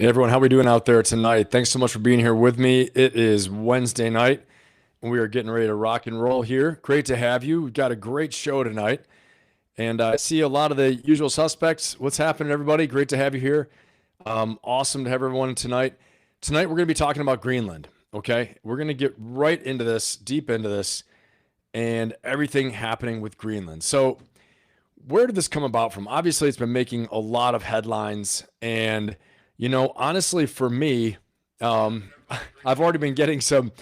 Hey everyone, how we doing out there tonight? Thanks so much for being here with me. It is Wednesday night, and we are getting ready to rock and roll here. Great to have you. We've got a great show tonight, and I see a lot of the usual suspects. What's happening, everybody? Great to have you here. Awesome to have everyone tonight. Tonight we're going to be talking about Greenland. Okay, we're going to get right into this, deep into this, and everything happening with Greenland. So, where did this come about from? Obviously, it's been making a lot of headlines, and honestly, for me, um, I've already been getting some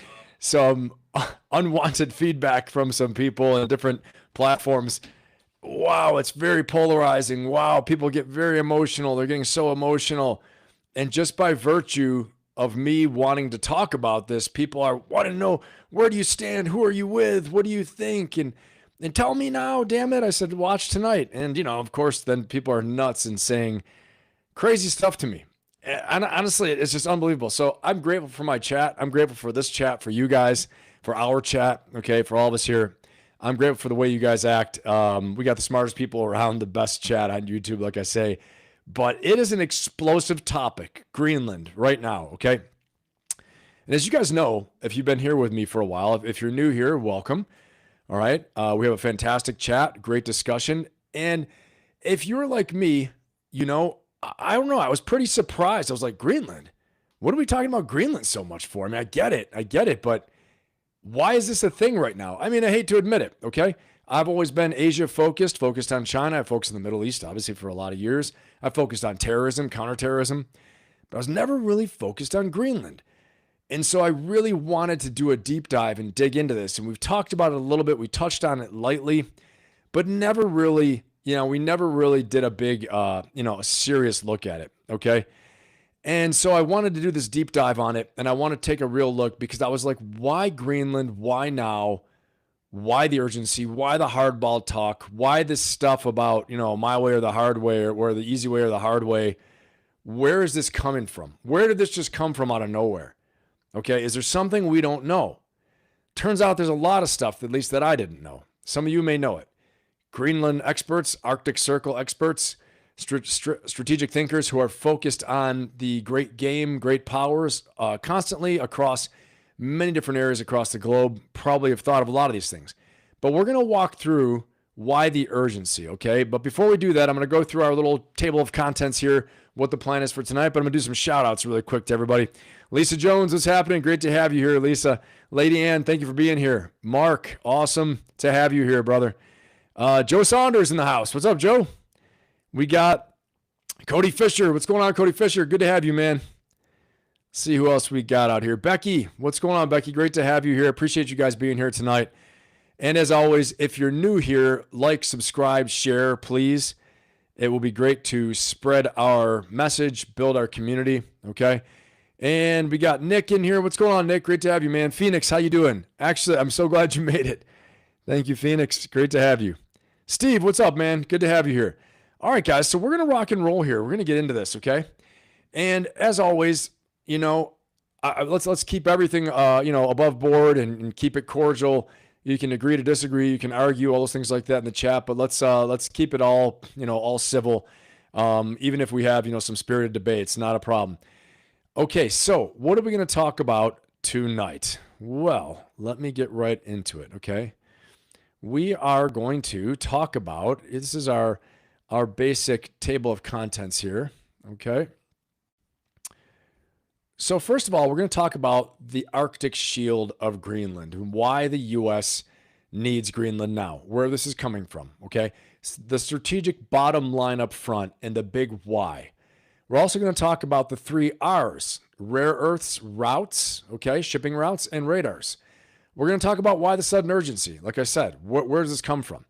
unwanted feedback from some people in different platforms. Wow, it's very polarizing. Wow, people get very emotional. They're getting so emotional, and just by virtue of me wanting to talk about this, people are wanting to know, where do you stand? Who are you with? What do you think? And tell me now, damn it. I said, watch tonight. And of course, then people are nuts and saying crazy stuff to me. And honestly, it's just unbelievable. So I'm grateful for my chat. I'm grateful for this chat, for you guys, for our chat, okay, for all of us here. I'm grateful for the way you guys act. We got the smartest people around, the best chat on YouTube, like I say. But it is an explosive topic, Greenland, right now, okay? And as you guys know, if you've been here with me for a while, if you're new here, welcome. All right. We have a fantastic chat, great discussion. And if you're like me, I don't know. I was pretty surprised. I was like, Greenland? What are we talking about Greenland so much for? I mean, I get it. But why is this a thing right now? I mean, I hate to admit it. Okay. I've always been Asia focused on China. I focused on the Middle East, obviously, for a lot of years. I focused on terrorism, counterterrorism, but I was never really focused on Greenland. And so I really wanted to do a deep dive and dig into this. And we've talked about it a little bit. We touched on it lightly, but never really, we never really did a big, a serious look at it. Okay. And so I wanted to do this deep dive on it. And I want to take a real look because I was like, why Greenland? Why now? Why the urgency? Why the hardball talk? Why this stuff about, my way or the hard way or the easy way or the hard way? Where is this coming from? Where did this just come from out of nowhere? Okay, is there something we don't know? Turns out there's a lot of stuff, at least that I didn't know. Some of you may know it. Greenland experts, Arctic Circle experts, strategic thinkers who are focused on the great game, great powers, constantly across many different areas across the globe, probably have thought of a lot of these things. But we're going to walk through why the urgency, okay? But before we do that, I'm going to go through our little table of contents here, what the plan is for tonight, but I'm going to do some shout outs really quick to everybody. Lisa Jones, what's happening? Great to have you here, Lisa. Lady Ann, thank you for being here. Mark, awesome to have you here, brother. Joe Saunders in the house. What's up, Joe? We got Cody Fisher. What's going on, Cody Fisher? Good to have you, man. See who else we got out here. Becky, what's going on, Becky? Great to have you here. Appreciate you guys being here tonight. And as always, if you're new here, like, subscribe, share, please. It will be great to spread our message, build our community, okay? And we got Nick in here. What's going on, Nick? Great to have you, man. Phoenix, how you doing? Actually, I'm so glad you made it. Thank you, Phoenix. Great to have you. Steve, what's up, man? Good to have you here. All right, guys, so we're going to rock and roll here. We're going to get into this, okay? And as always, let's keep everything, above board and keep it cordial. You can agree to disagree. You can argue, all those things like that in the chat, but let's keep it all, all civil. Even if we have, some spirited debates, not a problem. Okay, so what are we going to talk about tonight? Well, let me get right into it, okay? We are going to talk about, this is our basic table of contents here, okay? So first of all, we're going to talk about the Arctic shield of Greenland and why the U.S. needs Greenland now, where this is coming from, okay? The strategic bottom line up front and the big why. We're also going to talk about the 3 R's, rare earths, routes, okay, shipping routes, and radars. We're going to talk about why the sudden urgency. Like I said, where does this come from?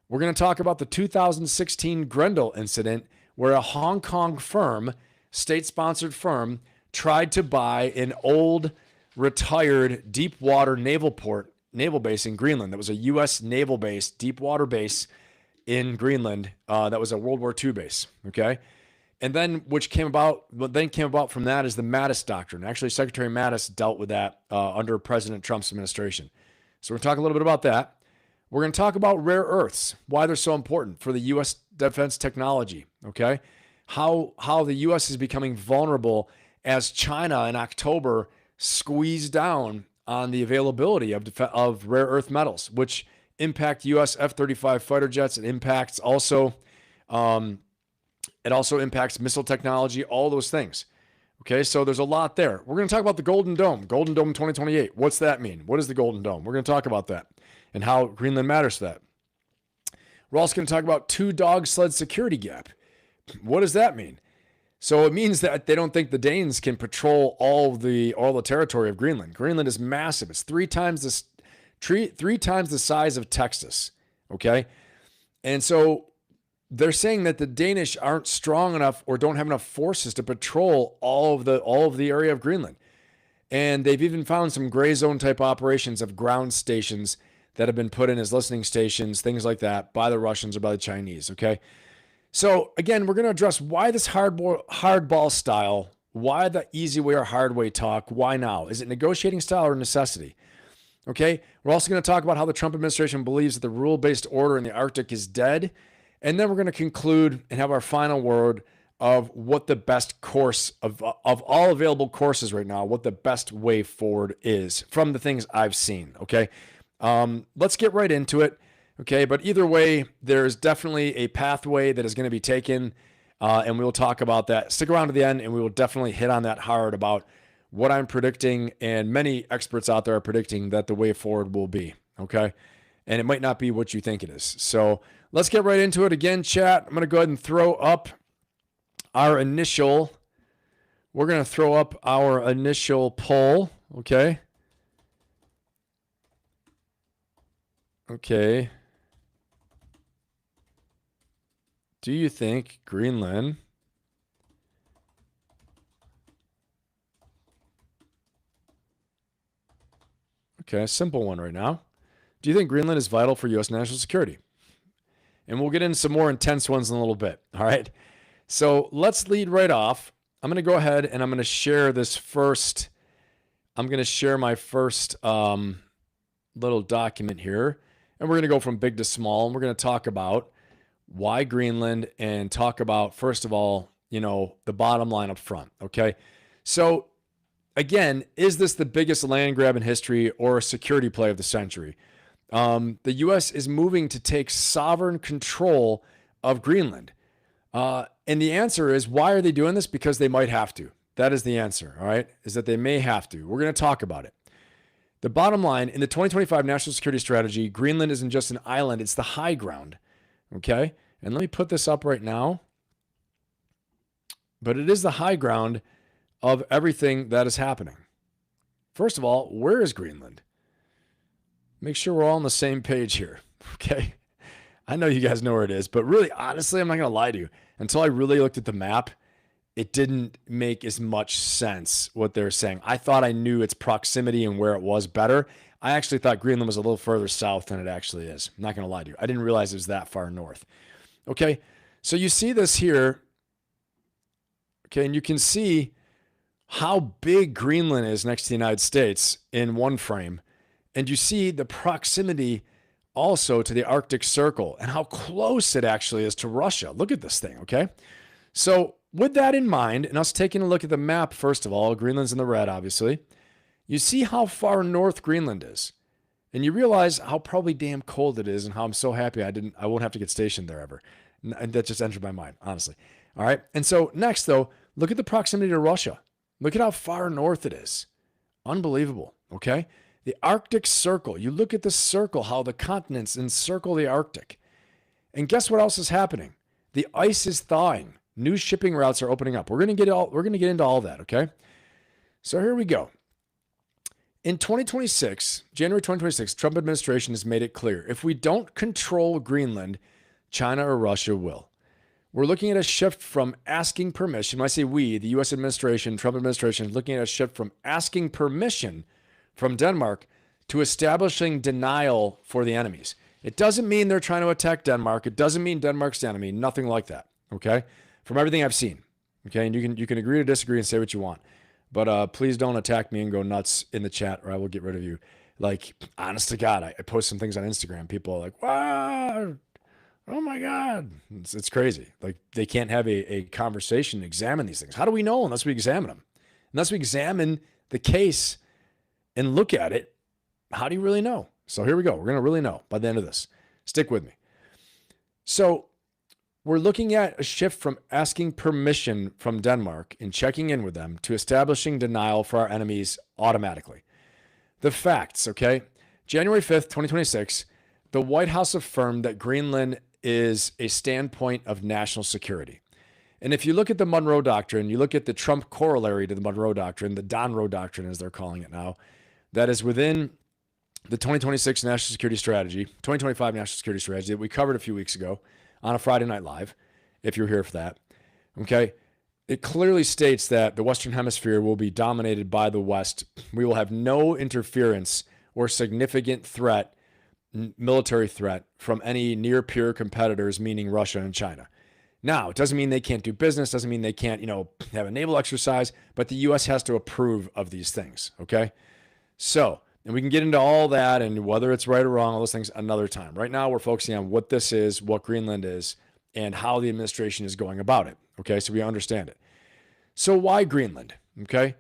We're going to talk about the 2016 Grendel incident where a Hong Kong firm, state-sponsored firm, tried to buy an old, retired, deep water naval base in Greenland. That was a U.S. naval base, deep water base in Greenland. That was a World War II base, okay? And then what came about from that is the Mattis Doctrine. Actually, Secretary Mattis dealt with that under President Trump's administration. So we're going to talk a little bit about that. We're going to talk about rare earths, why they're so important for the U.S. defense technology, okay? how the U.S. is becoming vulnerable as China in October squeezed down on the availability of rare earth metals, which impact U.S. F-35 fighter jets. It impacts also, it also impacts missile technology, all those things. Okay, so there's a lot there. We're going to talk about the Golden Dome 2028. What's that mean? What is the Golden Dome? We're going to talk about that and how Greenland matters to that. We're also going to talk about 2 dog sled security gap. What does that mean? So it means that they don't think the Danes can patrol all the territory of Greenland. Greenland is massive. It's 3 times the size of Texas. Okay, and so they're saying that the Danish aren't strong enough or don't have enough forces to patrol all of the area of Greenland. And they've even found some gray zone type operations of ground stations that have been put in as listening stations, things like that, by the Russians or by the Chinese. Okay. So again, we're going to address why this hardball style, why the easy way or hard way talk, why now? Is it negotiating style or necessity? Okay. We're also going to talk about how the Trump administration believes that the rule-based order in the Arctic is dead. And then we're going to conclude and have our final word of what the best course of all available courses right now, what the best way forward is from the things I've seen. Okay. Let's get right into it. Okay. But either way, there's definitely a pathway that is going to be taken. And we will talk about that. Stick around to the end and we will definitely hit on that hard about what I'm predicting. And many experts out there are predicting that the way forward will be. Okay. And it might not be what you think it is. So let's get right into it. Again, chat, I'm going to go ahead and throw up our initial, we're going to throw up our initial poll. Okay. Okay. Do you think Greenland okay, simple one right now. Do you think Greenland is vital for U.S. national security? And we'll get into some more intense ones in a little bit. All right. So let's lead right off. I'm going to go ahead and I'm going to share this first. I'm going to share my first little document here. And we're going to go from big to small. And we're going to talk about why Greenland and talk about, first of all, the bottom line up front. Okay. So again, is this the biggest land grab in history or a security play of the century? The U.S. is moving to take sovereign control of Greenland. And the answer is, why are they doing this? Because they might have to. That is the answer, all right, is that they may have to. We're going to talk about it. The bottom line, in the 2025 National Security Strategy, Greenland isn't just an island, it's the high ground, okay? And let me put this up right now. But it is the high ground of everything that is happening. First of all, where is Greenland? Make sure we're all on the same page here, okay? I know you guys know where it is, but really, honestly, I'm not going to lie to you. Until I really looked at the map, it didn't make as much sense what they're saying. I thought I knew its proximity and where it was better. I actually thought Greenland was a little further south than it actually is. I'm not going to lie to you. I didn't realize it was that far north. Okay, so you see this here. Okay, and you can see how big Greenland is next to the United States in one frame. And you see the proximity also to the Arctic Circle and how close it actually is to Russia. Look at this thing, okay? So with that in mind, and us taking a look at the map, first of all, Greenland's in the red, obviously. You see how far north Greenland is. And you realize how probably damn cold it is and how I'm so happy I won't have to get stationed there ever. And that just entered my mind, honestly. All right. And so next, though, look at the proximity to Russia. Look at how far north it is. Unbelievable, okay? The Arctic Circle. You look at the circle, how the continents encircle the Arctic. And guess what else is happening? The ice is thawing. New shipping routes are opening up. We're going to get into all that, okay? So here we go. In 2026, January 2026, Trump administration has made it clear, if we don't control Greenland, China or Russia will. We're looking at a shift from asking permission. When I say we, the U.S. administration, Trump administration, is looking at a shift from asking permission from Denmark to establishing denial for the enemies. It doesn't mean they're trying to attack Denmark. It doesn't mean Denmark's the enemy. Nothing like that, okay? From everything I've seen, okay? And you can agree to disagree and say what you want. But please don't attack me and go nuts in the chat or I will get rid of you. Like, honest to God, I post some things on Instagram. People are like, wow, Oh my God. It's crazy. Like they can't have a conversation, examine these things. How do we know unless we examine them? Unless we examine the case and look at it, how do you really know? So here we go. We're going to really know by the end of this. Stick with me. So we're looking at a shift from asking permission from Denmark and checking in with them to establishing denial for our enemies automatically. The facts, okay? January 5th, 2026, the White House affirmed that Greenland is a standpoint of national security. And if you look at the Monroe Doctrine, you look at the Trump corollary to the Monroe Doctrine, the Donroe Doctrine, as they're calling it now, that is within the 2026 National Security Strategy, 2025 National Security Strategy that we covered a few weeks ago on a Friday Night Live, if you're here for that, okay? It clearly states that the Western Hemisphere will be dominated by the West. We will have no interference or significant threat, military threat, from any near-peer competitors, meaning Russia and China. Now, it doesn't mean they can't do business, doesn't mean they can't, have a naval exercise, but the U.S. has to approve of these things, okay? So, and we can get into all that and whether it's right or wrong, all those things another time. Right now, we're focusing on what this is, what Greenland is, and how the administration is going about it, okay? So we understand it. So why Greenland, okay?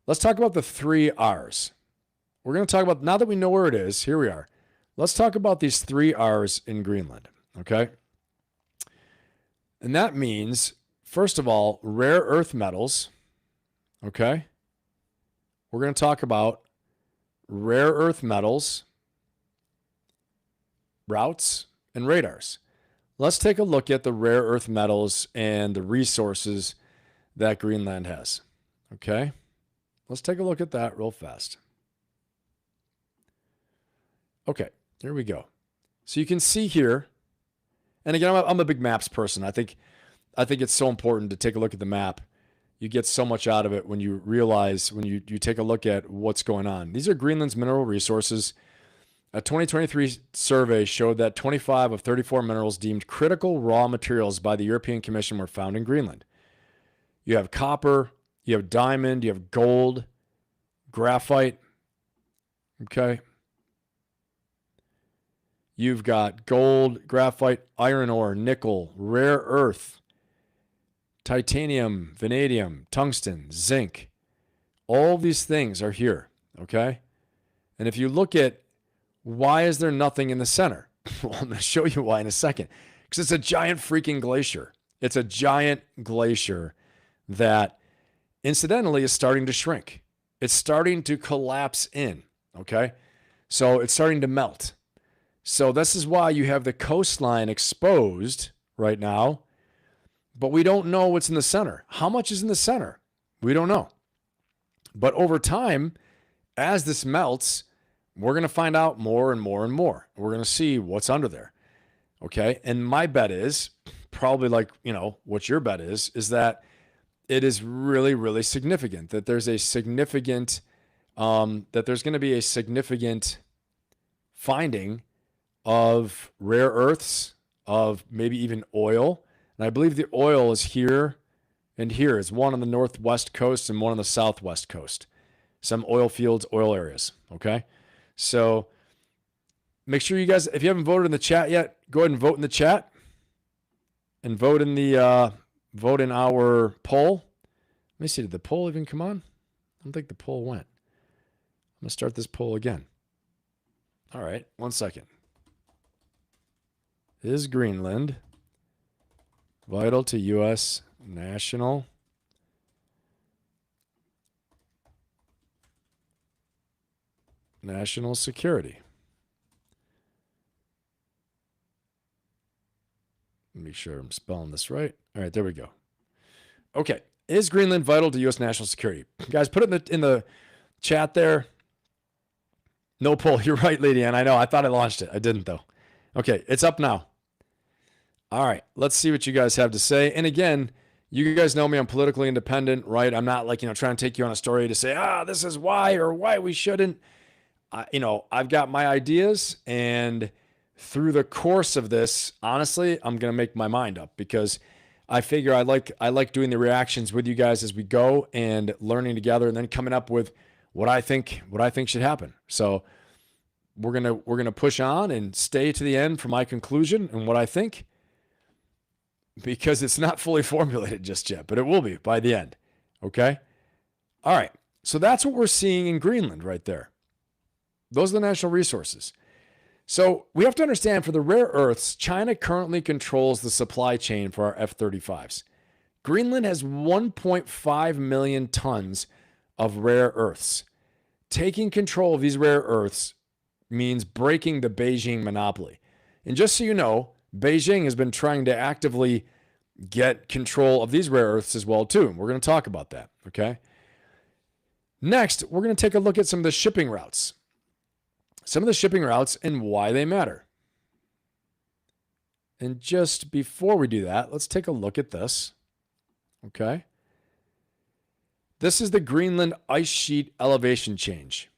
Let's talk about the 3 R's. We're going to talk about, now that we know where it is, here we are. Let's talk about these 3 R's in Greenland, okay? And that means, first of all, rare earth metals, okay? We're going to talk about rare earth metals, routes, and radars. Let's take a look at the rare earth metals and the resources that Greenland has, okay? Let's take a look at that real fast. Okay, here we go. So you can see here, and again, I'm a big maps person. I think it's so important to take a look at the map. You get so much out of it when you realize, when you take a look at what's going on. These are Greenland's mineral resources. A 2023 survey showed that 25 of 34 minerals deemed critical raw materials by the European Commission were found in Greenland. You have copper, you have diamond, you have gold, graphite, okay? You've got gold, graphite, iron ore, nickel, rare earth, titanium, vanadium, tungsten, zinc. All these things are here, okay? And if you look at why is there nothing in the center? Well, I'm going to show you why in a second. Because it's a giant freaking glacier. It's a giant glacier that incidentally is starting to shrink. It's starting to collapse in, okay? So it's starting to melt. So this is why you have the coastline exposed right now, but we don't know what's in the center. How much is in the center? We don't know. But over time, as this melts, we're going to find out more and more and more. We're going to see what's under there, okay? And my bet is, probably like, what your bet is that it is really, really significant, that there's a significant, that there's going to be a significant finding of rare earths, of maybe even oil. And I believe the oil is here and here. It's one on the northwest coast and one on the southwest coast. Some oil fields, oil areas, okay? So make sure you guys, if you haven't voted in the chat yet, go ahead and vote in the chat and vote in the vote in our poll. Let me see, did the poll even come on? I don't think the poll went. I'm going to start this poll again. All right, 1 second. Is Greenland vital to U.S. national security? Make sure I'm spelling this right. All right, there we go. Okay, is Greenland vital to U.S. national security? Guys, put it in the chat there. No poll. You're right, Lady Ann. I know. I thought I launched it. I didn't, though. Okay, it's up now. All right, let's see what you guys have to say. And again, you guys know me. I'm politically independent, right? I'm not like, trying to take you on a story to say, this is why or why we shouldn't. I've got my ideas, and through the course of this, honestly, I'm going to make my mind up because I figure I like doing the reactions with you guys as we go and learning together and then coming up with what I think should happen. So we're going to push on and stay to the end for my conclusion and what I think. because it's not fully formulated just yet, but it will be by the end. Okay? All right. So that's what we're seeing in Greenland right there. Those are the national resources. So we have to understand, for the rare earths, China currently controls the supply chain for our F-35s. Greenland has 1.5 million tons of rare earths. Taking control of these rare earths means breaking the Beijing monopoly. And just so you know, Beijing has been trying to actively get control of these rare earths as well too. We're going to talk about that, okay? Next, we're going to take a look at some of the shipping routes. Some of the shipping routes and why they matter. And just before we do that, let's take a look at this. Okay. This is the Greenland ice sheet elevation change.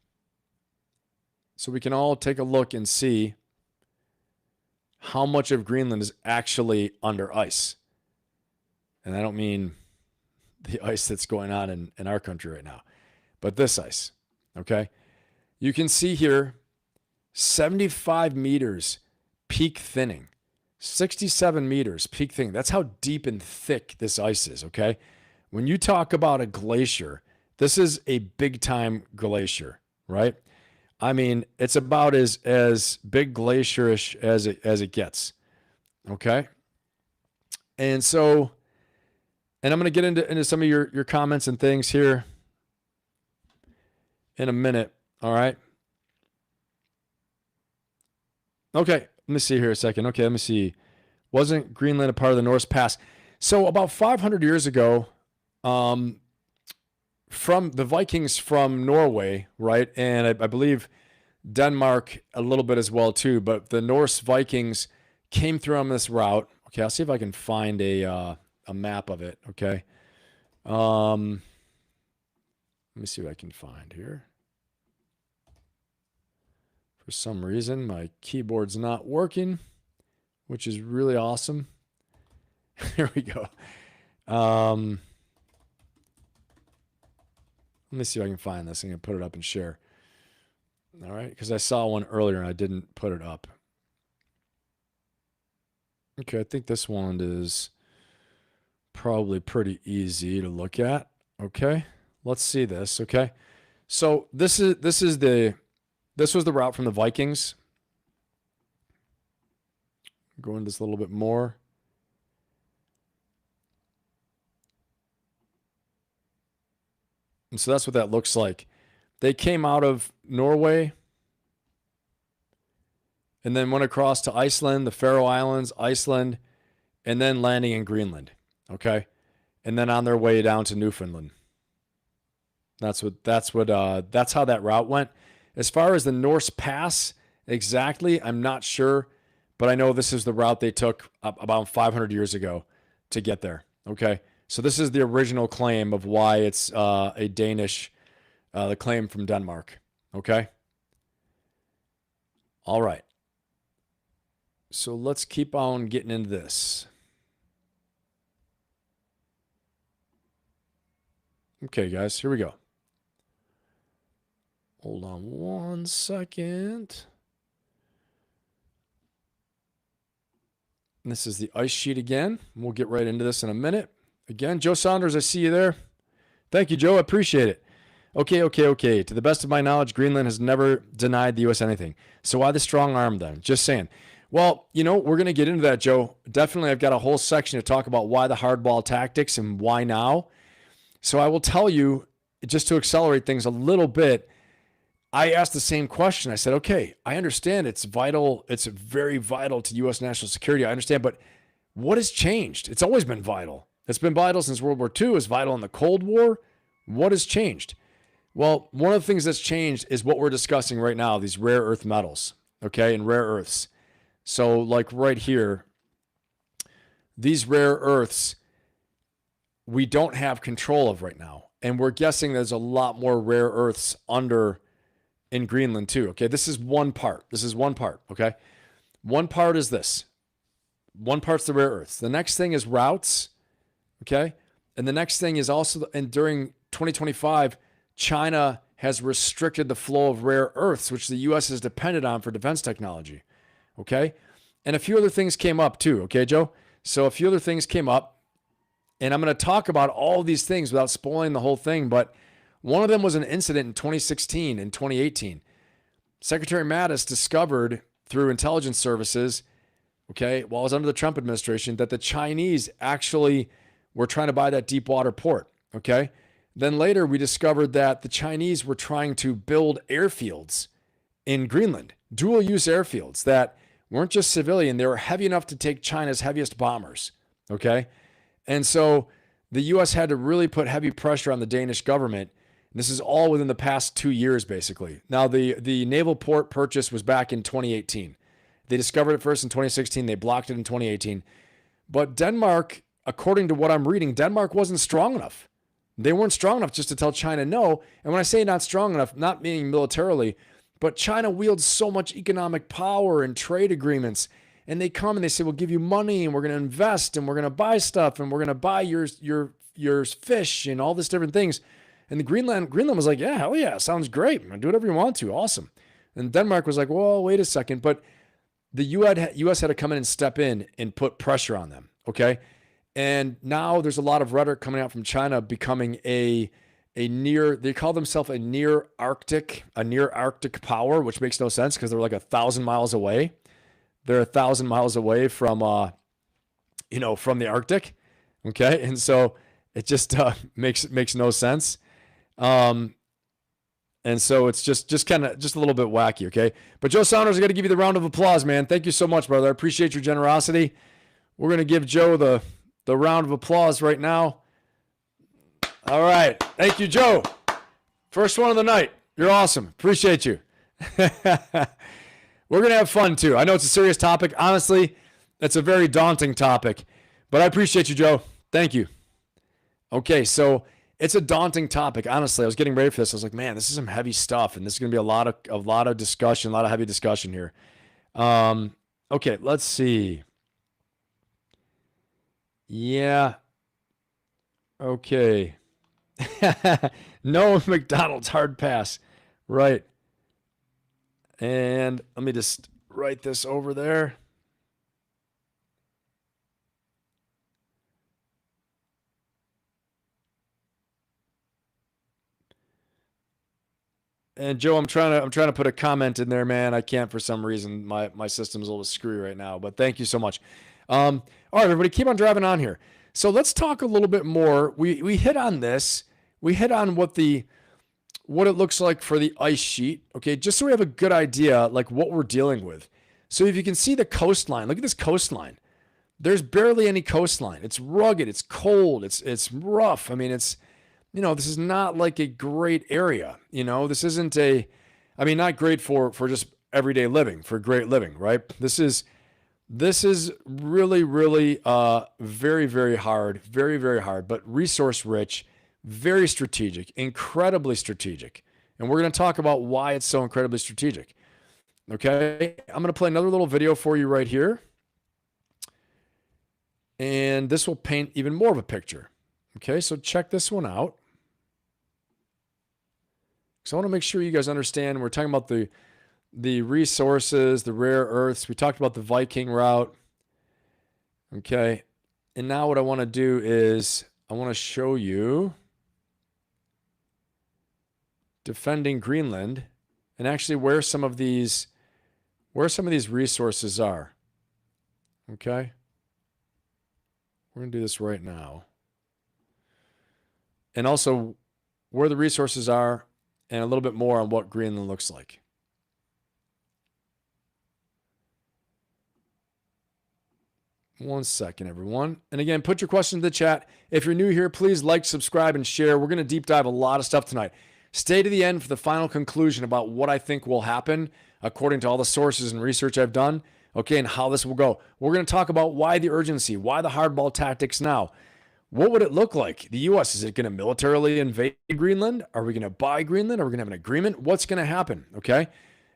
So we can all take a look and see how much of Greenland is actually under ice. And I don't mean the ice that's going on in our country right now, but this ice. Okay. You can see here 75 meters peak thinning, 67 meters peak thinning. That's how deep and thick this ice is, okay? When you talk about a glacier, this is a big time glacier, right? I mean, it's about as big glacierish as it gets, okay? And so, and I'm going to get into some of your comments and things here in a minute, all right? Okay, let me see here a second. Okay, let me see. Wasn't Greenland a part of the Norse Pass? So about 500 years ago, from the Vikings from Norway, right? And I believe Denmark a little bit as well too, but the Norse Vikings came through on this route. Okay, I'll see if I can find a map of it, okay? Let me see what I can find here. For some reason, my keyboard's not working, which is really awesome. Here we go. Let me see if I can find this. I'm going to put it up and share. All right, because I saw one earlier and I didn't put it up. Okay, I think this one is probably pretty easy to look at. Okay, let's see this. Okay, so this was the route from the Vikings. Go into this a little bit more. And so that's what that looks like. They came out of Norway and then went across to Iceland, the Faroe Islands, Iceland, and then landing in Greenland. Okay. And then on their way down to Newfoundland. That's how that route went. As far as the Norse Pass, exactly, I'm not sure, but I know this is the route they took about 500 years ago to get there. Okay. So this is the original claim of why it's a Danish, the claim from Denmark. Okay. All right. So let's keep on getting into this. Okay, guys, here we go. Hold on one second. And this is the ice sheet again. We'll get right into this in a minute. Again, Joe Saunders, I see you there. Thank you, Joe. I appreciate it. Okay. To the best of my knowledge, Greenland has never denied the U.S. anything. So why the strong arm then? Just saying. Well, we're going to get into that, Joe. Definitely, I've got a whole section to talk about why the hardball tactics and why now. So I will tell you, just to accelerate things a little bit, I asked the same question. I said, okay, I understand it's vital. It's very vital to U.S. national security. I understand, but what has changed? It's always been vital. It's been vital since World War II. It's vital in the Cold War. What has changed? Well, one of the things that's changed is what we're discussing right now, these rare earth metals, okay, and rare earths. So like right here, these rare earths, we don't have control of right now. And we're guessing there's a lot more rare earths in Greenland too. Okay. This is one part. Okay. One part is this. One part's the rare earths. The next thing is routes. Okay. And the next thing is also, and during 2025, China has restricted the flow of rare earths, which the U.S. is dependent on for defense technology. Okay. And a few other things came up too. Okay, Joe. So a few other things came up, and I'm going to talk about all these things without spoiling the whole thing. But one of them was an incident in 2016 and 2018. Secretary Mattis discovered through intelligence services, okay, while I was under the Trump administration, that the Chinese actually were trying to buy that deep water port, okay? Then later we discovered that the Chinese were trying to build airfields in Greenland, dual use airfields that weren't just civilian, they were heavy enough to take China's heaviest bombers, okay? And so the US had to really put heavy pressure on the Danish government. This is all within the past 2 years, basically. Now, the naval port purchase was back in 2018. They discovered it first in 2016. They blocked it in 2018. But Denmark, according to what I'm reading, Denmark wasn't strong enough. They weren't strong enough just to tell China no. And when I say not strong enough, not meaning militarily, but China wields so much economic power and trade agreements. And they come and they say, we'll give you money and we're going to invest and we're going to buy stuff and we're going to buy your fish and all this different things. And the Greenland was like, yeah, hell yeah, sounds great. Do whatever you want to. Awesome. And Denmark was like, well, wait a second. But the U.S. had to come in and step in and put pressure on them. Okay. And now there's a lot of rhetoric coming out from China becoming they call themselves a near Arctic power, which makes no sense because they're like 1,000 miles away. They're 1,000 miles away from from the Arctic. Okay. And so it just makes no sense. And so it's just kind of a little bit wacky, okay? But Joe Saunders, I got to give you the round of applause, man. Thank you so much, brother. I appreciate your generosity. We're going to give Joe the round of applause right now. All right. Thank you, Joe. First one of the night. You're awesome. Appreciate you. We're going to have fun, too. I know it's a serious topic. Honestly, it's a very daunting topic. But I appreciate you, Joe. Thank you. Okay, so it's a daunting topic. Honestly, I was getting ready for this. I was like, man, this is some heavy stuff, and this is going to be a lot of discussion, a lot of heavy discussion here. Okay, let's see. Yeah. Okay. No McDonald's, hard pass. Right. And let me just write this over there. And Joe, I'm trying to put a comment in there, man. I can't for some reason. My system's a little screwy right now, but thank you so much. All right, everybody, keep on driving on here. So let's talk a little bit more. We hit on this. We hit on what it looks like for the ice sheet. Okay, just so we have a good idea, like what we're dealing with. So if you can see the coastline, look at this coastline. There's barely any coastline. It's rugged. It's cold. It's rough. I mean, this is not like a great area. This isn't not great for just everyday living, for great living, right? This is really, really very, very hard, very, very hard, but resource rich, very strategic, incredibly strategic. And we're going to talk about why it's so incredibly strategic. Okay. I'm going to play another little video for you right here. And this will paint even more of a picture. Okay. So check this one out. So I want to make sure you guys understand. We're talking about the resources, the rare earths. We talked about the Viking route. Okay. And now what I want to do is I want to show you defending Greenland and actually where some of these resources are. Okay. We're going to do this right now. And also where the resources are and a little bit more on what Greenland looks like. One second, everyone. And again, put your question in the chat. If you're new here, please like, subscribe, and share. We're going to deep dive a lot of stuff tonight. Stay to the end for the final conclusion about what I think will happen according to all the sources and research I've done, okay, and how this will go. We're going to talk about why the urgency, why the hardball tactics now. What would it look like? The U.S., is it going to militarily invade Greenland? Are we going to buy Greenland? Are we going to have an agreement? What's going to happen, okay?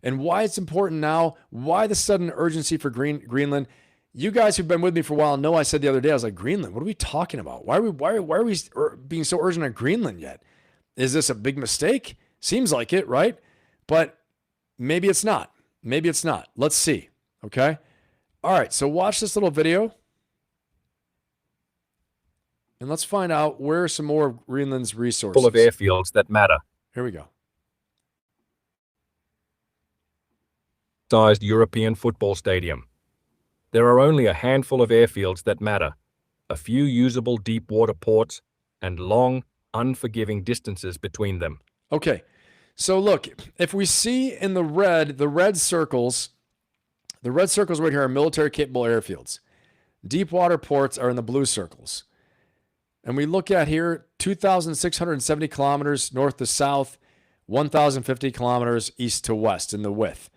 And why it's important now, why the sudden urgency for Greenland. You guys who've been with me for a while know I said the other day, I was like, Greenland, what are we talking about? Why are we being so urgent on Greenland yet? Is this a big mistake? Seems like it, right? But maybe it's not. Maybe it's not. Let's see, okay? All right, so watch this little video. And let's find out where are some more of Greenland's resources. Full of airfields that matter. Here we go. Sized European football stadium. There are only a handful of airfields that matter, a few usable deep water ports, and long, unforgiving distances between them. Okay, so look, if we see in the red circles right here are military capable airfields. Deep water ports are in the blue circles. And we look at here, 2,670 kilometers north to south, 1,050 kilometers east to west in the width.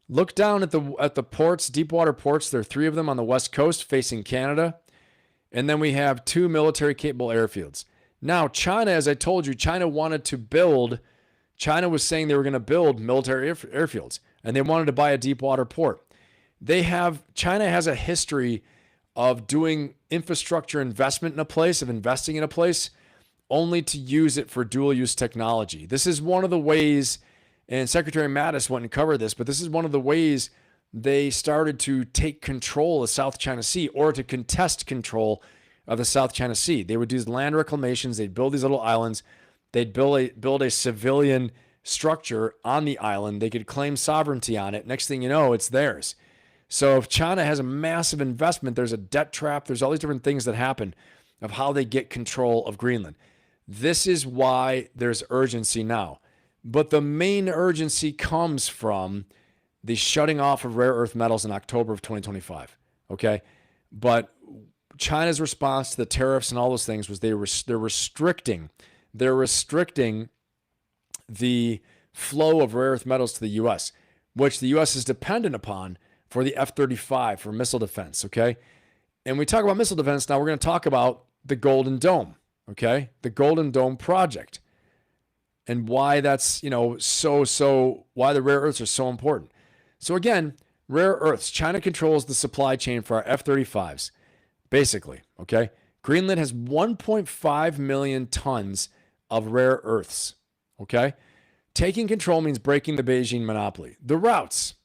Look down at the ports, deep water ports. There are 3 of them on the west coast facing Canada. And then we have 2 military capable airfields. Now, China, as I told you, China was saying they were going to build military airfields, and they wanted to buy a deep water port. China has a history of doing infrastructure investment in a place, of investing in a place, only to use it for dual use technology. This is one of the ways, and Secretary Mattis went and covered this, but this is one of the ways they started to take control of South China Sea, or to contest control of the South China Sea. They would do land reclamations. They'd build these little islands. They'd build a civilian structure on the island. They could claim sovereignty on it. Next thing you know, it's theirs. So if China has a massive investment, there's a debt trap. There's all these different things that happen of how they get control of Greenland. This is why there's urgency now. But the main urgency comes from the shutting off of rare earth metals in October of 2025. Okay? But China's response to the tariffs and all those things was they're restricting the flow of rare earth metals to the U.S., which the U.S. is dependent upon for the F-35, for missile defense, okay? And we talk about missile defense, now we're going to talk about the Golden Dome, okay? The Golden Dome project and why that's, why the rare earths are so important. So again, rare earths, China controls the supply chain for our F-35s, basically, okay? Greenland has 1.5 million tons of rare earths, okay? Taking control means breaking the Beijing monopoly. The routes.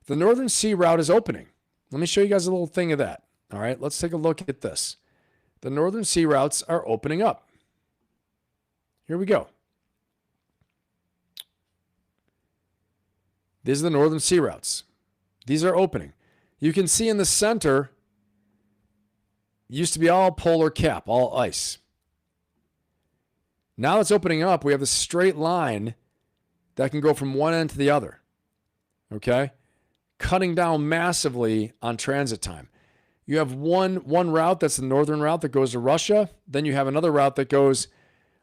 The Northern Sea route is opening. Let me show you guys a little thing of that. All right, let's take a look at this. The Northern Sea routes are opening up. Here we go. These are the Northern Sea routes. These are opening. You can see in the center, used to be all polar cap, all ice. Now it's opening up. We have a straight line that can go from one end to the other. Okay? Cutting down massively on transit time. You have one route, that's the northern route that goes to Russia. Then you have another route that goes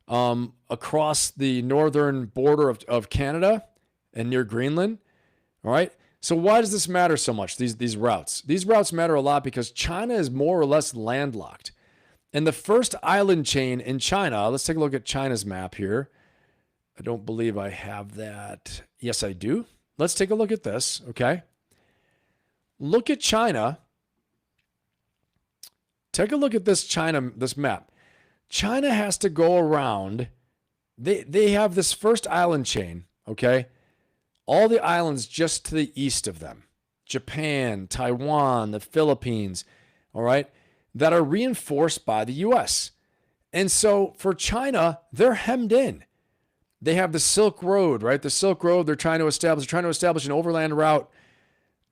across the northern border of Canada and near Greenland. All right. So why does this matter so much, these routes? These routes matter a lot because China is more or less landlocked. And the first island chain in China, let's take a look at China's map here. I don't believe I have that. Yes, I do. Let's take a look at this, okay? Look at China. Take a look at this map. China has to go around. They have this first island chain, okay? All the islands just to the east of them. Japan, Taiwan, the Philippines, all right? That are reinforced by the U.S. And so for China, they're hemmed in. They have the Silk Road, right? The Silk Road they're trying to establish an overland route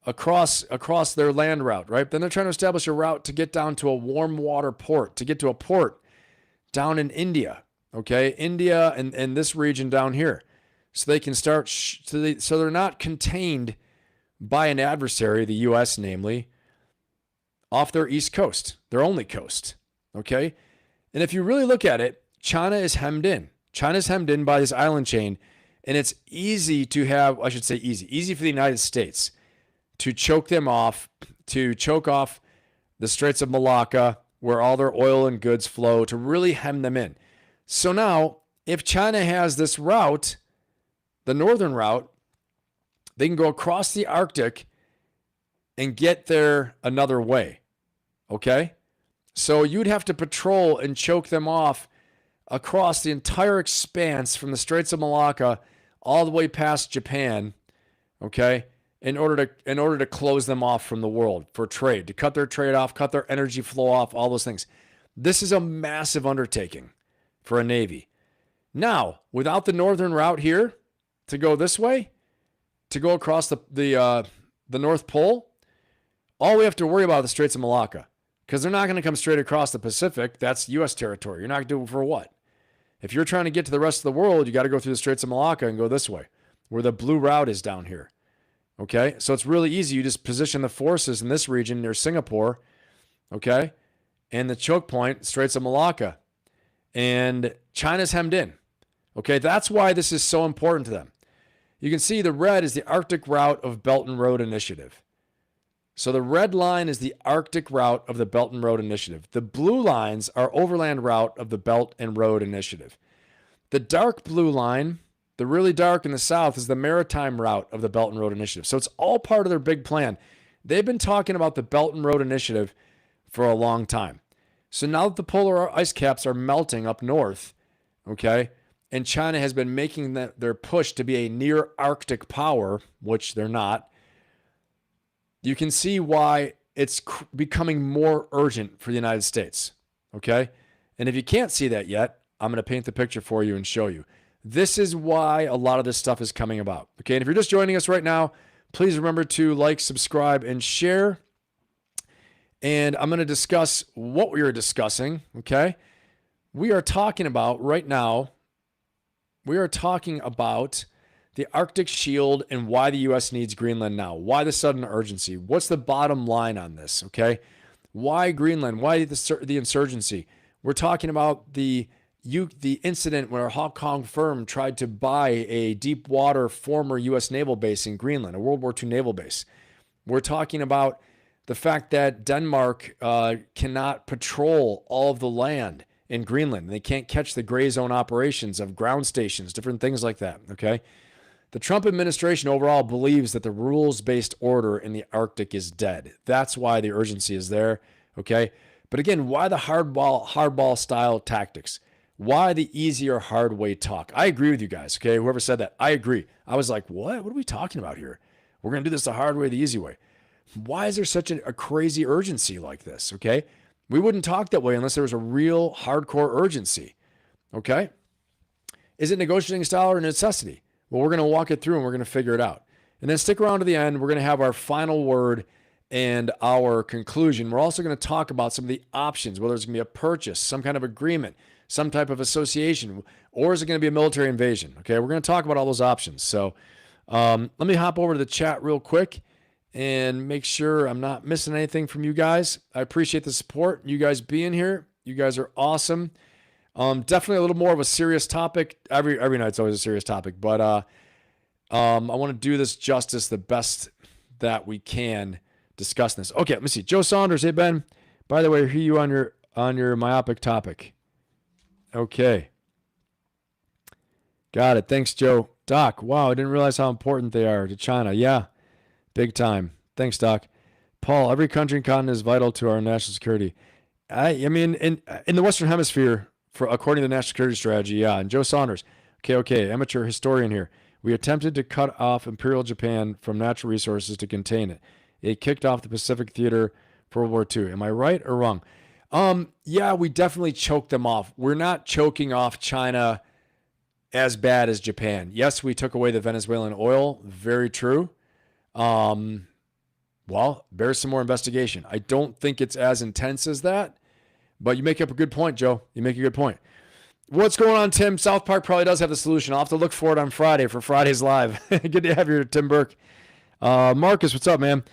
across their land route, right? Then they're trying to establish a route to get down to a warm water port, to get to a port down in India, okay? India and this region down here. So they can start, so they're not contained by an adversary, the U.S. namely, off their east coast, their only coast, okay? And if you really look at it, China is hemmed in. China's hemmed in by this island chain, and it's easy to have, I should say easy for the United States to choke them off, to choke off the Straits of Malacca, where all their oil and goods flow, to really hem them in. So now, if China has this route, the northern route, they can go across the Arctic and get there another way, okay? So you'd have to patrol and choke them off across the entire expanse from the Straits of Malacca all the way past Japan, okay? In order to close them off from the world for trade, to cut their trade off, cut their energy flow off, all those things. This is a massive undertaking for a Navy. Now, without the northern route here to go this way, to go across the North Pole, all we have to worry about is the Straits of Malacca, because they're not going to come straight across the Pacific. That's U.S. territory. You're not doing it for what? If you're trying to get to the rest of the world, you got to go through the Straits of Malacca and go this way, where the blue route is down here. Okay, so it's really easy. You just position the forces in this region near Singapore, okay, and the choke point, Straits of Malacca, and China's hemmed in. Okay, that's why this is so important to them. You can see the red is the Arctic route of Belt and Road Initiative. So the red line is the Arctic route of the Belt and Road Initiative. The blue lines are overland route of the Belt and Road Initiative. The dark blue line, the really dark in the south, is the maritime route of the Belt and Road Initiative. So it's all part of their big plan. They've been talking about the Belt and Road Initiative for a long time. So now that the polar ice caps are melting up north, okay, and China has been making their push to be a near Arctic power, which they're not, you can see why it's becoming more urgent for the United States, okay? And if you can't see that yet, I'm going to paint the picture for you and show you. This is why a lot of this stuff is coming about, okay? And if you're just joining us right now, please remember to like, subscribe, and share. And I'm going to discuss what we are discussing, okay? We are talking about right now, we are talking about the Arctic Shield and why the U.S. needs Greenland now. Why the sudden urgency? What's the bottom line on this, okay? Why Greenland? Why the insurgency? We're talking about the incident where a Hong Kong firm tried to buy a deep water former U.S. naval base in Greenland, a World War II naval base. We're talking about the fact that Denmark cannot patrol all of the land in Greenland. They can't catch the gray zone operations of ground stations, different things like that, okay? The Trump administration overall believes that the rules-based order in the Arctic is dead. That's why the urgency is there, okay? But again, why the hardball style tactics? Why the easier hard way talk? I agree with you guys, okay? Whoever said that, I agree. I was like, what? What are we talking about here? We're going to do this the hard way, the easy way. Why is there such a crazy urgency like this, okay? We wouldn't talk that way unless there was a real hardcore urgency, okay? Is it negotiating style or necessity? Well, we're going to walk it through and we're going to figure it out. And then stick around to the end. We're going to have our final word and our conclusion. We're also going to talk about some of the options, whether it's going to be a purchase, some kind of agreement, some type of association, or is it going to be a military invasion? Okay, we're going to talk about all those options. So let me hop over to the chat real quick and make sure I'm not missing anything from you guys. I appreciate the support, you guys being here. You guys are awesome. Definitely a little more of a serious topic. Every night's always a serious topic, but I want to do this justice the best that we can discussing this. Okay, let me see. Joe Saunders, hey Ben. By the way, I hear you on your myopic topic. Okay. Got it. Thanks, Joe. Doc, wow, I didn't realize how important they are to China. Yeah, big time. Thanks, Doc. Paul, every country and continent is vital to our national security. I mean, in the Western Hemisphere, according to the national security strategy, yeah. And Joe Saunders, okay, amateur historian here. We attempted to cut off Imperial Japan from natural resources to contain it. It kicked off the Pacific theater for World War II. Am I right or wrong? Yeah, we definitely choked them off. We're not choking off China as bad as Japan. Yes, we took away the Venezuelan oil. Very true. Well, bears some more investigation. I don't think it's as intense as that, but you make up a good point, Joe. You make a good point. What's going on, Tim? South Park probably does have the solution. I'll have to look for it on Friday for Friday's Live. Good to have you here, Tim Burke. Marcus, what's up, man?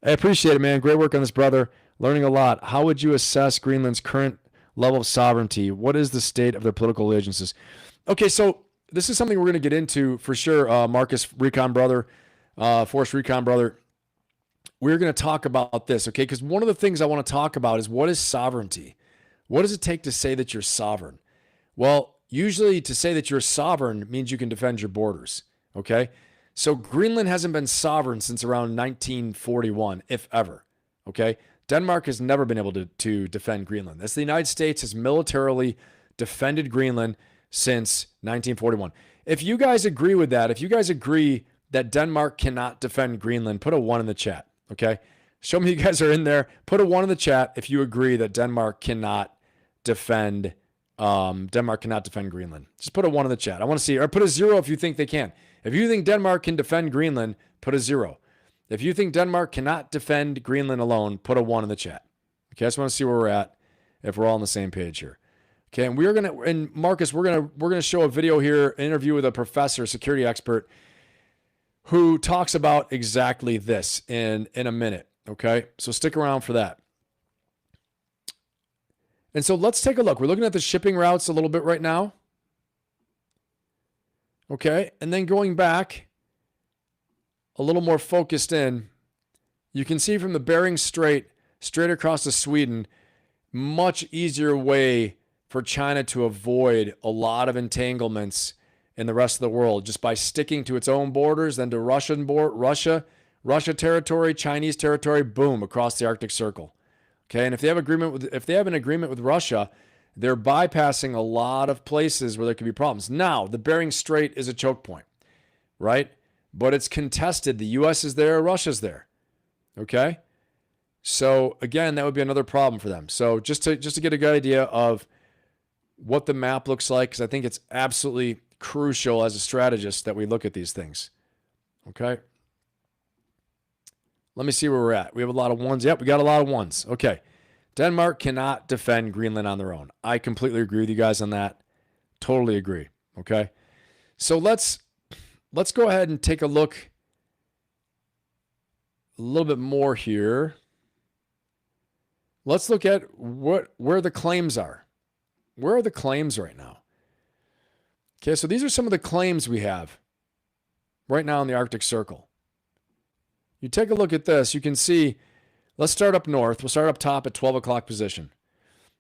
I appreciate it, man. Great work on this, brother. Learning a lot. How would you assess Greenland's current level of sovereignty? What is the state of their political allegiances? Okay, so this is something we're going to get into for sure, Marcus, Recon brother, Force Recon brother. We're going to talk about this, okay? Because one of the things I want to talk about is what is sovereignty? What does it take to say that you're sovereign? Well, usually to say that you're sovereign means you can defend your borders, okay? So Greenland hasn't been sovereign since around 1941, if ever, okay? Denmark has never been able to defend Greenland. The United States has militarily defended Greenland since 1941. If you guys agree with that, if you guys agree that Denmark cannot defend Greenland, put a 1 in the chat, okay? Show me you guys are in there. Put a 1 in the chat if you agree that Denmark cannot defend Denmark cannot defend Greenland. Just put a 1 in the chat. I want to see, or put a 0 if you think they can. If you think Denmark can defend Greenland, put a 0. If you think Denmark cannot defend Greenland alone, put a 1 in the chat. Okay, I just want to see where we're at, if we're all on the same page here. Okay, and we're gonna, and Marcus, we're gonna show a video here, an interview with a professor, security expert, who talks about exactly this in a minute. Okay, so stick around for that. And so let's take a look. We're looking at the shipping routes a little bit right now. Okay, and then going back a little more focused in, you can see from the Bering Strait straight across to Sweden, much easier way for China to avoid a lot of entanglements in the rest of the world just by sticking to its own borders than to Russia territory, Chinese territory, boom, across the Arctic Circle. Okay, and if they have an agreement with Russia, they're bypassing a lot of places where there could be problems. Now, the Bering Strait is a choke point, right? But it's contested. The U.S. is there, Russia's there. Okay? So again, that would be another problem for them. So just to get a good idea of what the map looks like, because I think it's absolutely crucial as a strategist that we look at these things. Okay? Let me see where we're at. We have a lot of 1s. Yep, we got a lot of 1s. Okay. Denmark cannot defend Greenland on their own. I completely agree with you guys on that. Totally agree. Okay. So let's go ahead and take a look a little bit more here. Let's look at where the claims are. Where are the claims right now? Okay, so these are some of the claims we have right now in the Arctic Circle. You take a look at this, you can see, let's start up north. We'll start up top at 12 o'clock position.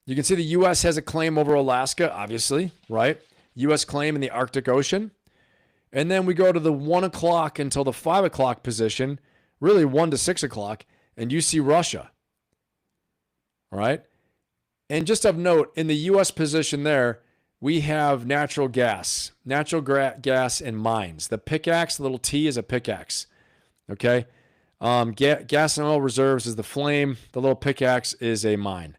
You can see the U.S. has a claim over Alaska, obviously, right? U.S. claim in the Arctic Ocean. And then we go to the 1 o'clock until the 5 o'clock position, really 1 to 6 o'clock, and you see Russia. All right? And just of note, in the U.S. position there, we have natural gas and mines. The pickaxe, the little T, is a pickaxe. Okay? Gas and oil reserves is the flame. The little pickaxe is a mine.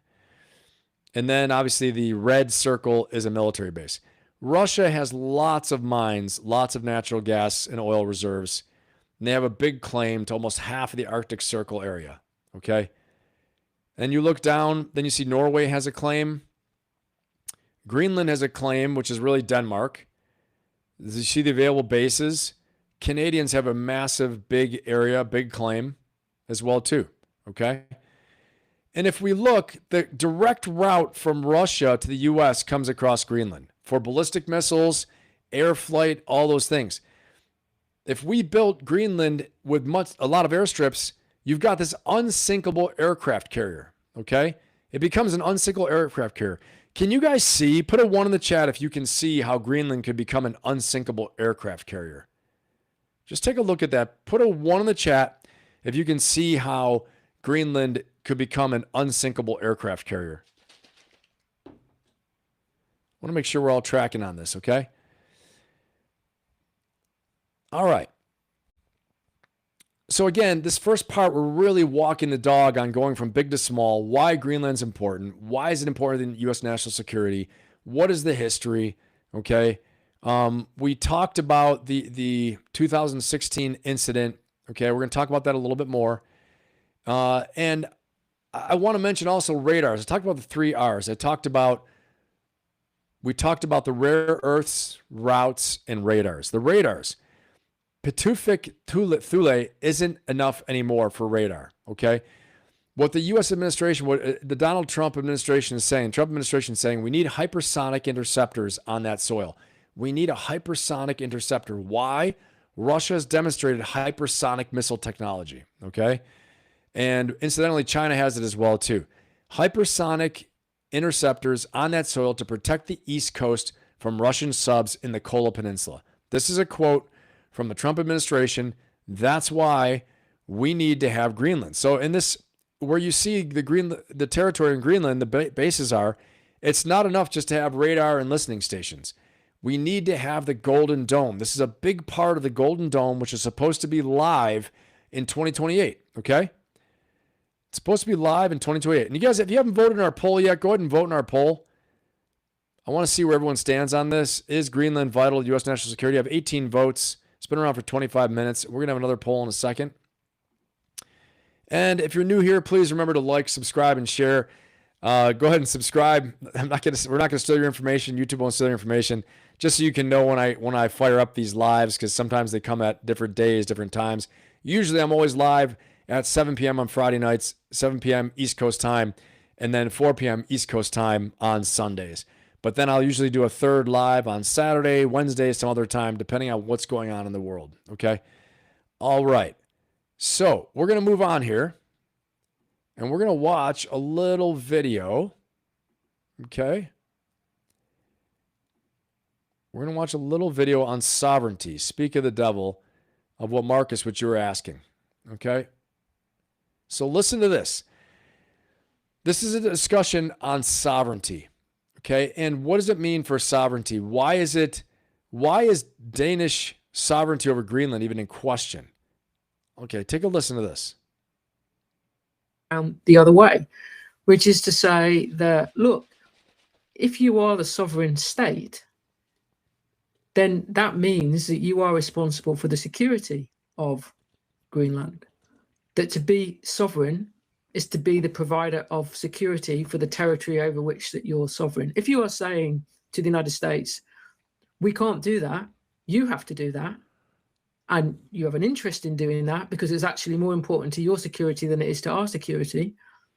And then obviously the red circle is a military base. Russia has lots of mines, lots of natural gas and oil reserves. And they have a big claim to almost half of the Arctic Circle area. Okay? And you look down, then you see Norway has a claim. Greenland has a claim, which is really Denmark. You see the available bases. Canadians have a massive, big area, big claim as well too, okay? And if we look, the direct route from Russia to the U.S. comes across Greenland for ballistic missiles, air flight, all those things. If we built Greenland with a lot of airstrips, you've got this unsinkable aircraft carrier, okay? It becomes an unsinkable aircraft carrier. Can you guys see? Put a 1 in the chat if you can see how Greenland could become an unsinkable aircraft carrier. Just take a look at that. Put a 1 in the chat if you can see how Greenland could become an unsinkable aircraft carrier. I want to make sure we're all tracking on this, okay? All right. So again, this first part, we're really walking the dog on going from big to small, why Greenland's important, why is it important in U.S. national security, what is the history, okay? We talked about the 2016 incident. Okay, we're going to talk about that a little bit more. And I want to mention also radars. I talked about the 3 R's. We talked about the rare earths, routes, and radars. The radars, Pituffik Thule isn't enough anymore for radar. Okay, what the U.S. administration, what the Donald Trump administration is saying, we need hypersonic interceptors on that soil. We need a hypersonic interceptor. Why? Russia has demonstrated hypersonic missile technology, okay? And incidentally, China has it as well too. Hypersonic interceptors on that soil to protect the East Coast from Russian subs in the Kola Peninsula. This is a quote from the Trump administration. That's why we need to have Greenland. So in this, where you see the territory in Greenland, the bases are, it's not enough just to have radar and listening stations. We need to have the Golden Dome. This is a big part of the Golden Dome, which is supposed to be live in 2028, okay? It's supposed to be live in 2028. And you guys, if you haven't voted in our poll yet, go ahead and vote in our poll. I want to see where everyone stands on this. Is Greenland vital to U.S. national security? I have 18 votes. It's been around for 25 minutes. We're going to have another poll in a second. And if you're new here, please remember to like, subscribe, and share. Go ahead and subscribe. We're not going to steal your information. YouTube won't steal your information. Just so you can know when I fire up these lives, because sometimes they come at different days, different times. Usually I'm always live at 7 p.m. on Friday nights, 7 p.m. East Coast time, and then 4 p.m. East Coast time on Sundays. But then I'll usually do a third live on Saturday, Wednesday, some other time, depending on what's going on in the world. Okay? All right. So we're going to move on here, and we're going to watch a little video. Okay? We're going to watch a little video on sovereignty. Speak of the devil, of what Marcus, what you were asking. Okay? So listen to this. This is a discussion on sovereignty. Okay? And what does it mean for sovereignty? Why is Danish sovereignty over Greenland even in question? Okay, take a listen to this. The other way, which is to say that, look, if you are the sovereign state, then that means that you are responsible for the security of Greenland. That to be sovereign is to be the provider of security for the territory over which that you're sovereign. If you are saying to the United States, we can't do that, you have to do that, and you have an interest in doing that because it's actually more important to your security than it is to our security,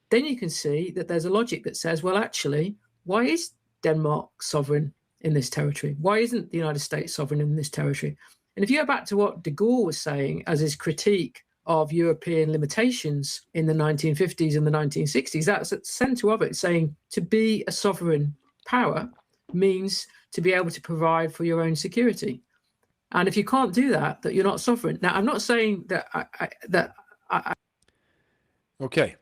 then you can see that there's a logic that says, well, actually, why is Denmark sovereign in this territory? Why isn't the United States sovereign in this territory? And if you go back to what de Gaulle was saying as his critique of European limitations in the 1950s and the 1960s, that's at the center of it, saying to be a sovereign power means to be able to provide for your own security. And if you can't do that, that you're not sovereign. Now, I'm not saying that I Okay.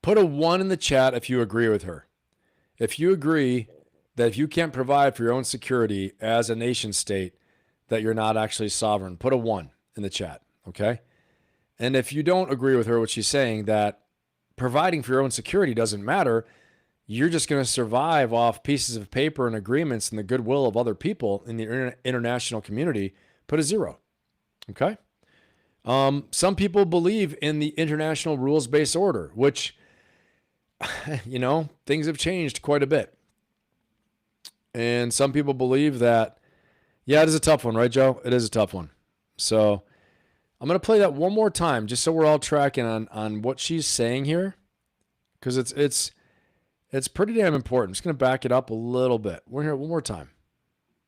Put a 1 in the chat if you agree with her. If you agree that if you can't provide for your own security as a nation state, that you're not actually sovereign, put a 1 in the chat, okay? And if you don't agree with her, what she's saying, that providing for your own security doesn't matter, you're just going to survive off pieces of paper and agreements and the goodwill of other people in the international community, put a 0, okay? Some people believe in the international rules-based order, which, you know, things have changed quite a bit. And some people believe that, yeah, it is a tough one, right, Joe? It is a tough one. So I'm going to play that one more time just so we're all tracking on what she's saying here, because it's pretty damn important. I'm just going to back it up a little bit. We're here one more time.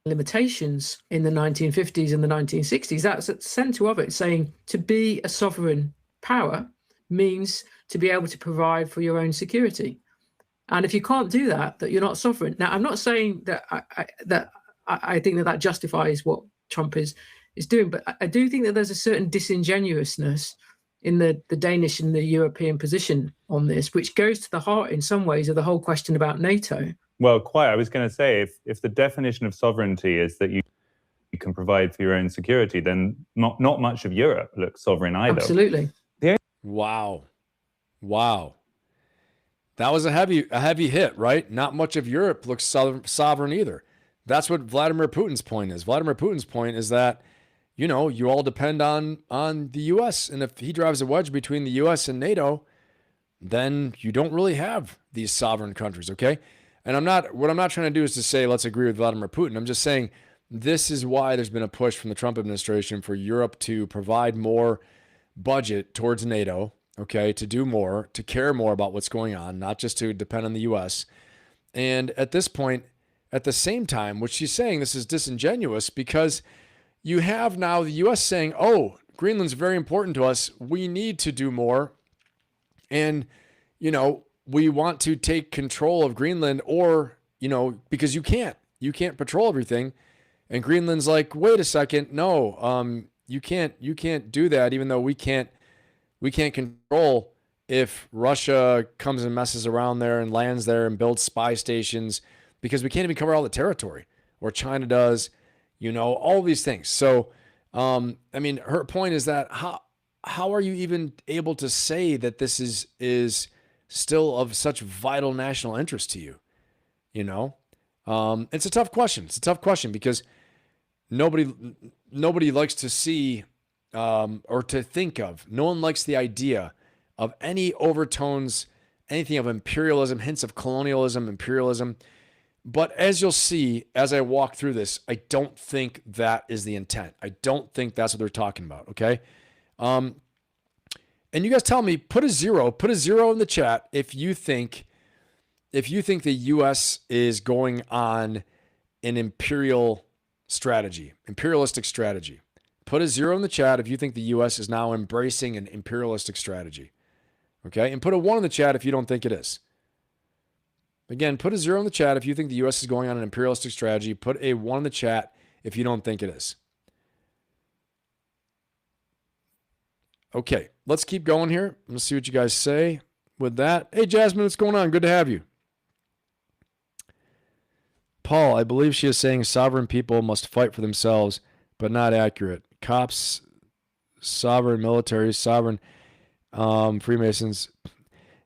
Limitations in the 1950s and the 1960s, that's at the center of it, saying to be a sovereign power means to be able to provide for your own security. And if you can't do that, that you're not sovereign. Now, I'm not saying that I think that justifies what Trump is doing, but I do think that there's a certain disingenuousness in the Danish and the European position on this, which goes to the heart in some ways of the whole question about NATO. Well, quite. I was going to say, if the definition of sovereignty is that you can provide for your own security, then not much of Europe looks sovereign either. Absolutely. Wow. That was a heavy hit, right? Not much of Europe looks sovereign either. That's what Vladimir Putin's point is. Vladimir Putin's point is that, you know, you all depend on the U.S. And if he drives a wedge between the U.S. and NATO, then you don't really have these sovereign countries, okay? And what I'm not trying to do is to say, let's agree with Vladimir Putin. I'm just saying this is why there's been a push from the Trump administration for Europe to provide more budget towards NATO, okay, to do more, to care more about what's going on, not just to depend on the U.S. And at this point, at the same time, what she's saying, this is disingenuous because you have now the U.S. saying, oh, Greenland's very important to us. We need to do more. And, you know, we want to take control of Greenland, or, you know, because you can't patrol everything. And Greenland's like, wait a second. No, you can't do that. Even though we can't control if Russia comes and messes around there and lands there and builds spy stations, because we can't even cover all the territory, or China does, you know, all these things. So, I mean, her point is that how are you even able to say that this is still of such vital national interest to you? You know, It's a tough question. It's a tough question because nobody likes to see or to think of. No one likes the idea of any overtones, anything of imperialism, hints of colonialism, imperialism. But as you'll see, as I walk through this, I don't think that is the intent. I don't think that's what they're talking about. Okay. And you guys tell me, put a zero in the chat if you think the U.S. is going on an imperialistic strategy. Put a zero in the chat if you think the U.S. is now embracing an imperialistic strategy. Okay. And put a 1 in the chat if you don't think it is. Again, put a 0 in the chat if you think the U.S. is going on an imperialistic strategy. Put a 1 in the chat if you don't think it is. Okay, let's keep going here. Let's see what you guys say with that. Hey, Jasmine, what's going on? Good to have you. Paul, I believe she is saying sovereign people must fight for themselves, but not accurate. Cops, sovereign military, sovereign Freemasons.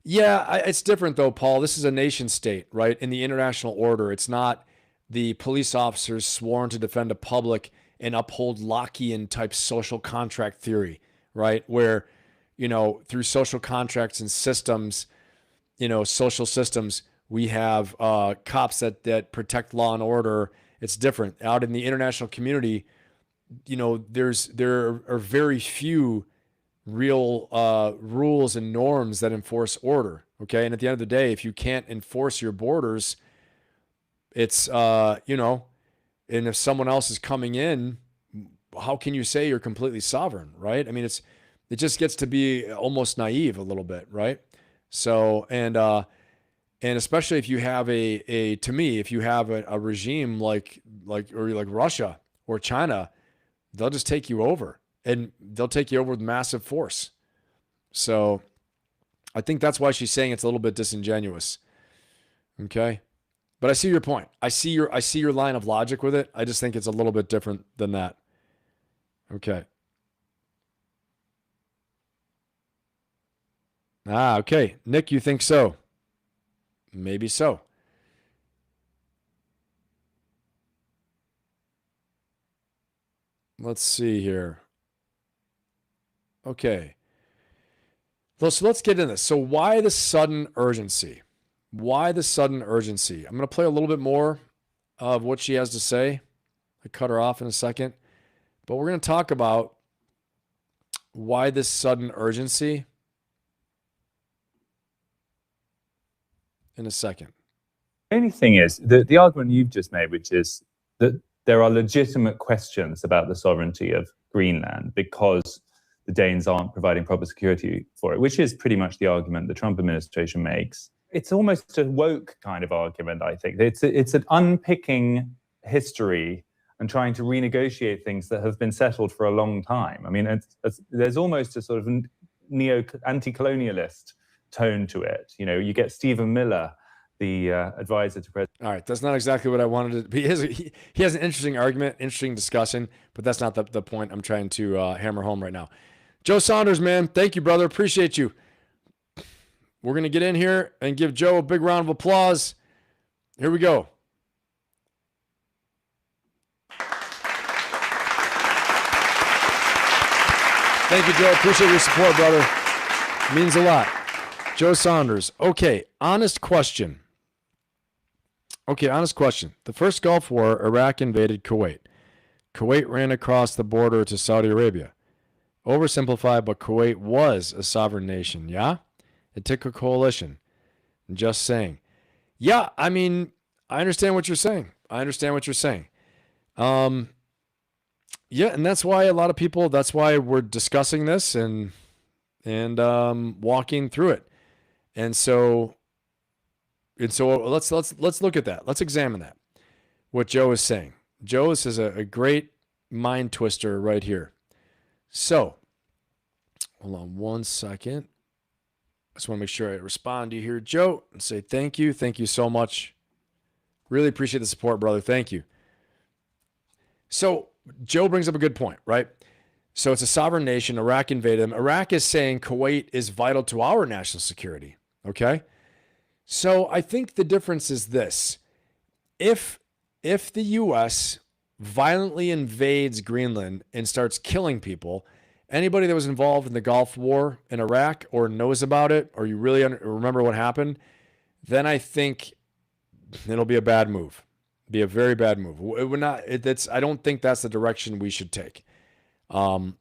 Yeah, it's different though, Paul. This is a nation state, right? In the international order, it's not the police officers sworn to defend the public and uphold Lockean type social contract theory, right? Where, through social contracts and systems, social systems, we have cops that protect law and order. It's different. Out in the international community, there are very few real rules and norms that enforce order. Okay. And at the end of the day, if you can't enforce your borders, it's, and if someone else is coming in, how can you say you're completely sovereign, right? I mean, it just gets to be almost naive a little bit, right? So, and especially if you have if you have a regime like Russia or China, they'll just take you over. And they'll take you over with massive force. So I think that's why she's saying it's a little bit disingenuous. Okay. But I see your point. I see your line of logic with it. I just think it's a little bit different than that. Okay. Okay. Nick, you think so? Maybe so. Let's see here. Okay. So let's get into this. So why the sudden urgency? Why the sudden urgency? I'm going to play a little bit more of what she has to say. I cut her off in a second. But we're going to talk about why this sudden urgency in a second. The only thing is, the argument you've just made, which is that there are legitimate questions about the sovereignty of Greenland because the Danes aren't providing proper security for it, which is pretty much the argument the Trump administration makes. It's almost a woke kind of argument, I think. It's an unpicking history and trying to renegotiate things that have been settled for a long time. I mean, there's almost a sort of anti-colonialist tone to it. You get Stephen Miller, the advisor to President. All right, that's not exactly what I wanted to. He has an interesting argument, interesting discussion, but that's not the point I'm trying to hammer home right now. Joe Saunders, man, thank you, brother. Appreciate you. We're going to get in here and give Joe a big round of applause. Here we go. Thank you, Joe. Appreciate your support, brother. Means a lot. Joe Saunders. Okay, honest question. The first Gulf War, Iraq invaded Kuwait. Kuwait ran across the border to Saudi Arabia. Oversimplified, but Kuwait was a sovereign nation, yeah? It took a coalition. Just saying. Yeah, I mean, I understand what you're saying. Yeah, and that's why a lot of people, that's why we're discussing this and walking through it. And so let's look at that. Let's examine that. What Joe is saying. Joe is a great mind twister right here. So, hold on one second. I just want to make sure I respond to you here, Joe, and say thank you. Thank you so much. Really appreciate the support, brother. Thank you. So, Joe brings up a good point, right? So, it's a sovereign nation. Iraq invaded them. Iraq is saying Kuwait is vital to our national security, okay? So, I think the difference is this. if the U.S. violently invades Greenland and starts killing people, anybody that was involved in the Gulf War in Iraq or knows about it, or you really remember what happened, then I think it'll be a bad move. Be a very bad move. It would not. I don't think that's the direction we should take. And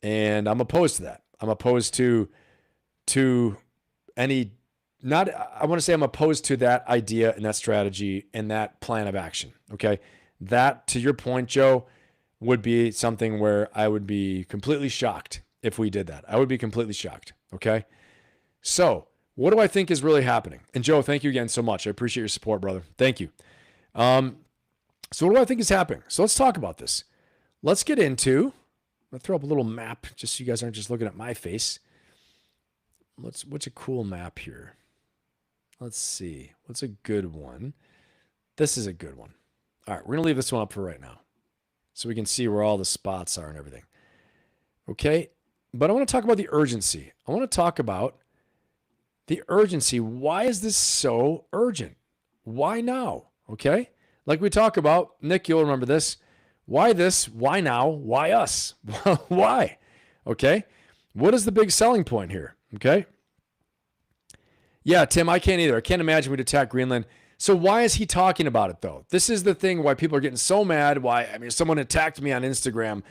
I'm opposed to that. I'm opposed to any. Not. I want to say I'm opposed to that idea and that strategy and that plan of action. Okay, that, to your point, Joe, would be something where I would be completely shocked if we did that. I would be completely shocked. Okay, so what do I think is really happening? And Joe, thank you again so much. I appreciate your support, brother. Thank you. So what do I think is happening? So let's talk about this. Let's get into, I'll throw up a little map just so you guys aren't just looking at my face. What's a cool map here? Let's see. What's a good one? This is a good one. All right, we're going to leave this one up for right now so we can see where all the spots are and everything. Okay, but I want to talk about the urgency. I want to talk about the urgency. Why is this so urgent? Why now? Okay, like we talk about, Nick, you'll remember this. Why this? Why now? Why us? Why? Okay, what is the big selling point here? Okay, yeah, Tim, I can't either. I can't imagine we'd attack Greenland. So why is he talking about it, though? This is the thing why people are getting so mad. Why? I mean, someone attacked me on Instagram.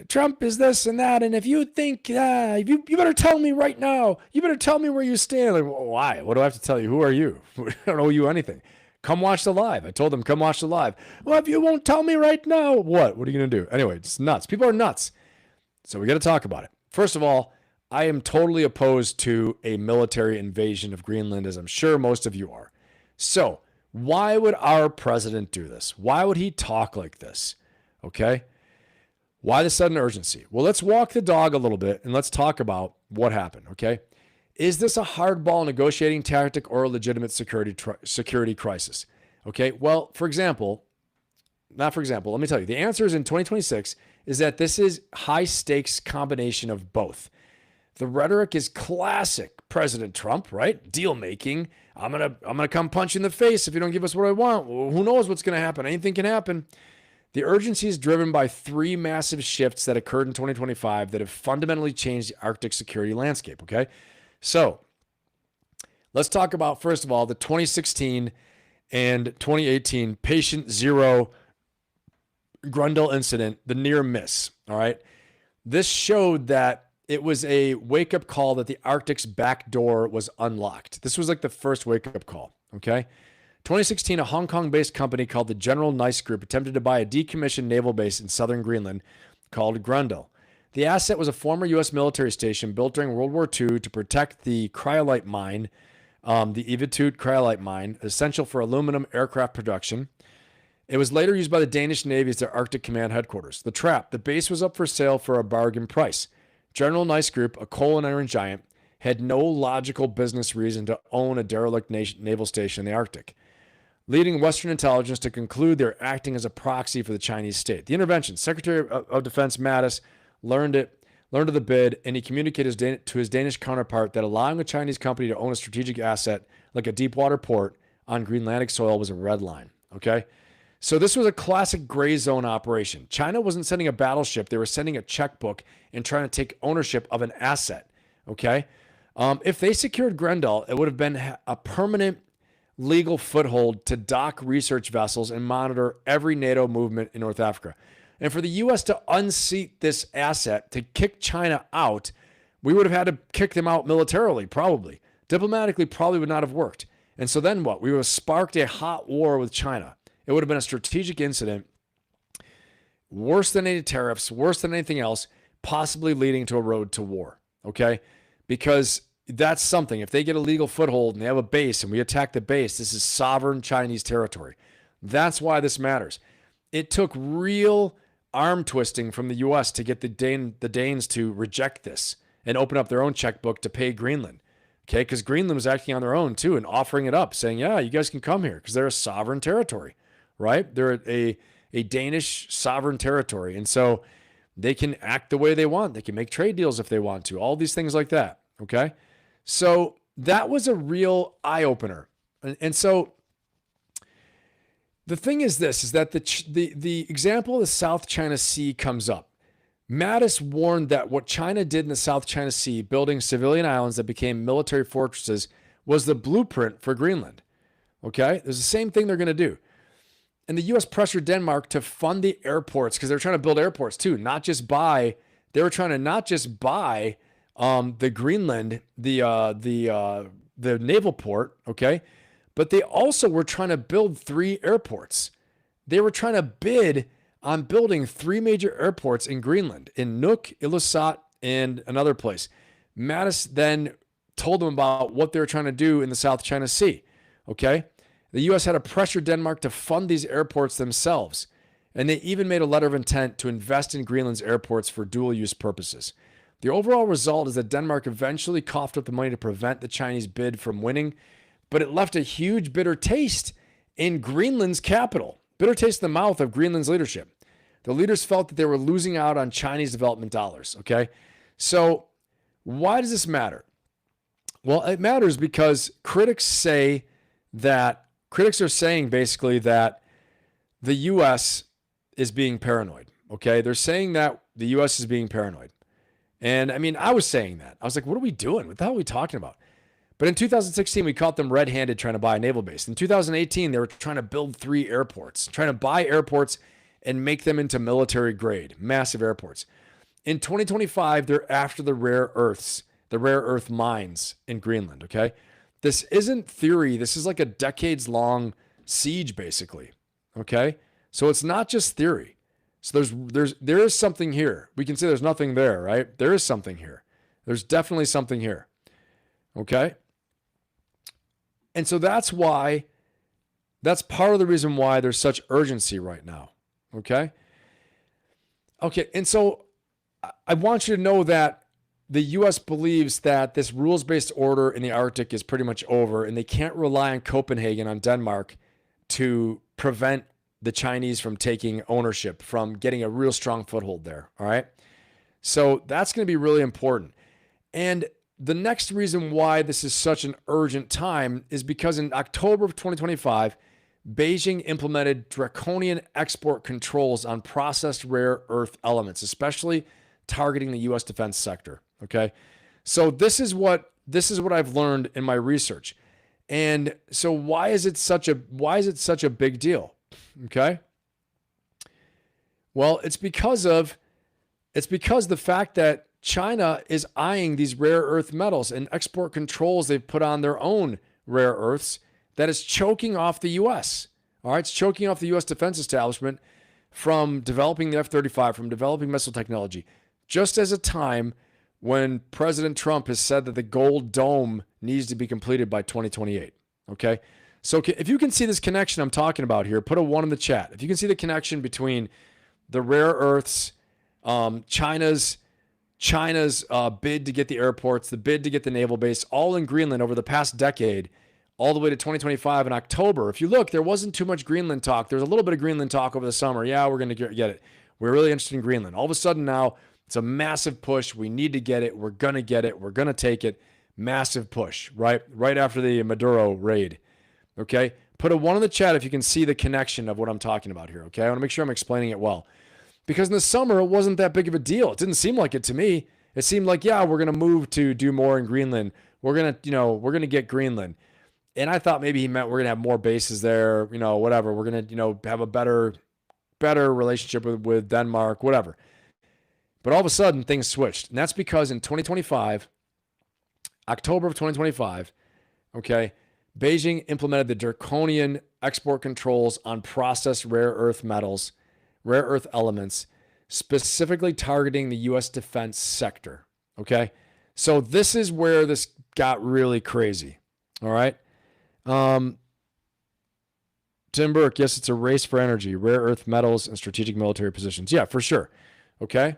Trump is this and that, and if you think, you better tell me right now. You better tell me where you stand. Like, well, why? What do I have to tell you? Who are you? I don't owe you anything. Come watch the live. I told them, come watch the live. Well, if you won't tell me right now, what? What are you going to do? Anyway, it's nuts. People are nuts. So we got to talk about it. First of all, I am totally opposed to a military invasion of Greenland, as I'm sure most of you are. So why would our president do this? Why would he talk like this? Okay. Why the sudden urgency? Well, let's walk the dog a little bit and let's talk about what happened. Okay. Is this a hardball negotiating tactic or a legitimate security crisis? Okay. Well, let me tell you, the answer is in 2026 is that this is high stakes combination of both. The rhetoric is classic President Trump, right? Deal making. I'm gonna come punch you in the face if you don't give us what I want. Well, who knows what's gonna happen? Anything can happen. The urgency is driven by three massive shifts that occurred in 2025 that have fundamentally changed the Arctic security landscape. Okay, so let's talk about, first of all, the 2016 and 2018 patient zero Grundle incident, the near miss. All right, this showed that it was a wake-up call that the Arctic's back door was unlocked. This was like the first wake-up call, okay? 2016, a Hong Kong-based company called the General Nice Group attempted to buy a decommissioned naval base in southern Greenland called Grundle. The asset was a former U.S. military station built during World War II to protect the cryolite mine, the Evitute cryolite mine, essential for aluminum aircraft production. It was later used by the Danish Navy as their Arctic Command headquarters. The trap, the base was up for sale for a bargain price. General Nice Group, a coal and iron giant, had no logical business reason to own a derelict naval station in the Arctic, leading Western intelligence to conclude they're acting as a proxy for the Chinese state. The intervention, Secretary of Defense Mattis learned of the bid, and he communicated to his Danish counterpart that allowing a Chinese company to own a strategic asset like a deep water port on Greenlandic soil was a red line. Okay? So this was a classic gray zone operation. China wasn't sending a battleship. They were sending a checkbook and trying to take ownership of an asset. Okay. If they secured Grundle, it would have been a permanent legal foothold to dock research vessels and monitor every NATO movement in North Africa. And for the U.S. to unseat this asset, to kick China out, we would have had to kick them out militarily, probably. Diplomatically, probably would not have worked. And so then what? We would have sparked a hot war with China. It would have been a strategic incident, worse than any tariffs, worse than anything else, possibly leading to a road to war, okay? Because that's something. If they get a legal foothold and they have a base and we attack the base, this is sovereign Chinese territory. That's why this matters. It took real arm twisting from the U.S. to get the Danes to reject this and open up their own checkbook to pay Greenland. Okay, because Greenland was acting on their own too and offering it up, saying, yeah, you guys can come here because they're a sovereign territory. Right? They're a Danish sovereign territory. And so they can act the way they want. They can make trade deals if they want to, all these things like that. Okay. So that was a real eye opener. And so The thing is this, is that the example of the South China Sea comes up. Mattis warned that what China did in the South China Sea, building civilian islands that became military fortresses, was the blueprint for Greenland. Okay? There's the same thing they're going to do. And the U.S. pressured Denmark to fund the airports because they're trying to build airports too, they were trying to not just buy the Greenland, the naval port, okay? But they also were trying to build 3 airports. They were trying to bid on building 3 major airports in Greenland, in Nuuk, Ilulissat, and another place. Mattis then told them about what they were trying to do in the South China Sea, okay? The U.S. had to pressure Denmark to fund these airports themselves, and they even made a letter of intent to invest in Greenland's airports for dual-use purposes. The overall result is that Denmark eventually coughed up the money to prevent the Chinese bid from winning, but it left a huge bitter taste in Greenland's capital, bitter taste in the mouth of Greenland's leadership. The leaders felt that they were losing out on Chinese development dollars, okay? So why does this matter? Well, it matters because critics are saying basically that the U.S. is being paranoid, okay? They're saying that the U.S. is being paranoid. And I mean, I was saying that. I was like, what are we doing? What the hell are we talking about? But in 2016, we caught them red-handed trying to buy a naval base. In 2018, they were trying to build 3 airports, trying to buy airports and make them into military grade, massive airports. In 2025, they're after the rare earth mines in Greenland, okay? This isn't theory. This is like a decades-long siege, basically, okay? So it's not just theory. So there is something here. We can say there's nothing there, right? There is something here. There's definitely something here, okay? And so that's part of the reason why there's such urgency right now, okay? Okay, and so I want you to know that the U.S. believes that this rules-based order in the Arctic is pretty much over, and they can't rely on Copenhagen, on Denmark, to prevent the Chinese from taking ownership, from getting a real strong foothold there, all right? So that's going to be really important. And the next reason why this is such an urgent time is because in October of 2025, Beijing implemented draconian export controls on processed rare earth elements, especially targeting the U.S. defense sector. Okay, so this is what I've learned in my research, and so why is it such a big deal? Okay, well, it's because the fact that China is eyeing these rare earth metals and export controls they've put on their own rare earths that is choking off the U.S. All right, it's choking off the U.S. defense establishment from developing the F-35, from developing missile technology, just as a time when President Trump has said that the Gold Dome needs to be completed by 2028. Okay, so if you can see this connection I'm talking about here, put a 1 in the chat. If you can see the connection between the rare earths, China's bid to get the airports, the bid to get the naval base, all in Greenland over the past decade, all the way to 2025 in October. If you look, there wasn't too much Greenland talk. There's a little bit of Greenland talk over the summer. Yeah, we're going to get it. We're really interested in Greenland. All of a sudden now, it's a massive push. We need to get it. We're going to get it. We're going to take it. Massive push, right after the Monroe raid. Okay? Put a 1 in the chat if you can see the connection of what I'm talking about here. Okay? I want to make sure I'm explaining it well. Because in the summer, it wasn't that big of a deal. It didn't seem like it to me. It seemed like, yeah, we're going to move to do more in Greenland. We're going to get Greenland. And I thought maybe he meant we're going to have more bases there, whatever. We're going to, have a better relationship with Denmark, whatever. But all of a sudden, things switched. And that's because in 2025, October of 2025, okay, Beijing implemented the draconian export controls on processed rare earth metals, rare earth elements, specifically targeting the U.S. defense sector, okay? So this is where this got really crazy, all right? Tim Burke, yes, it's a race for energy, rare earth metals, and strategic military positions. Yeah, for sure, okay?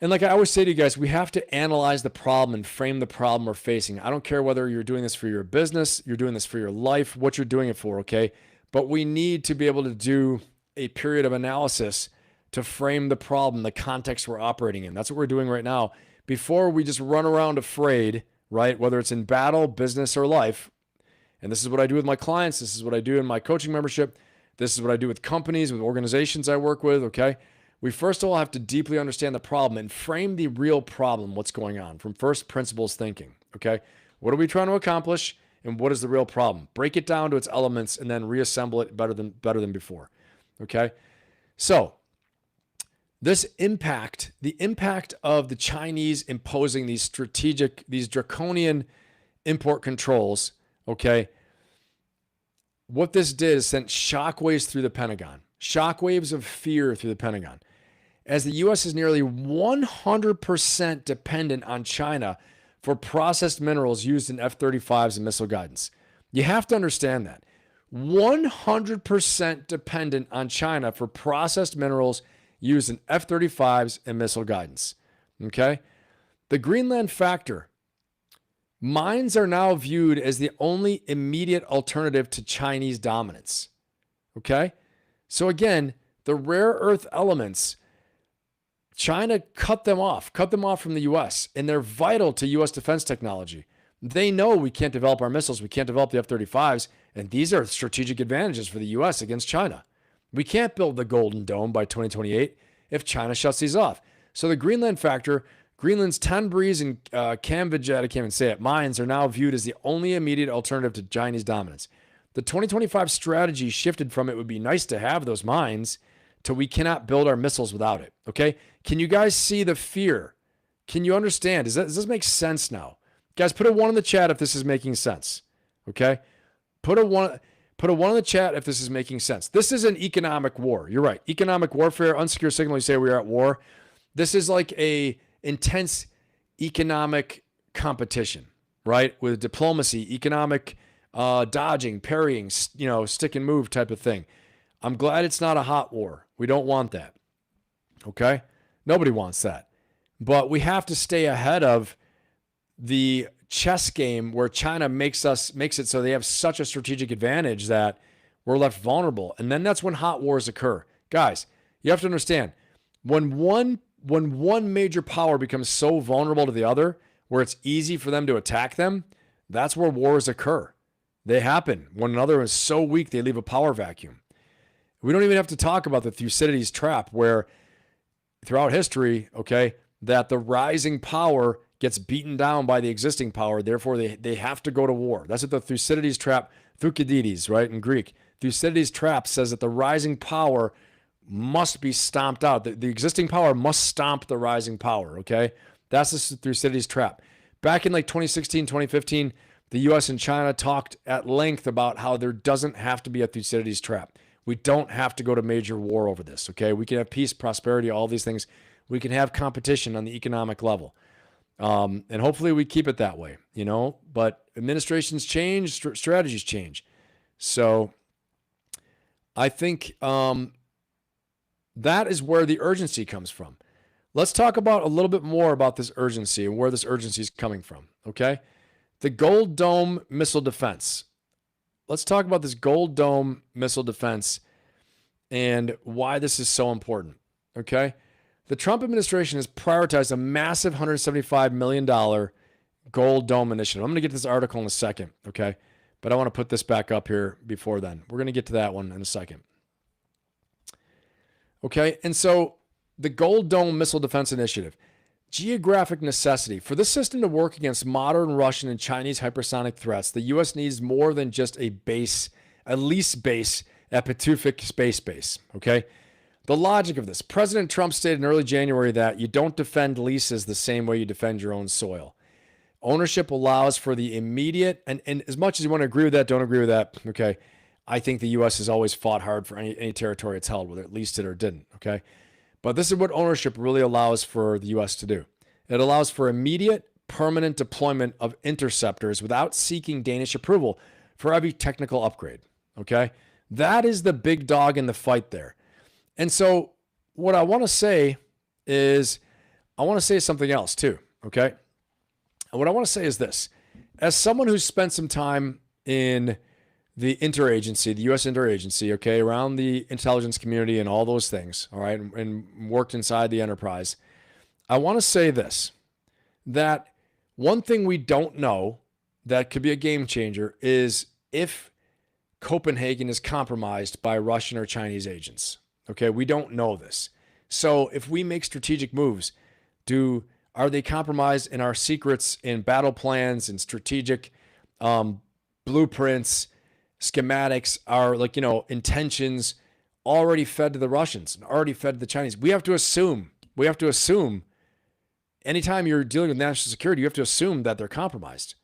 And like I always say to you guys, we have to analyze the problem and frame the problem we're facing. I don't care whether you're doing this for your business, you're doing this for your life, what you're doing it for, okay? But we need to be able to do a period of analysis to frame the problem, the context we're operating in. That's what we're doing right now. Before we just run around afraid, right? Whether it's in battle, business, or life, And this is what I do with my clients. This is what I do in my coaching membership. This is what I do with companies, with organizations I work with, okay? We first of all have to deeply understand the problem and frame the real problem, what's going on, from first principles thinking, okay? What are we trying to accomplish, and what is the real problem? Break it down to its elements and then reassemble it better than before, okay? So this impact, the impact of the Chinese imposing these draconian import controls, okay? What this did is sent shockwaves through the Pentagon, shockwaves of fear through the Pentagon, as the U.S. is nearly 100% dependent on China for processed minerals used in F-35s and missile guidance. You have to understand that. 100% dependent on China for processed minerals used in F-35s and missile guidance. Okay? The Greenland factor. Mines are now viewed as the only immediate alternative to Chinese dominance. Okay? So again, the rare earth elements, China cut them off from the U.S., and they're vital to U.S. defense technology. They know we can't develop our missiles, we can't develop the F-35s, and these are strategic advantages for the U.S. against China. We can't build the Golden Dome by 2028 if China shuts these off. So the Greenland factor, Greenland's Tenbreeze and Kamvijat, I can't even say it, mines are now viewed as the only immediate alternative to Chinese dominance. The 2025 strategy shifted from it would be nice to have those mines to we cannot build our missiles without it, okay? Can you guys see the fear? Can you understand? Does this make sense now? Guys, put a 1 in the chat if this is making sense, okay? Put a 1 in the chat if this is making sense. This is an economic war. You're right. Economic warfare, unsecure signal, you say we are at war. This is like a intense economic competition, right? With diplomacy, economic dodging, parrying, stick and move type of thing. I'm glad it's not a hot war. We don't want that. Okay? Nobody wants that. But we have to stay ahead of the chess game where China makes it so they have such a strategic advantage that we're left vulnerable. And then that's when hot wars occur. Guys, you have to understand, when one major power becomes so vulnerable to the other, where it's easy for them to attack them, that's where wars occur. They happen. When another is so weak, they leave a power vacuum. We don't even have to talk about the Thucydides trap, where throughout history, okay, that the rising power gets beaten down by the existing power. Therefore, they have to go to war. That's what the Thucydides trap, Thucydides, right, in Greek. Thucydides trap says that the rising power must be stomped out. The existing power must stomp the rising power, okay? That's the Thucydides trap. Back in like 2016, 2015, the U.S. and China talked at length about how there doesn't have to be a Thucydides trap. We don't have to go to major war over this, okay? We can have peace, prosperity, all these things. We can have competition on the economic level. And hopefully we keep it that way, But administrations change, strategies change. So I think that is where the urgency comes from. Let's talk about a little bit more about this urgency and where this urgency is coming from, okay? The Gold Dome missile defense. Let's talk about this Gold Dome missile defense and why this is so important, okay? The Trump administration has prioritized a massive $175 million Gold Dome initiative. I'm going to get to this article in a second, okay? But I want to put this back up here before then. We're going to get to that one in a second. Okay, and so the Gold Dome Missile Defense Initiative. Geographic necessity. For this system to work against modern Russian and Chinese hypersonic threats, the U.S. needs more than just a lease base at Patufic Space Base, okay? The logic of this. President Trump stated in early January that you don't defend leases the same way you defend your own soil. Ownership allows for the immediate, and as much as you want to agree with that, don't agree with that, okay? I think the U.S. has always fought hard for any territory it's held, whether it leased it or didn't, okay? But this is what ownership really allows for the U.S. to do. It allows for immediate, permanent deployment of interceptors without seeking Danish approval for every technical upgrade, okay? That is the big dog in the fight there. And so what I want to say is, I want to say something else too, okay? And what I want to say is this. As someone who's spent some time in the interagency, the U.S. interagency, okay, around the intelligence community and all those things, all right, and worked inside the enterprise, I want to say this, that one thing we don't know that could be a game changer is if Copenhagen is compromised by Russian or Chinese agents. Okay, we don't know this. So if we make strategic moves, are they compromised in our secrets, in battle plans, in strategic blueprints, schematics, our intentions already fed to the Russians and already fed to the Chinese? We have to assume anytime you're dealing with national security, you have to assume that they're compromised.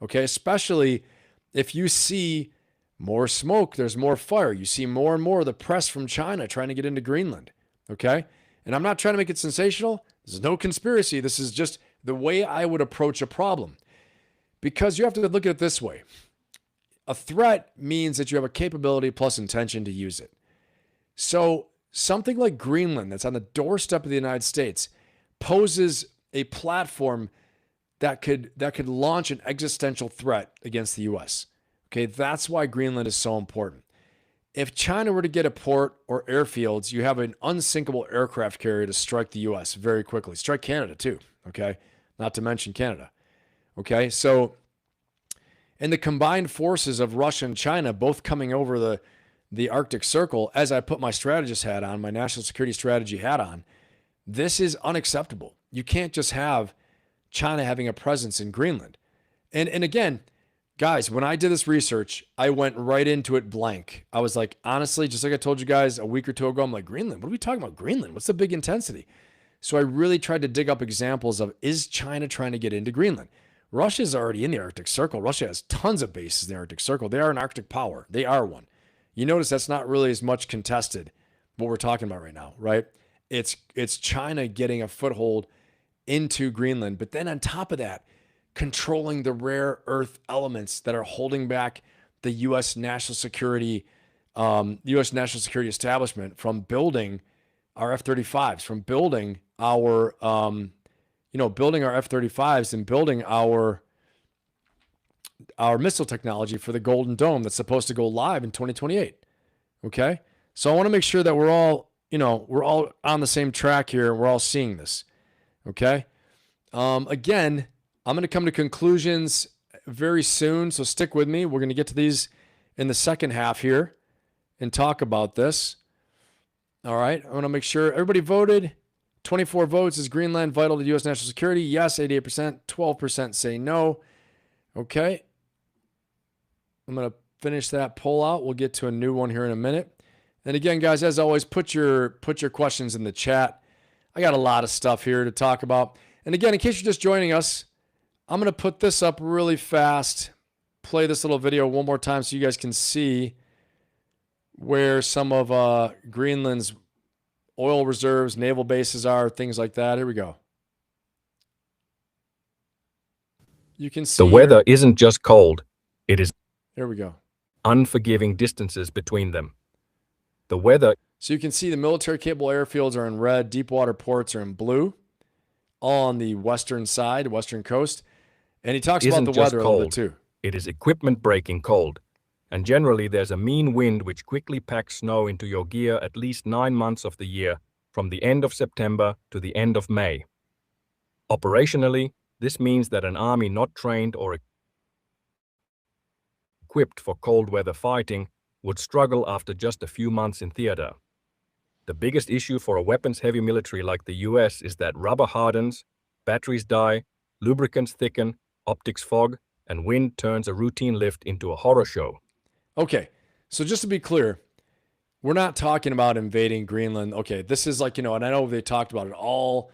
Okay, especially if you see more smoke, there's more fire. You see more and more of the press from China trying to get into Greenland. Okay, and I'm not trying to make it sensational. This is no conspiracy. This is just the way I would approach a problem. Because you have to look at it this way. A threat means that you have a capability plus intention to use it. So something like Greenland that's on the doorstep of the United States poses a platform that could launch an existential threat against the U.S. Okay, that's why Greenland is so important. If China were to get a port or airfields, you have an unsinkable aircraft carrier to strike the U.S. very quickly. Strike Canada too, okay? Not to mention Canada, okay? So, and the combined forces of Russia and China both coming over the Arctic Circle, as I put my strategist hat on, my national security strategy hat on, this is unacceptable. You can't just have China having a presence in Greenland. And again, guys, when I did this research, I went right into it blank. I was like, honestly, just like I told you guys a week or two ago, I'm like, Greenland? What are we talking about? Greenland? What's the big intensity? So I really tried to dig up examples of, is China trying to get into Greenland? Russia's already in the Arctic Circle. Russia has tons of bases in the Arctic Circle. They are an Arctic power. They are one. You notice that's not really as much contested, what we're talking about right now, right? It's China getting a foothold into Greenland. But then on top of that, controlling the rare earth elements that are holding back the U.S. national security establishment from building our F-35s, from building our, building our F-35s and building our missile technology for the Golden Dome that's supposed to go live in 2028. Okay, so I want to make sure that we're all on the same track here and we're all seeing this. Okay, again, I'm going to come to conclusions very soon, so stick with me. We're going to get to these in the second half here and talk about this. All right, I want to make sure everybody voted. 24 votes. Is Greenland vital to U.S. national security? Yes, 88%. 12% say no. Okay. I'm going to finish that poll out. We'll get to a new one here in a minute. And again, guys, as always, put your questions in the chat. I got a lot of stuff here to talk about. And again, in case you're just joining us, I'm going to put this up really fast, play this little video one more time so you guys can see where some of Greenland's oil reserves, naval bases are, things like that. Here we go. You can see the weather isn't just cold, it is here we go. Unforgiving distances between them. The weather. So you can see the military capable airfields are in red, deep water ports are in blue, all on the western side, western coast. And he talks about the weather a little bit too. It is equipment breaking cold. And generally there's a mean wind which quickly packs snow into your gear at least 9 months of the year, from the end of September to the end of May. Operationally, this means that an army not trained or equipped for cold weather fighting would struggle after just a few months in theater. The biggest issue for a weapons-heavy military like the US is that rubber hardens, batteries die, lubricants thicken, optics fog, and wind turns a routine lift into a horror show. Okay, so just to be clear, we're not talking about invading Greenland. Okay, this is like, and I know they talked about it, all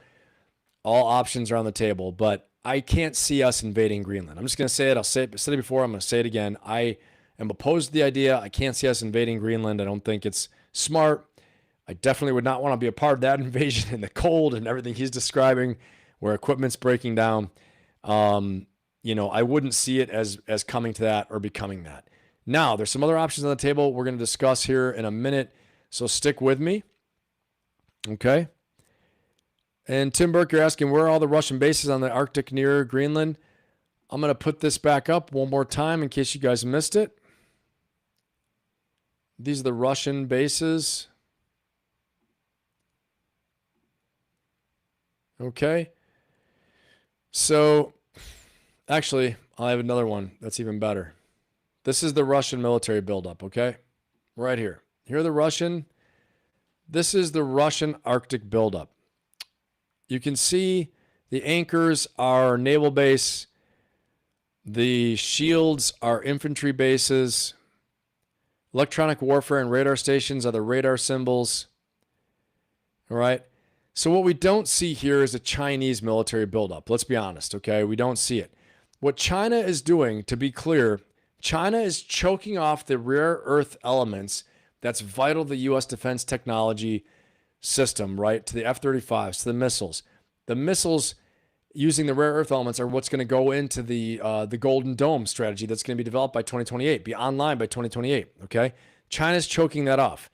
options are on the table, but I can't see us invading Greenland. I'm just going to say it. I said it before. I'm going to say it again. I am opposed to the idea. I can't see us invading Greenland. I don't think it's smart. I definitely would not want to be a part of that invasion in the cold and everything he's describing, where equipment's breaking down. I wouldn't see it as coming to that or becoming that. Now, there's some other options on the table we're going to discuss here in a minute, so stick with me. Okay. And Tim Burke, you're asking, where are all the Russian bases on the Arctic near Greenland? I'm going to put this back up one more time in case you guys missed it. These are the Russian bases. Okay. So, actually, I have another one that's even better. This is the Russian military buildup, okay? Right here. This is the Russian Arctic buildup. You can see the anchors are naval base. The shields are infantry bases. Electronic warfare and radar stations are the radar symbols. All right. So what we don't see here is a Chinese military buildup. Let's be honest, okay? We don't see it. What China is doing, to be clear, China is choking off the rare earth elements that's vital to the U.S. defense technology system, right? To the F-35s, to the missiles. The missiles using the rare earth elements are what's going to go into the Golden Dome strategy that's going to be developed by 2028, be online by 2028, okay? China's choking that off.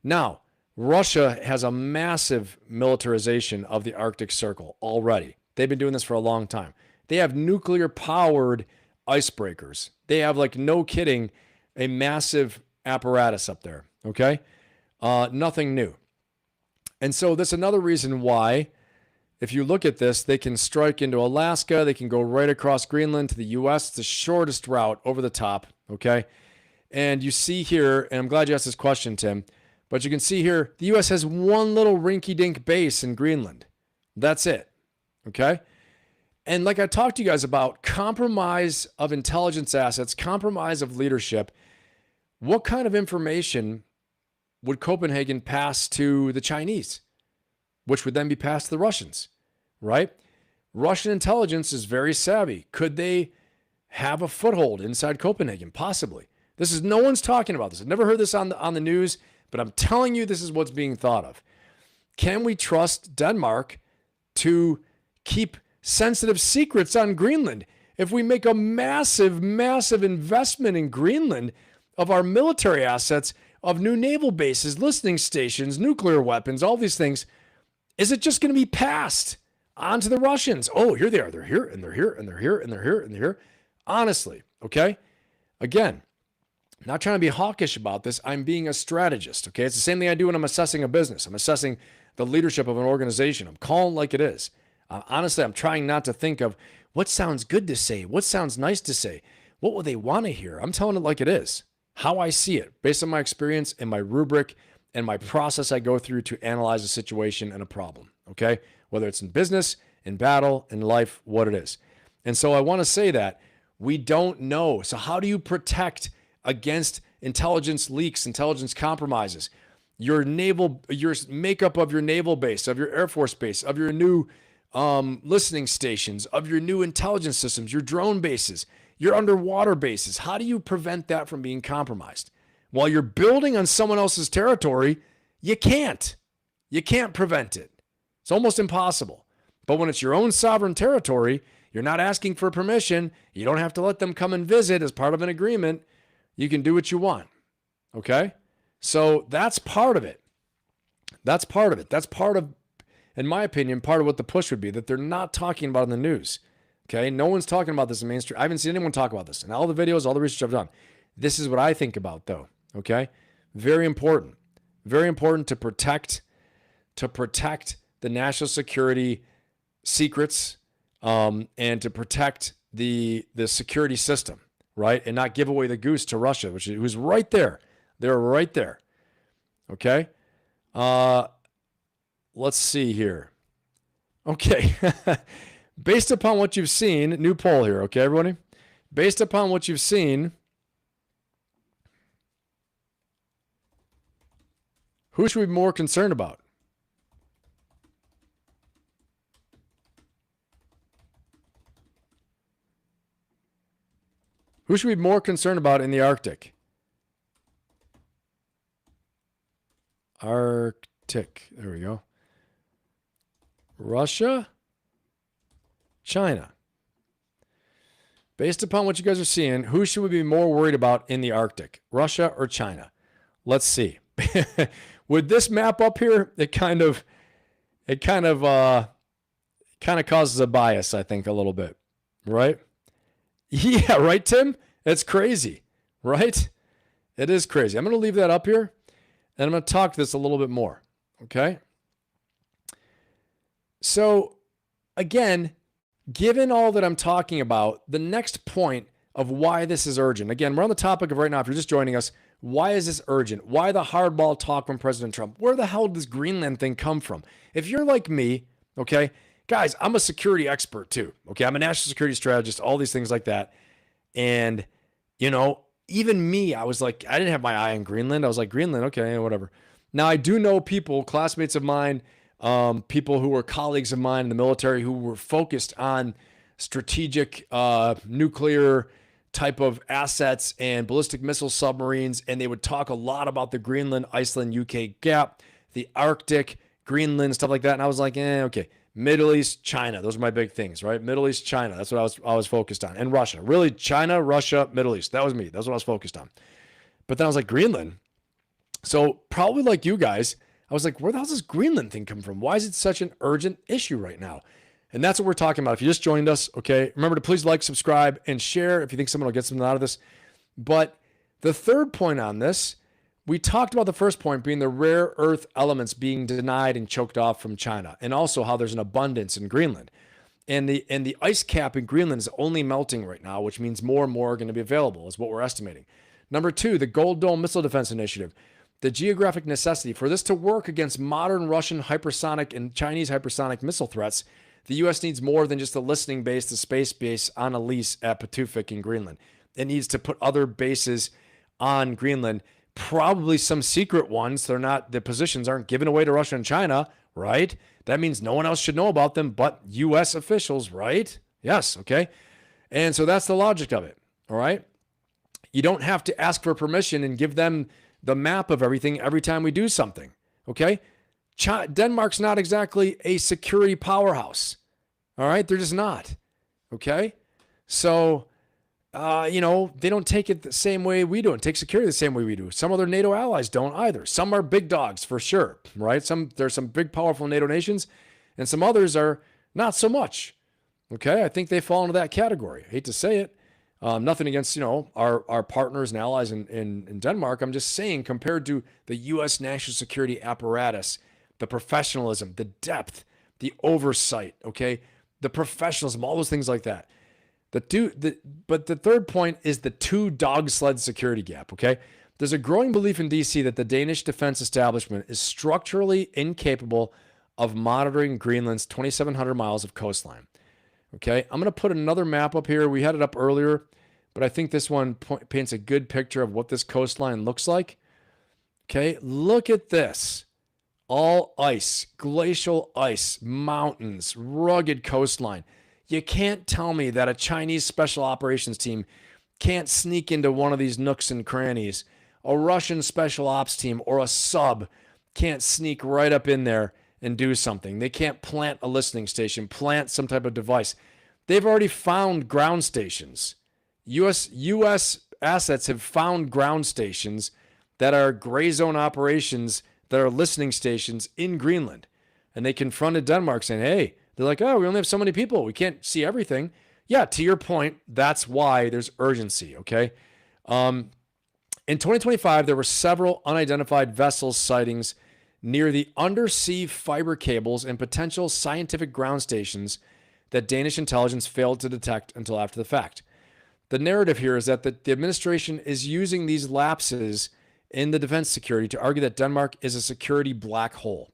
Now, Russia has a massive militarization of the Arctic Circle already. They've been doing this for a long time. They have nuclear-powered icebreakers. They have, like, no kidding, a massive apparatus up there, okay? Nothing new. And so that's another reason why, if you look at this, they can strike into Alaska. They can go right across Greenland to the U.S. It's the shortest route over the top, okay? And you see here, and I'm glad you asked this question, Tim, but you can see here, the U.S. has one little rinky-dink base in Greenland. That's it, okay? And like I talked to you guys about, compromise of intelligence assets, compromise of leadership, what kind of information would Copenhagen pass to the Chinese, which would then be passed to the Russians, right? Russian intelligence is very savvy. Could they have a foothold inside Copenhagen? Possibly. No one's talking about this. I've never heard this on the news, but I'm telling you, this is what's being thought of. Can we trust Denmark to keep sensitive secrets on Greenland? If we make a massive, massive investment in Greenland of our military assets, of new naval bases, listening stations, nuclear weapons, all these things, is it just going to be passed on to the Russians? Oh, here they are. They're here, and they're here, and they're here, and they're here, and they're here. Honestly, okay? Again, not trying to be hawkish about this. I'm being a strategist, okay? It's the same thing I do when I'm assessing a business. I'm assessing the leadership of an organization. I'm calling like it is. Honestly, I'm trying not to think of what sounds good to say, what sounds nice to say, what will they want to hear. I'm telling it like it is, how I see it, based on my experience and my rubric and my process I go through to analyze a situation and a problem, okay? Whether it's in business, in battle, in life, what it is. And so I want to say that we don't know. So how do you protect against intelligence leaks, intelligence compromises? Your makeup of your naval base, of your Air Force base, of your new listening stations, of your new intelligence systems, your drone bases, your underwater bases. How do you prevent that from being compromised? While you're building on someone else's territory, you can't. You can't prevent it. It's almost impossible. But when it's your own sovereign territory, you're not asking for permission. You don't have to let them come and visit as part of an agreement. You can do what you want. Okay? So that's part of it. That's part of it. That's part of, in my opinion, part of what the push would be, that they're not talking about in the news. Okay? No one's talking about this in mainstream. I haven't seen anyone talk about this. In all the videos, all the research I've done. This is what I think about, though. Okay? Very important. Very important to protect the national security secrets, and to protect the security system, right? And not give away the goose to Russia, who's right there. They're right there. Okay? Let's see here. Okay. Based upon what you've seen, new poll here, okay, everybody? Based upon what you've seen, who should we be more concerned about? Who should we be more concerned about in the Arctic? Arctic. There we go. Russia? China. Based upon what you guys are seeing, who should we be more worried about in the Arctic? Russia or China? Let's see. With this map up here, it kind of causes a bias, I think, a little bit, right? Yeah, right, Tim? It's crazy, right? It is crazy. I'm going to leave that up here, and I'm going to talk this a little bit more, okay? So, again, given all that I'm talking about, the next point of why this is urgent. Again, we're on the topic of right now, if you're just joining us, why is this urgent? Why the hardball talk from President Trump? Where the hell did this Greenland thing come from? If you're like me, okay, guys, I'm a security expert too. Okay, I'm a national security strategist, all these things like that. And, you know, even me, I was like, I didn't have my eye on Greenland. I was like, Greenland, okay, whatever. Now, I do know people, classmates of mine, people who were colleagues of mine in the military who were focused on strategic nuclear type of assets and ballistic missile submarines. And they would talk a lot about the Greenland, Iceland, UK gap, the Arctic, Greenland, stuff like that. And I was like, okay. Middle East, China. Those are my big things, right? Middle East, China. That's what I was focused on. And Russia. Really, China, Russia, Middle East. That was me. That's what I was focused on. But then I was like, Greenland. So probably like you guys, I was like, where the hell does this Greenland thing come from? Why is it such an urgent issue right now? And that's what we're talking about. If you just joined us, okay, remember to please like, subscribe, and share if you think someone will get something out of this. But the third point on this, we talked about the first point being the rare earth elements being denied and choked off from China, and also how there's an abundance in Greenland. And the ice cap in Greenland is only melting right now, which means more and more are going to be available, is what we're estimating. Number two, the Gold Dome Missile Defense Initiative. The geographic necessity for this to work against modern Russian hypersonic and Chinese hypersonic missile threats, the U.S. needs more than just a listening base, the space base on a lease at Patuxent in Greenland. It needs to put other bases on Greenland, probably some secret ones. The positions aren't given away to Russia and China, right? That means no one else should know about them but U.S. officials, right? Yes, okay. And so that's the logic of it, all right? You don't have to ask for permission and give them the map of everything every time we do something, okay? Denmark's not exactly a security powerhouse, all right? They're just not, okay? So, they don't take it the same way we do and take security the same way we do. Some other NATO allies don't either. Some are big dogs for sure, right? There's some big, powerful NATO nations, and some others are not so much, okay? I think they fall into that category. I hate to say it. Nothing against, our partners and allies in Denmark. I'm just saying, compared to the U.S. national security apparatus, the professionalism, the depth, the oversight, okay, the professionalism, all those things like that. But the third point is the two dog sled security gap, okay? There's a growing belief in D.C. that the Danish defense establishment is structurally incapable of monitoring Greenland's 2,700 miles of coastline. Okay, I'm going to put another map up here. We had it up earlier, but I think this one paints a good picture of what this coastline looks like. Okay, look at this. All ice, glacial ice, mountains, rugged coastline. You can't tell me that a Chinese special operations team can't sneak into one of these nooks and crannies. A Russian special ops team or a sub can't sneak right up in there and do something. They can't plant a listening station, plant some type of device. They've already found ground stations. U.S. assets have found ground stations that are gray zone operations that are listening stations in Greenland. And they confronted Denmark saying, hey, they're like, oh, we only have so many people. We can't see everything. Yeah, to your point, that's why there's urgency, okay? In 2025, there were several unidentified vessels sightings near the undersea fiber cables and potential scientific ground stations that Danish intelligence failed to detect until after the fact. The narrative here is that the administration is using these lapses in the defense security to argue that Denmark is a security black hole.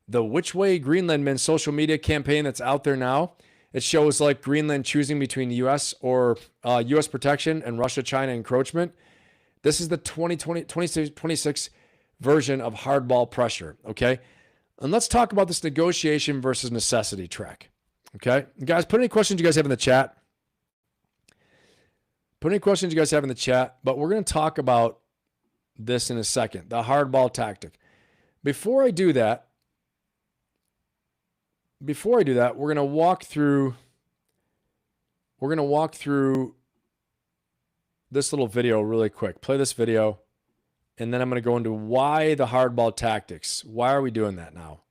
The Which Way Greenland Men social media campaign that's out there now, it shows like Greenland choosing between the U.S. or U.S. protection and Russia-China encroachment. This is the 2026 version of hardball pressure, okay? And let's talk about this negotiation versus necessity track, okay? Guys, put any questions you guys have in the chat. Put any questions you guys have in the chat, but we're going to talk about this in a second, the hardball tactic. Before I do that, we're going to walk through this little video really quick. Play this video. And then I'm going to go into why the hardball tactics. Why are we doing that now?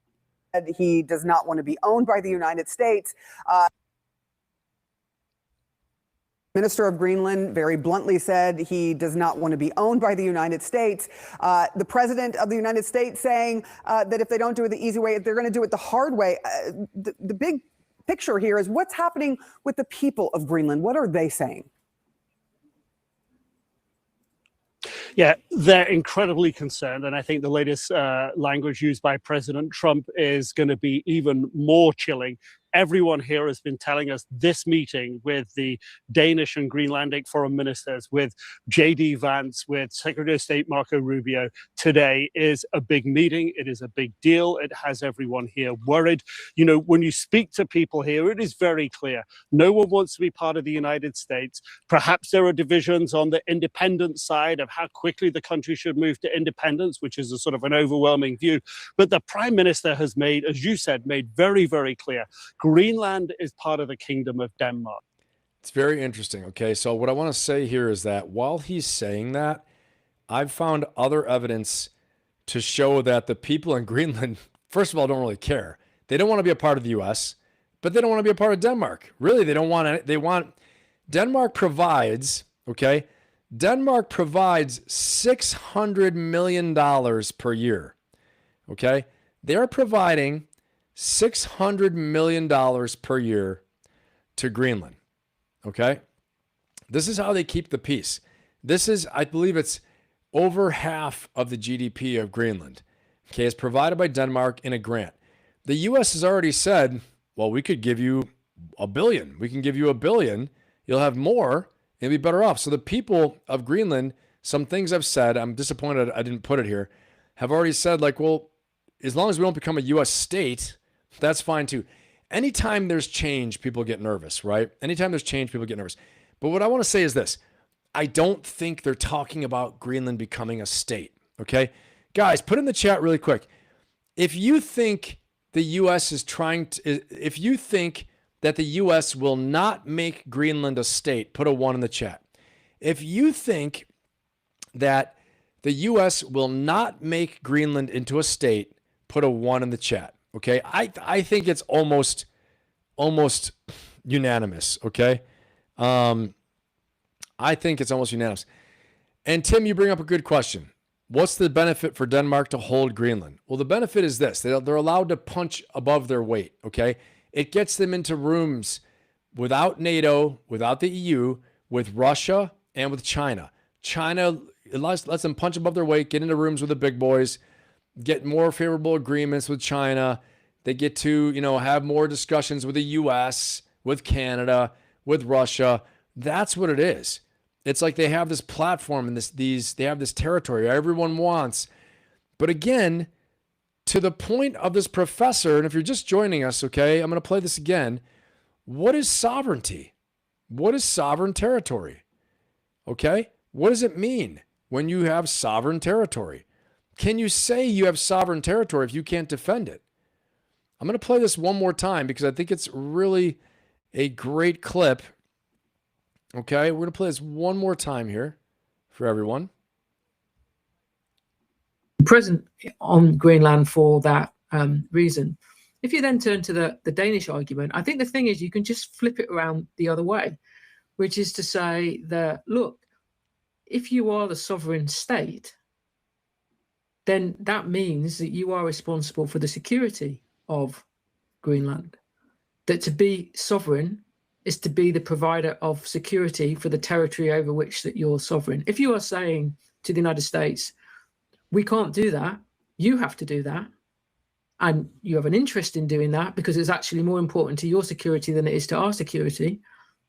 He does not want to be owned by the United States. Minister of Greenland very bluntly said he does not want to be owned by the United States. The president of the United States saying that if they don't do it the easy way, they're going to do it the hard way. The big picture here is what's happening with the people of Greenland. What are they saying? Yeah, they're incredibly concerned. And I think the latest language used by President Trump is going to be even more chilling. Everyone here has been telling us this meeting with the Danish and Greenlandic foreign ministers, with J.D. Vance, with Secretary of State Marco Rubio today is a big meeting. It is a big deal. It has everyone here worried. You know, when you speak to people here, it is very clear. No one wants to be part of the United States. Perhaps there are divisions on the independent side of how quickly the country should move to independence, which is a sort of an overwhelming view. But the Prime Minister has made, as you said, made very, very clear, Greenland is part of the Kingdom of Denmark. It's very interesting. Okay, so what I want to say here is that while he's saying that, I've found other evidence to show that the people in Greenland, first of all, don't really care. They don't want to be a part of the U.S., but they don't want to be a part of Denmark. Really, they don't want it. They want, Denmark provides, okay, Denmark provides $600 million per year, okay? They're providing $600 million per year to Greenland, okay? This is how they keep the peace. This is, I believe it's over half of the GDP of Greenland, okay? It's provided by Denmark in a grant. The U.S. has already said, well, we could give you $1 billion. We can give you $1 billion. You'll have more. You'll be better off. So the people of Greenland, some things I've said, I'm disappointed I didn't put it here, have already said like, well, as long as we don't become a U.S. state, that's fine too. Anytime there's change, people get nervous, right? Anytime there's change, people get nervous. But what I want to say is this. I don't think they're talking about Greenland becoming a state, okay? Guys, put in the chat really quick. If you think the U.S. is trying to, if you think that the U.S. will not make Greenland a state, put a 1 in the chat. If you think that the U.S. will not make Greenland into a state, put a 1 in the chat, okay? I think it's almost unanimous, okay? I think it's almost unanimous. And Tim, you bring up a good question. What's the benefit for Denmark to hold Greenland? Well, the benefit is this. They're allowed to punch above their weight, okay? It gets them into rooms without NATO, without the EU, with Russia, and with China. China lets them punch above their weight, get into rooms with the big boys, get more favorable agreements with China. They get to, have more discussions with the US, with Canada, with Russia. That's what it is. It's like they have this platform and they have this territory everyone wants. But again, to the point of this professor, and if you're just joining us, okay, I'm going to play this again. What is sovereignty? What is sovereign territory? Okay? What does it mean when you have sovereign territory? Can you say you have sovereign territory if you can't defend it? I'm going to play this one more time because I think it's really a great clip. Okay, we're going to play this one more time here for everyone. Present on Greenland for that reason. If you then turn to the Danish argument, I think the thing is you can just flip it around the other way, which is to say that, look, if you are the sovereign state, then that means that you are responsible for the security of Greenland. That to be sovereign is to be the provider of security for the territory over which that you're sovereign. If you are saying to the United States, we can't do that, you have to do that, and you have an interest in doing that because it's actually more important to your security than it is to our security,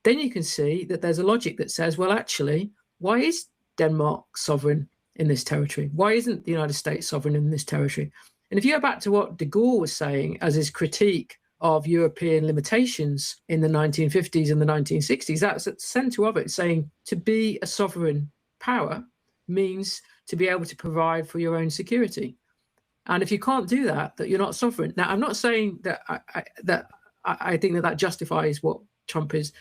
then you can see that there's a logic that says, well, actually, why is Denmark sovereign in this territory? Why isn't the United States sovereign in this territory? And if you go back to what de Gaulle was saying as his critique of European limitations in the 1950s and the 1960s, that's at the center of it, saying to be a sovereign power means to be able to provide for your own security. And if you can't do that, that you're not sovereign. Now, I'm not saying that I think that justifies what Trump is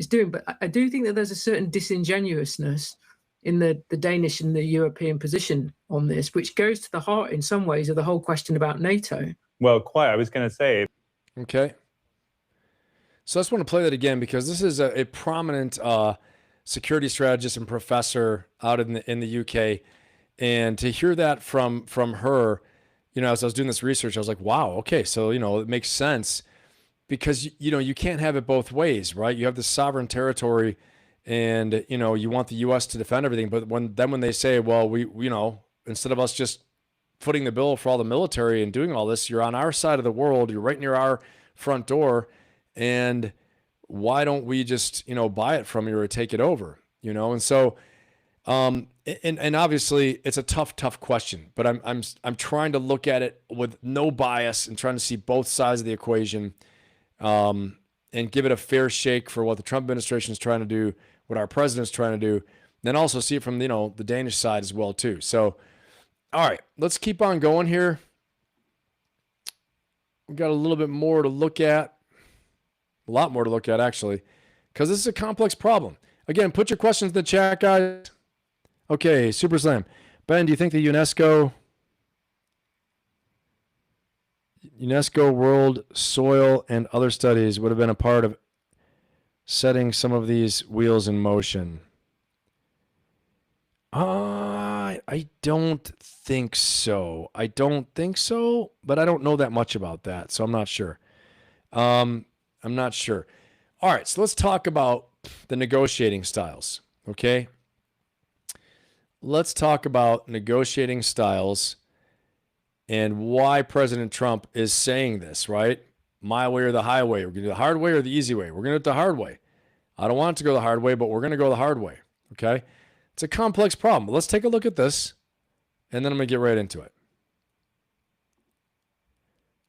doing, but I do think that there's a certain disingenuousness in the Danish and the European position on this, which goes to the heart in some ways of the whole question about NATO. Well, quite, I was going to say. Okay. So I just want to play that again because this is a prominent security strategist and professor out in the UK. And to hear that from her, as I was doing this research, I was like, wow, okay. So, it makes sense because, you can't have it both ways, right? You have the sovereign territory and you want the U.S. to defend everything. But when they say, well, we instead of us just footing the bill for all the military and doing all this, you're on our side of the world, you're right near our front door, and why don't we just buy it from you or take it over? And so and obviously it's a tough question, but I'm trying to look at it with no bias and trying to see both sides of the equation, and give it a fair shake for what the Trump administration is trying to do, what our president's trying to do, then also see it from the Danish side as well too. So, all right, let's keep on going here. We got a little bit more to look at, a lot more to look at actually, because this is a complex problem. Again, put your questions in the chat, guys. Okay, Super Slam. Ben, do you think the UNESCO World Soil and other studies would have been a part of setting some of these wheels in motion? I don't think so. I don't think so, but I don't know that much about that, so I'm not sure. I'm not sure. All right, so let's talk about the negotiating styles, okay? Let's talk about negotiating styles and why President Trump is saying this, right? My way or the highway. We're going to do the hard way or the easy way. We're going to do it the hard way. I don't want it to go the hard way, but we're going to go the hard way, okay? It's a complex problem. Let's take a look at this, and then I'm going to get right into it.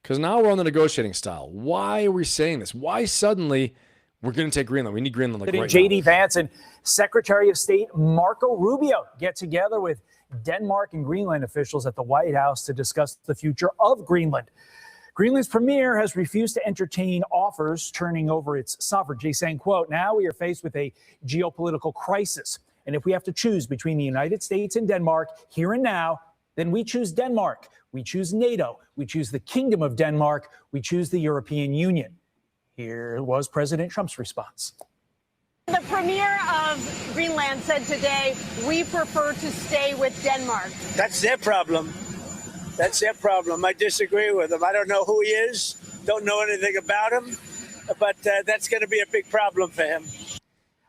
Because now we're on the negotiating style. Why are we saying this? Why suddenly we're going to take Greenland? We need Greenland like right J.D. now. Vance and Secretary of State Marco Rubio get together with Denmark and Greenland officials at the White House to discuss the future of Greenland. Greenland's premier has refused to entertain offers turning over its sovereignty, saying, quote, now we are faced with a geopolitical crisis. And if we have to choose between the United States and Denmark here and now, then we choose Denmark. We choose NATO. We choose the Kingdom of Denmark. We choose the European Union. Here was President Trump's response. The premier of Greenland said today, we prefer to stay with Denmark. That's their problem. That's their problem. I disagree with him. I don't know who he is, don't know anything about him, but that's going to be a big problem for him.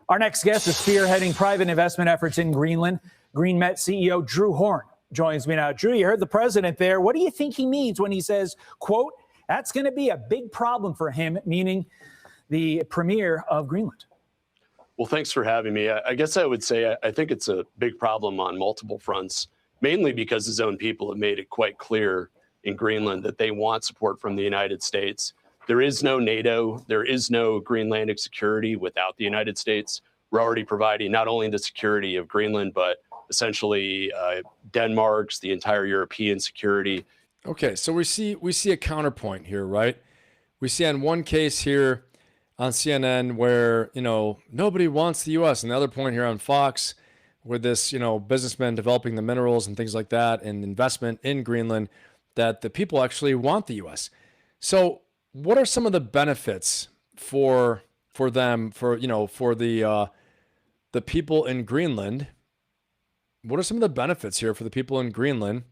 Our next guest is spearheading private investment efforts in Greenland. GreenMet CEO Drew Horn joins me now. Drew, you heard the president there. What do you think he means when he says, quote, that's going to be a big problem for him, meaning the premier of Greenland? Well, thanks for having me. I guess I would say I think it's a big problem on multiple fronts, mainly because his own people have made it quite clear in Greenland that they want support from the United States. There is no NATO. There is no Greenlandic security without the United States. We're already providing not only the security of Greenland, but essentially Denmark's, the entire European security. Okay, so we see a counterpoint here, right? We see on one case here on CNN where, nobody wants the U.S. And the other point here on Fox with this, businessmen developing the minerals and things like that and investment in Greenland, that the people actually want the U.S. So what are some of the benefits for them, for the people in Greenland? What are some of the benefits here for the people in Greenland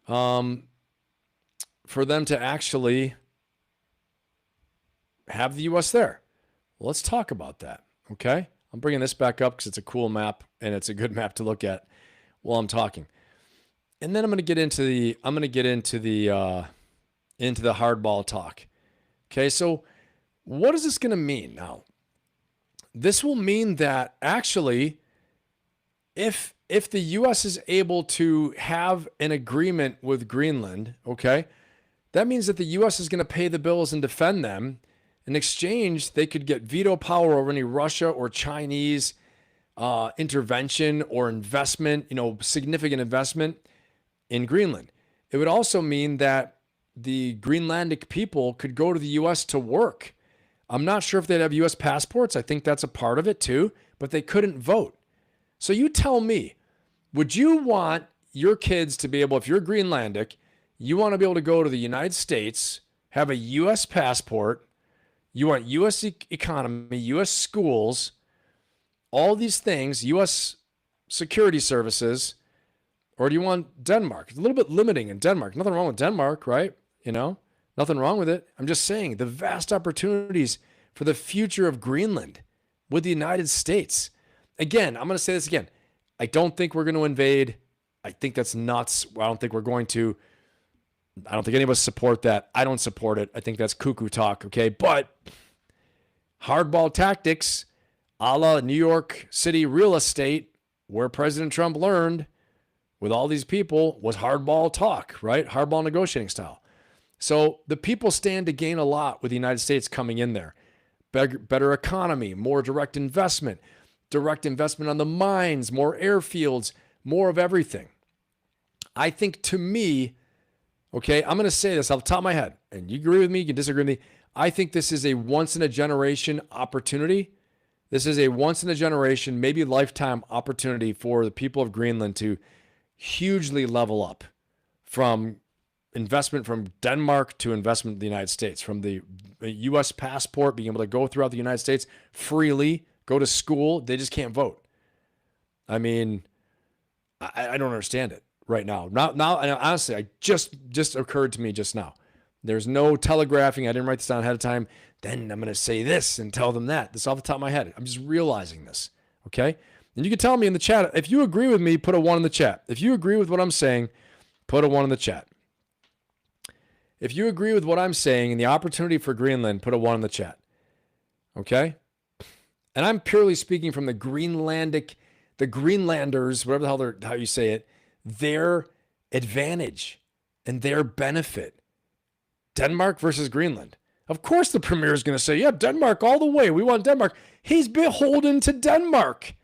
for them to actually have the U.S. there? Well, let's talk about that, okay? I'm bringing this back up because it's a cool map and it's a good map to look at while I'm talking. And then I'm going to get into the hardball talk. Okay, so what is this going to mean now? This will mean that actually, if the U.S. is able to have an agreement with Greenland, okay, that means that the U.S. is going to pay the bills and defend them. In exchange, they could get veto power over any Russia or Chinese intervention or investment, significant investment in Greenland. It would also mean that the Greenlandic people could go to the U.S. to work. I'm not sure if they'd have U.S. passports. I think that's a part of it too, but they couldn't vote. So you tell me, would you want your kids to be able, if you're Greenlandic, you want to be able to go to the United States, have a U.S. passport, you want U.S. economy, U.S. schools, all these things, U.S. security services, or do you want Denmark? It's a little bit limiting in Denmark. Nothing wrong with Denmark, right? Nothing wrong with it. I'm just saying the vast opportunities for the future of Greenland. with the United States. Again, I'm going to say this again. I don't think we're going to invade. I think that's nuts. I don't think we're going to. I don't think any of us support that. I don't support it. I think that's cuckoo talk, okay? But hardball tactics, a la New York City real estate, where President Trump learned with all these people, was hardball talk, right? Hardball negotiating style. So the people stand to gain a lot with the United States coming in there. Better economy, more direct investment on the mines, more airfields, more of everything. I think, to me, okay, I'm going to say this off the top of my head, and you agree with me, you can disagree with me. I think this is a once-in-a-generation opportunity. This is a once-in-a-generation, maybe lifetime opportunity for the people of Greenland to hugely level up from investment from Denmark to investment in the United States, from the U.S. passport, being able to go throughout the United States freely, go to school. They just can't vote. I mean, I don't understand it right now. Now, and honestly, I just occurred to me just now. There's no telegraphing. I didn't write this down ahead of time. Then I'm going to say this and tell them that. This is off the top of my head. I'm just realizing this, okay? And you can tell me in the chat. If you agree with me, put a 1 in the chat. If you agree with what I'm saying, put a 1 in the chat. If you agree with what I'm saying and the opportunity for Greenland, put a 1 in the chat, okay? And I'm purely speaking from the Greenlanders, whatever the hell how you say it, their advantage and their benefit. Denmark versus Greenland. Of course the premier is going to say, yeah, Denmark all the way. We want Denmark. He's beholden to Denmark.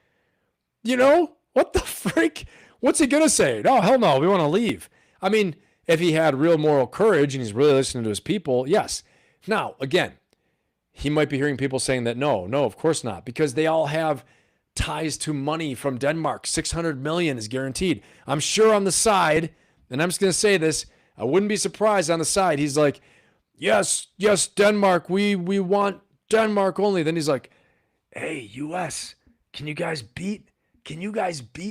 You know, what the freak? What's he going to say? No, hell no, we want to leave. I mean, if he had real moral courage and he's really listening to his people, yes. Now, again, he might be hearing people saying that, no, of course not, because they all have ties to money from Denmark. 600 million is guaranteed. I'm sure on the side, and I'm just going to say this, I wouldn't be surprised on the side. He's like, yes, Denmark, we want Denmark only. Then he's like, hey, U.S., can you guys beat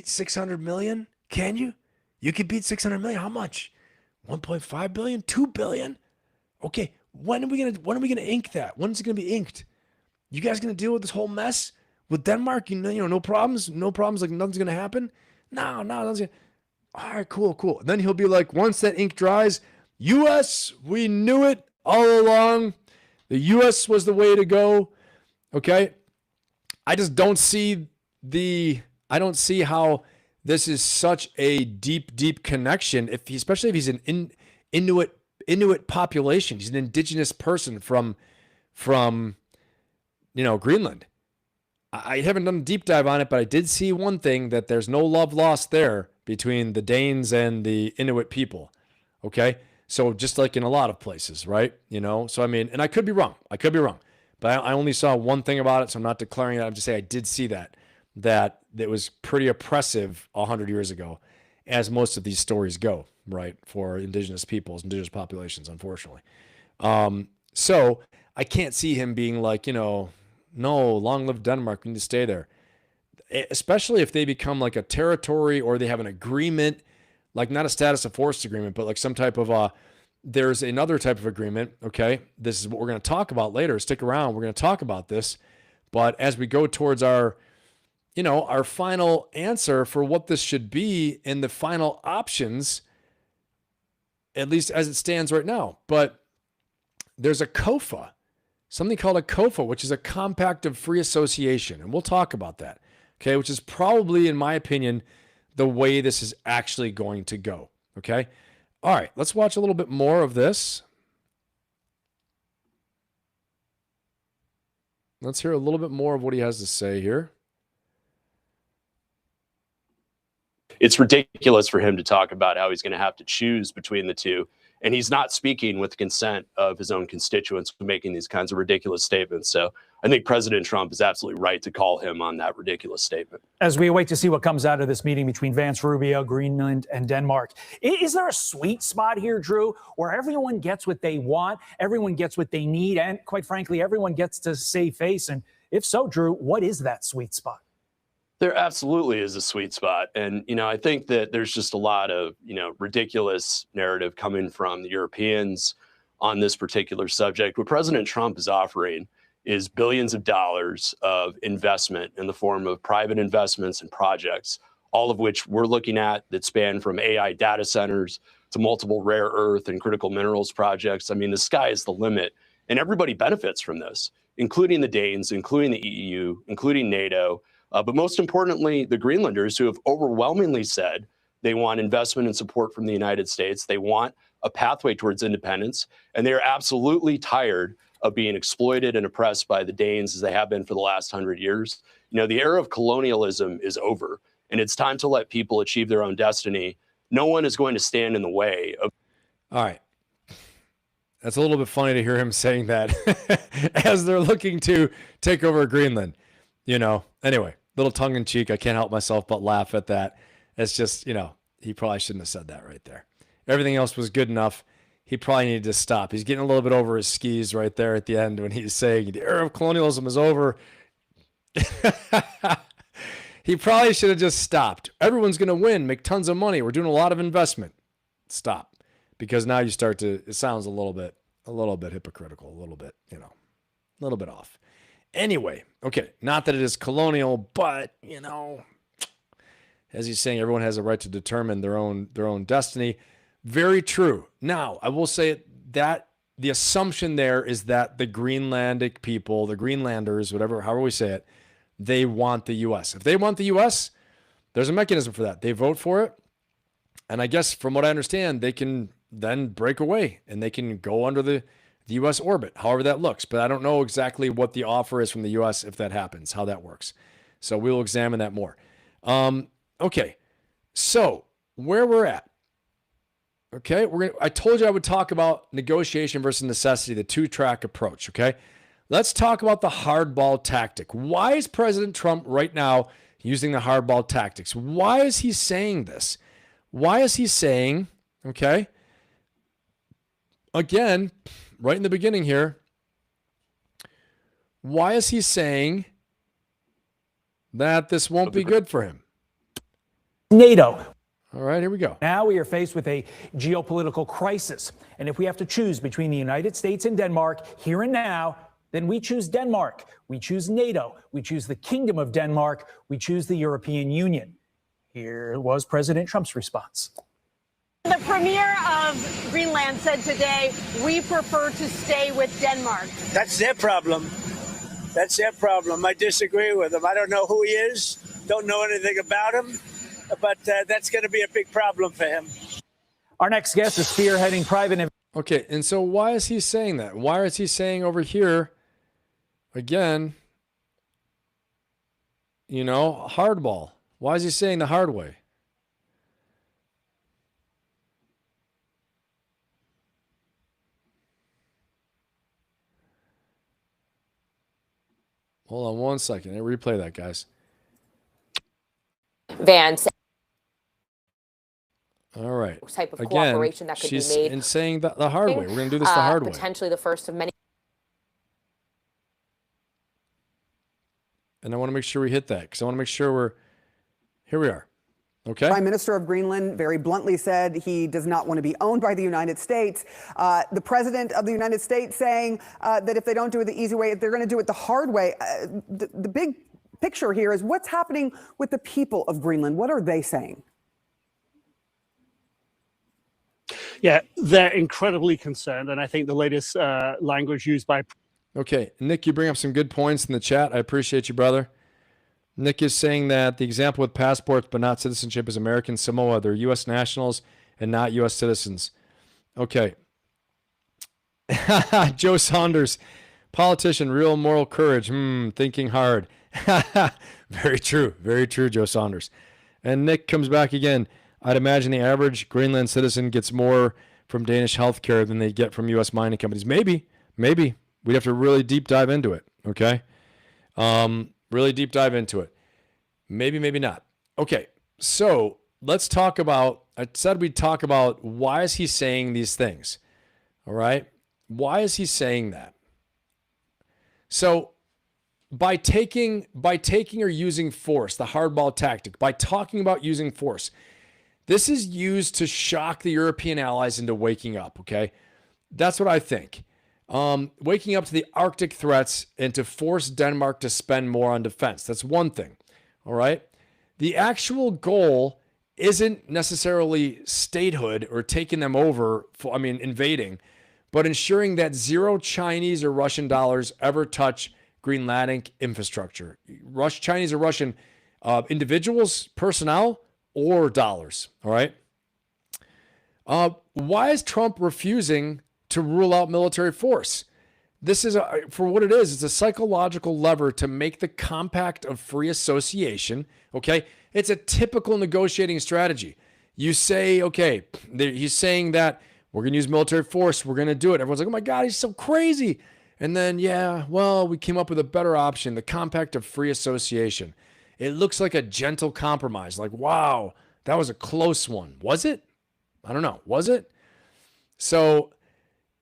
600 million? Can you? You could beat 600 million. How much? 1.5 billion? 2 billion? Okay, when are we gonna ink that? When is it gonna be inked? You guys gonna deal with this whole mess with Denmark? You know, no problems, like nothing's gonna happen? No, nothing's gonna. All right, cool. Then he'll be like, once that ink dries, U.S., we knew it all along. The U.S. was the way to go. Okay? I just don't see how this is such a deep connection, especially if he's an Inuit population. He's an indigenous person from Greenland. I haven't done a deep dive on it, but I did see one thing, that there's no love lost there between the Danes and the Inuit people. Okay? So just like in a lot of places, right? You know? So I mean, and I could be wrong. But I only saw one thing about it, so I'm not declaring that. I'm just saying I did see that it was pretty oppressive 100 years ago, as most of these stories go, right? For indigenous peoples, indigenous populations, unfortunately. So I can't see him being like, no, long live Denmark, we need to stay there. Especially if they become like a territory, or they have an agreement, like not a status of force agreement, but like some type of there's another type of agreement. Okay. This is what we're going to talk about later. Stick around. We're going to talk about this. But as we go towards our final answer for what this should be and the final options, at least as it stands right now. But there's a COFA, something called a COFA, which is a compact of free association. And we'll talk about that. Okay. Which is probably, in my opinion, the way this is actually going to go. Okay. All right. Let's watch a little bit more of this. Let's hear a little bit more of what he has to say here. It's ridiculous for him to talk about how he's going to have to choose between the two. And he's not speaking with the consent of his own constituents for making these kinds of ridiculous statements. So I think President Trump is absolutely right to call him on that ridiculous statement. As we wait to see what comes out of this meeting between Vance, Rubio, Greenland, and Denmark, is there a sweet spot here, Drew, where everyone gets what they want, everyone gets what they need, and quite frankly, everyone gets to save face? And if so, Drew, what is that sweet spot? There absolutely is a sweet spot. And, I think that there's just a lot of, ridiculous narrative coming from the Europeans on this particular subject. What President Trump is offering is billions of dollars of investment in the form of private investments and projects, all of which we're looking at that span from AI data centers to multiple rare earth and critical minerals projects. I mean, the sky is the limit, and everybody benefits from this, including the Danes, including the EU, including NATO, but most importantly, the Greenlanders, who have overwhelmingly said they want investment and support from the United States. They want a pathway towards independence, and they're absolutely tired of being exploited and oppressed by the Danes as they have been for the last 100 years. You know, the era of colonialism is over, and it's time to let people achieve their own destiny. No one is going to stand in the way of. All right. That's a little bit funny to hear him saying that as they're looking to take over Greenland. You know, anyway, little tongue in cheek. I can't help myself but laugh at that. It's just, you know, he probably shouldn't have said that right there. Everything else was good enough. He probably needed to stop. He's getting a little bit over his skis right there at the end when he's saying the era of colonialism is over. He probably should have just stopped. Everyone's going to win, make tons of money. We're doing a lot of investment. Stop. Because now you start to, it sounds a little bit hypocritical, a little bit, you know, a little bit off. Anyway, okay, not that it is colonial, but, you know, as he's saying, everyone has a right to determine their own destiny. Very true. Now, I will say that the assumption there is that the Greenlandic people, the Greenlanders, however we say it, they want the U.S. If they want the U.S., there's a mechanism for that. They vote for it. And I guess from what I understand, they can then break away and they can go under the U.S. orbit, however that looks. But I don't know exactly what the offer is from the U.S. if that happens, how that works. So we'll examine that more. Okay, so where we're at. Okay, I told you I would talk about negotiation versus necessity, the two-track approach, okay? Let's talk about the hardball tactic. Why is President Trump right now using the hardball tactics? Why is he saying this? Why is he saying, okay, again, right in the beginning here, why is he saying that this won't be good for him? NATO. All right, here we go. Now we are faced with a geopolitical crisis. And if we have to choose between the United States and Denmark here and now, then we choose Denmark. We choose NATO. We choose the Kingdom of Denmark. We choose the European Union. Here was President Trump's response. The premier of Greenland said today, we prefer to stay with Denmark. That's their problem. That's their problem. I disagree with him. I don't know who he is, don't know anything about him, but that's going to be a big problem for him. Our next guest is spearheading private. Okay, and so why is he saying that? Why is he saying over here, again, you know, hardball? Why is he saying the hard way? Hold on one second. Replay that, guys. Vance. All right. Type of cooperation that could be made. And saying the hard way. We're going to do this the hard way. Potentially the first of many. And I want to make sure we hit that because I want to make sure here we are. Okay. Prime Minister of Greenland very bluntly said he does not want to be owned by the United States. The President of the United States saying that if they don't do it the easy way, they're going to do it the hard way. The big picture here is what's happening with the people of Greenland. What are they saying? Yeah, they're incredibly concerned. And I think the latest language used by... Okay, Nick, you bring up some good points in the chat. I appreciate you, brother. Nick is saying that the example with passports but not citizenship is American Samoa. They're U.S. nationals and not U.S. citizens. Okay. Joe Saunders, politician, real moral courage. Thinking hard. Very true. Very true, Joe Saunders. And Nick comes back again. I'd imagine the average Greenland citizen gets more from Danish healthcare than they get from U.S. mining companies. Maybe. We'd have to really deep dive into it. Okay. Really deep dive into it. Maybe not. Okay, so let's talk about, I said we'd talk about why is he saying these things? All right? Why is he saying that? So by taking or using force, the hardball tactic, by talking about using force, this is used to shock the European allies into waking up, okay? That's what I think. waking up to the Arctic threats and to force Denmark to spend more on defense. That's one thing. All right. The actual goal isn't necessarily statehood or taking them over, invading, but ensuring that zero Chinese or Russian dollars ever touch Greenlandic infrastructure. Chinese or Russian individuals, personnel, or dollars. All right. Why is Trump refusing to rule out military force? This is, for what it is, it's a psychological lever to make the compact of free association. Okay. It's a typical negotiating strategy. You say, okay, he's saying that we're going to use military force. We're going to do it. Everyone's like, oh my God, he's so crazy. And then, yeah, well, we came up with a better option, the compact of free association. It looks like a gentle compromise. Like, wow, that was a close one. Was it? I don't know. Was it? So,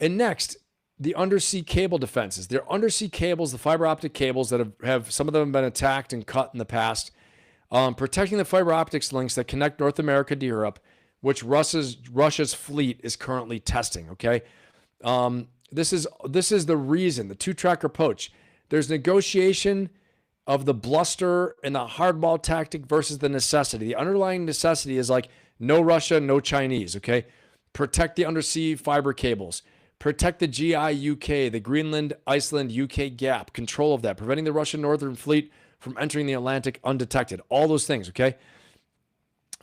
and next, the undersea cable defenses. They're undersea cables, the fiber optic cables that have some of them have been attacked and cut in the past. Protecting the fiber optics links that connect North America to Europe, which Russia's fleet is currently testing. Okay, this is the reason, the two-track approach. There's negotiation of the bluster and the hardball tactic versus the necessity. The underlying necessity is like no Russia, no Chinese. Okay, protect the undersea fiber cables. Protect the GI-UK, the Greenland, Iceland, UK gap. Control of that, preventing the Russian Northern Fleet from entering the Atlantic undetected. All those things, okay?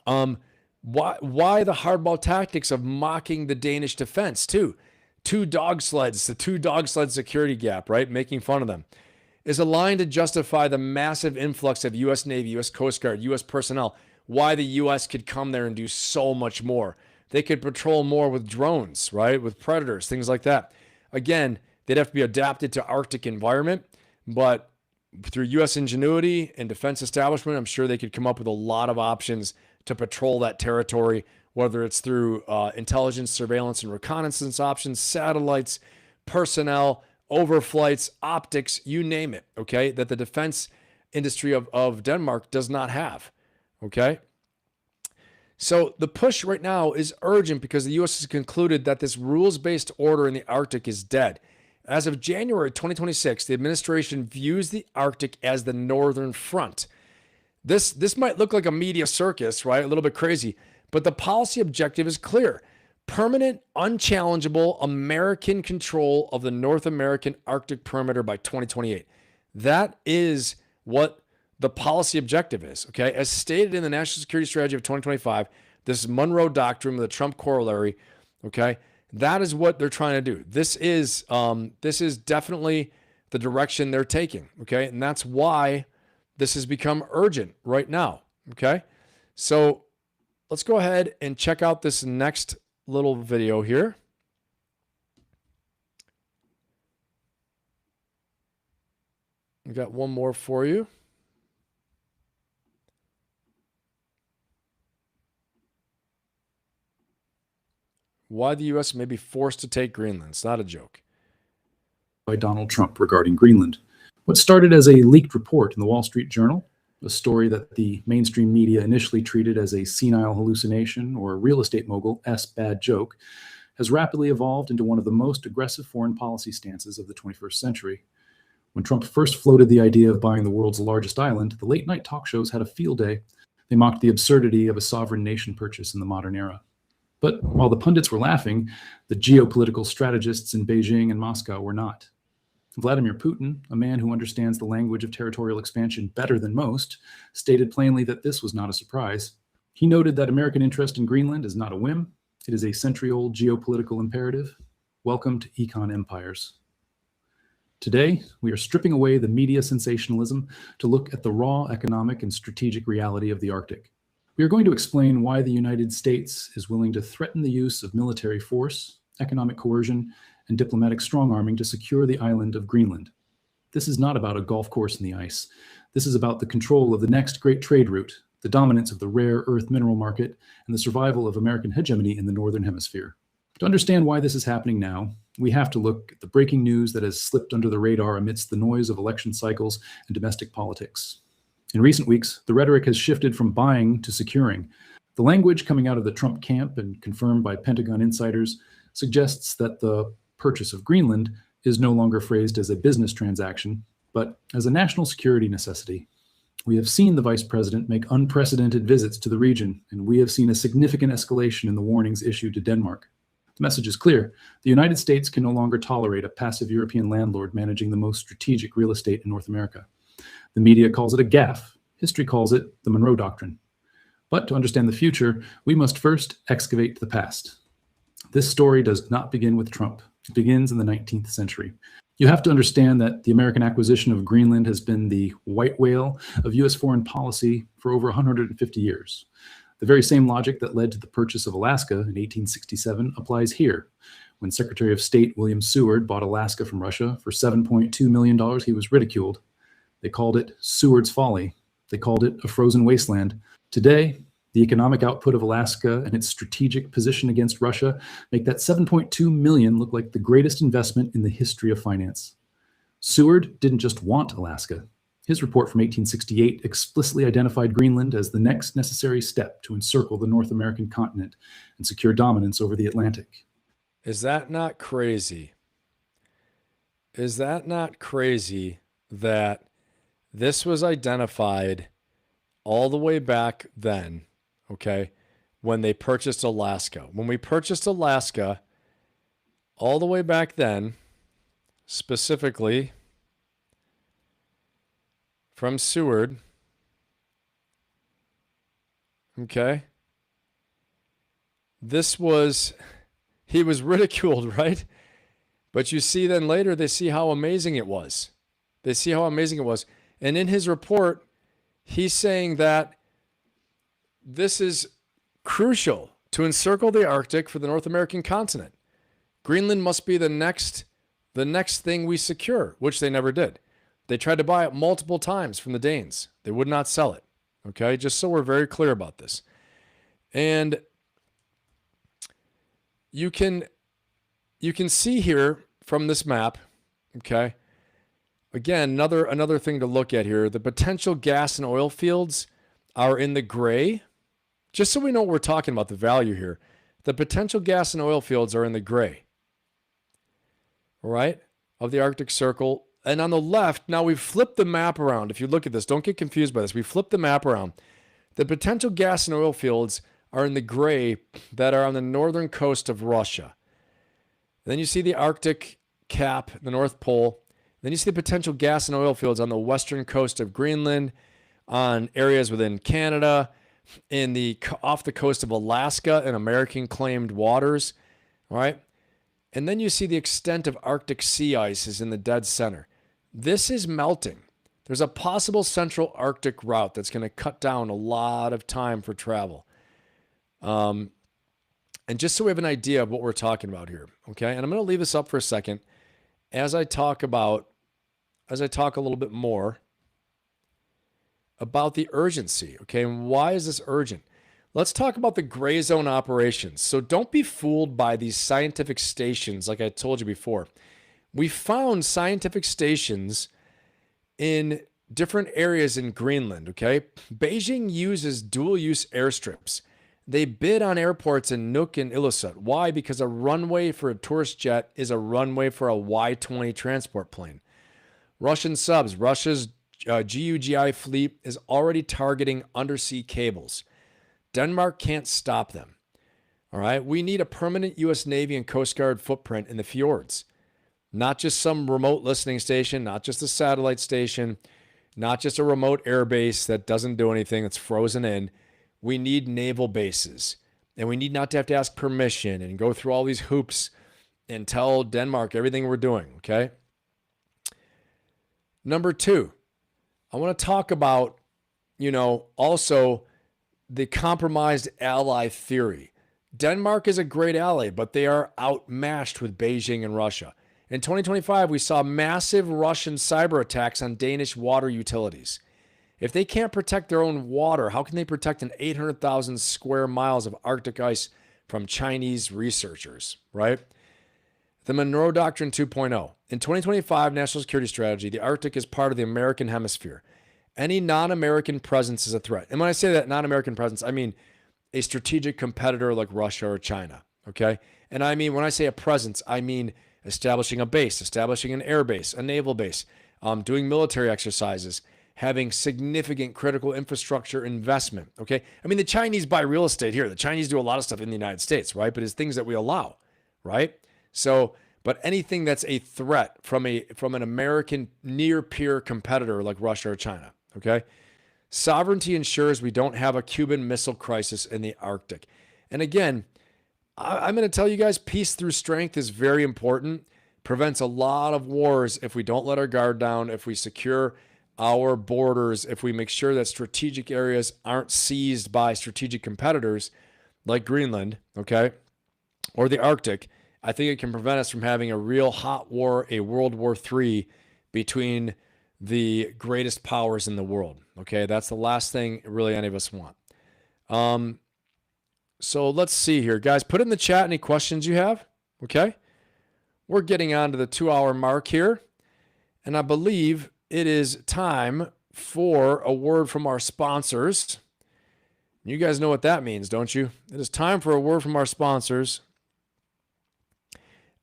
Why the hardball tactics of mocking the Danish defense, too? The two dog sled security gap, right? Making fun of them. Is aligned to justify the massive influx of U.S. Navy, U.S. Coast Guard, U.S. personnel. Why the U.S. could come there and do so much more. They could patrol more with drones, right? With predators, things like that. Again, they'd have to be adapted to Arctic environment, but through U.S. ingenuity and defense establishment, I'm sure they could come up with a lot of options to patrol that territory, whether it's through intelligence, surveillance, and reconnaissance options, satellites, personnel, overflights, optics, you name it, okay, that the defense industry of Denmark does not have, okay? So the push right now is urgent because the U.S. has concluded that this rules-based order in the Arctic is dead. As of January 2026, the administration views the Arctic as the northern front. This might look like a media circus, right? A little bit crazy, but the policy objective is clear. Permanent, unchallengeable American control of the North American Arctic perimeter by 2028. That is what the policy objective is, okay? As stated in the National Security Strategy of 2025, this Monroe Doctrine, the Trump Corollary, okay? That is what they're trying to do. This is definitely the direction they're taking, okay? And that's why this has become urgent right now, okay? So let's go ahead and check out this next little video here. We got one more for you. Why the U.S. may be forced to take Greenland. It's not a joke. By Donald Trump regarding Greenland. What started as a leaked report in the Wall Street Journal, a story that the mainstream media initially treated as a senile hallucination or a real estate mogul's bad joke, has rapidly evolved into one of the most aggressive foreign policy stances of the 21st century. When Trump first floated the idea of buying the world's largest island, the late-night talk shows had a field day. They mocked the absurdity of a sovereign nation purchase in the modern era. But while the pundits were laughing, the geopolitical strategists in Beijing and Moscow were not. Vladimir Putin, a man who understands the language of territorial expansion better than most, stated plainly that this was not a surprise. He noted that American interest in Greenland is not a whim. It is a century-old geopolitical imperative. Welcome to econ empires. Today, we are stripping away the media sensationalism to look at the raw economic and strategic reality of the Arctic. We are going to explain why the United States is willing to threaten the use of military force, economic coercion, and diplomatic strong-arming to secure the island of Greenland. This is not about a golf course in the ice. This is about the control of the next great trade route, the dominance of the rare earth mineral market, and the survival of American hegemony in the Northern Hemisphere. To understand why this is happening now, we have to look at the breaking news that has slipped under the radar amidst the noise of election cycles and domestic politics. In recent weeks, the rhetoric has shifted from buying to securing. The language coming out of the Trump camp and confirmed by Pentagon insiders suggests that the purchase of Greenland is no longer phrased as a business transaction, but as a national security necessity. We have seen the vice president make unprecedented visits to the region, and we have seen a significant escalation in the warnings issued to Denmark. The message is clear. The United States can no longer tolerate a passive European landlord managing the most strategic real estate in North America. The media calls it a gaffe. History calls it the Monroe Doctrine. But to understand the future, we must first excavate the past. This story does not begin with Trump. It begins in the 19th century. You have to understand that the American acquisition of Greenland has been the white whale of U.S. foreign policy for over 150 years. The very same logic that led to the purchase of Alaska in 1867 applies here. When Secretary of State William Seward bought Alaska from Russia for $7.2 million, he was ridiculed. They called it Seward's folly. They called it a frozen wasteland. Today, the economic output of Alaska and its strategic position against Russia make that $7.2 million look like the greatest investment in the history of finance. Seward didn't just want Alaska. His report from 1868 explicitly identified Greenland as the next necessary step to encircle the North American continent and secure dominance over the Atlantic. Is that not crazy? Is that not crazy that this was identified all the way back then, okay, when they purchased Alaska? When we purchased Alaska, all the way back then, specifically from Seward, okay, he was ridiculed, right? But you see then later, they see how amazing it was. They see how amazing it was. And in his report, he's saying that this is crucial to encircle the Arctic for the North American continent. Greenland must be the next thing we secure, which they never did. They tried to buy it multiple times from the Danes. They would not sell it. Okay, just so we're very clear about this. And you can see here from this map, okay, again, another thing to look at here, the potential gas and oil fields are in the gray. Just so we know what we're talking about, the value here. The potential gas and oil fields are in the gray, all right, of the Arctic Circle. And on the left, now we've flipped the map around. If you look at this, don't get confused by this. We flipped the map around. The potential gas and oil fields are in the gray that are on the northern coast of Russia. Then you see the Arctic cap, the North Pole. Then you see the potential gas and oil fields on the western coast of Greenland, on areas within Canada, off the coast of Alaska in American claimed waters, all right? And then you see the extent of Arctic sea ice is in the dead center. This is melting. There's a possible central Arctic route that's going to cut down a lot of time for travel. And just so we have an idea of what we're talking about here, okay? And I'm going to leave this up for a second as I talk a little bit more about the urgency, okay? And why is this urgent? Let's talk about the gray zone operations. So don't be fooled by these scientific stations like I told you before. We found scientific stations in different areas in Greenland, okay? Beijing uses dual-use airstrips. They bid on airports in Nuuk and Ilulissat. Why? Because a runway for a tourist jet is a runway for a Y-20 transport plane. Russian subs, Russia's GUGI fleet is already targeting undersea cables. Denmark can't stop them. All right. We need a permanent U.S. Navy and Coast Guard footprint in the fjords, not just some remote listening station, not just a satellite station, not just a remote air base that doesn't do anything, that's frozen in. We need naval bases, and we need not to have to ask permission and go through all these hoops and tell Denmark everything we're doing. Okay. Number two, I want to talk about, also the compromised ally theory. Denmark is a great ally, but they are outmatched with Beijing and Russia. In 2025, we saw massive Russian cyber attacks on Danish water utilities. If they can't protect their own water, how can they protect an 800,000 square miles of Arctic ice from Chinese researchers, right? The Monroe Doctrine 2.0. In 2025 National Security Strategy, the Arctic is part of the American Hemisphere. Any non-American presence is a threat. And when I say that non-American presence, I mean a strategic competitor like Russia or China, okay? And I mean, when I say a presence, I mean establishing a base, establishing an air base, a naval base, doing military exercises, having significant critical infrastructure investment. Okay. I mean, the Chinese buy real estate here. The Chinese do a lot of stuff in the United States, right? But it's things that we allow, right? So, but anything that's a threat from an American near peer competitor like Russia or China, okay? Sovereignty ensures we don't have a Cuban Missile Crisis in the Arctic. And again, I'm going to tell you guys, peace through strength is very important. Prevents a lot of wars if we don't let our guard down, if we secure our borders, if we make sure that strategic areas aren't seized by strategic competitors like Greenland, okay, or the Arctic. I think it can prevent us from having a real hot war, a World War III between the greatest powers in the world. Okay, that's the last thing really any of us want. So let's see here, guys. Put in the chat any questions you have. Okay, we're getting on to the 2-hour mark here, and I believe it is time for a word from our sponsors. You guys know what that means, don't you? It is time for a word from our sponsors.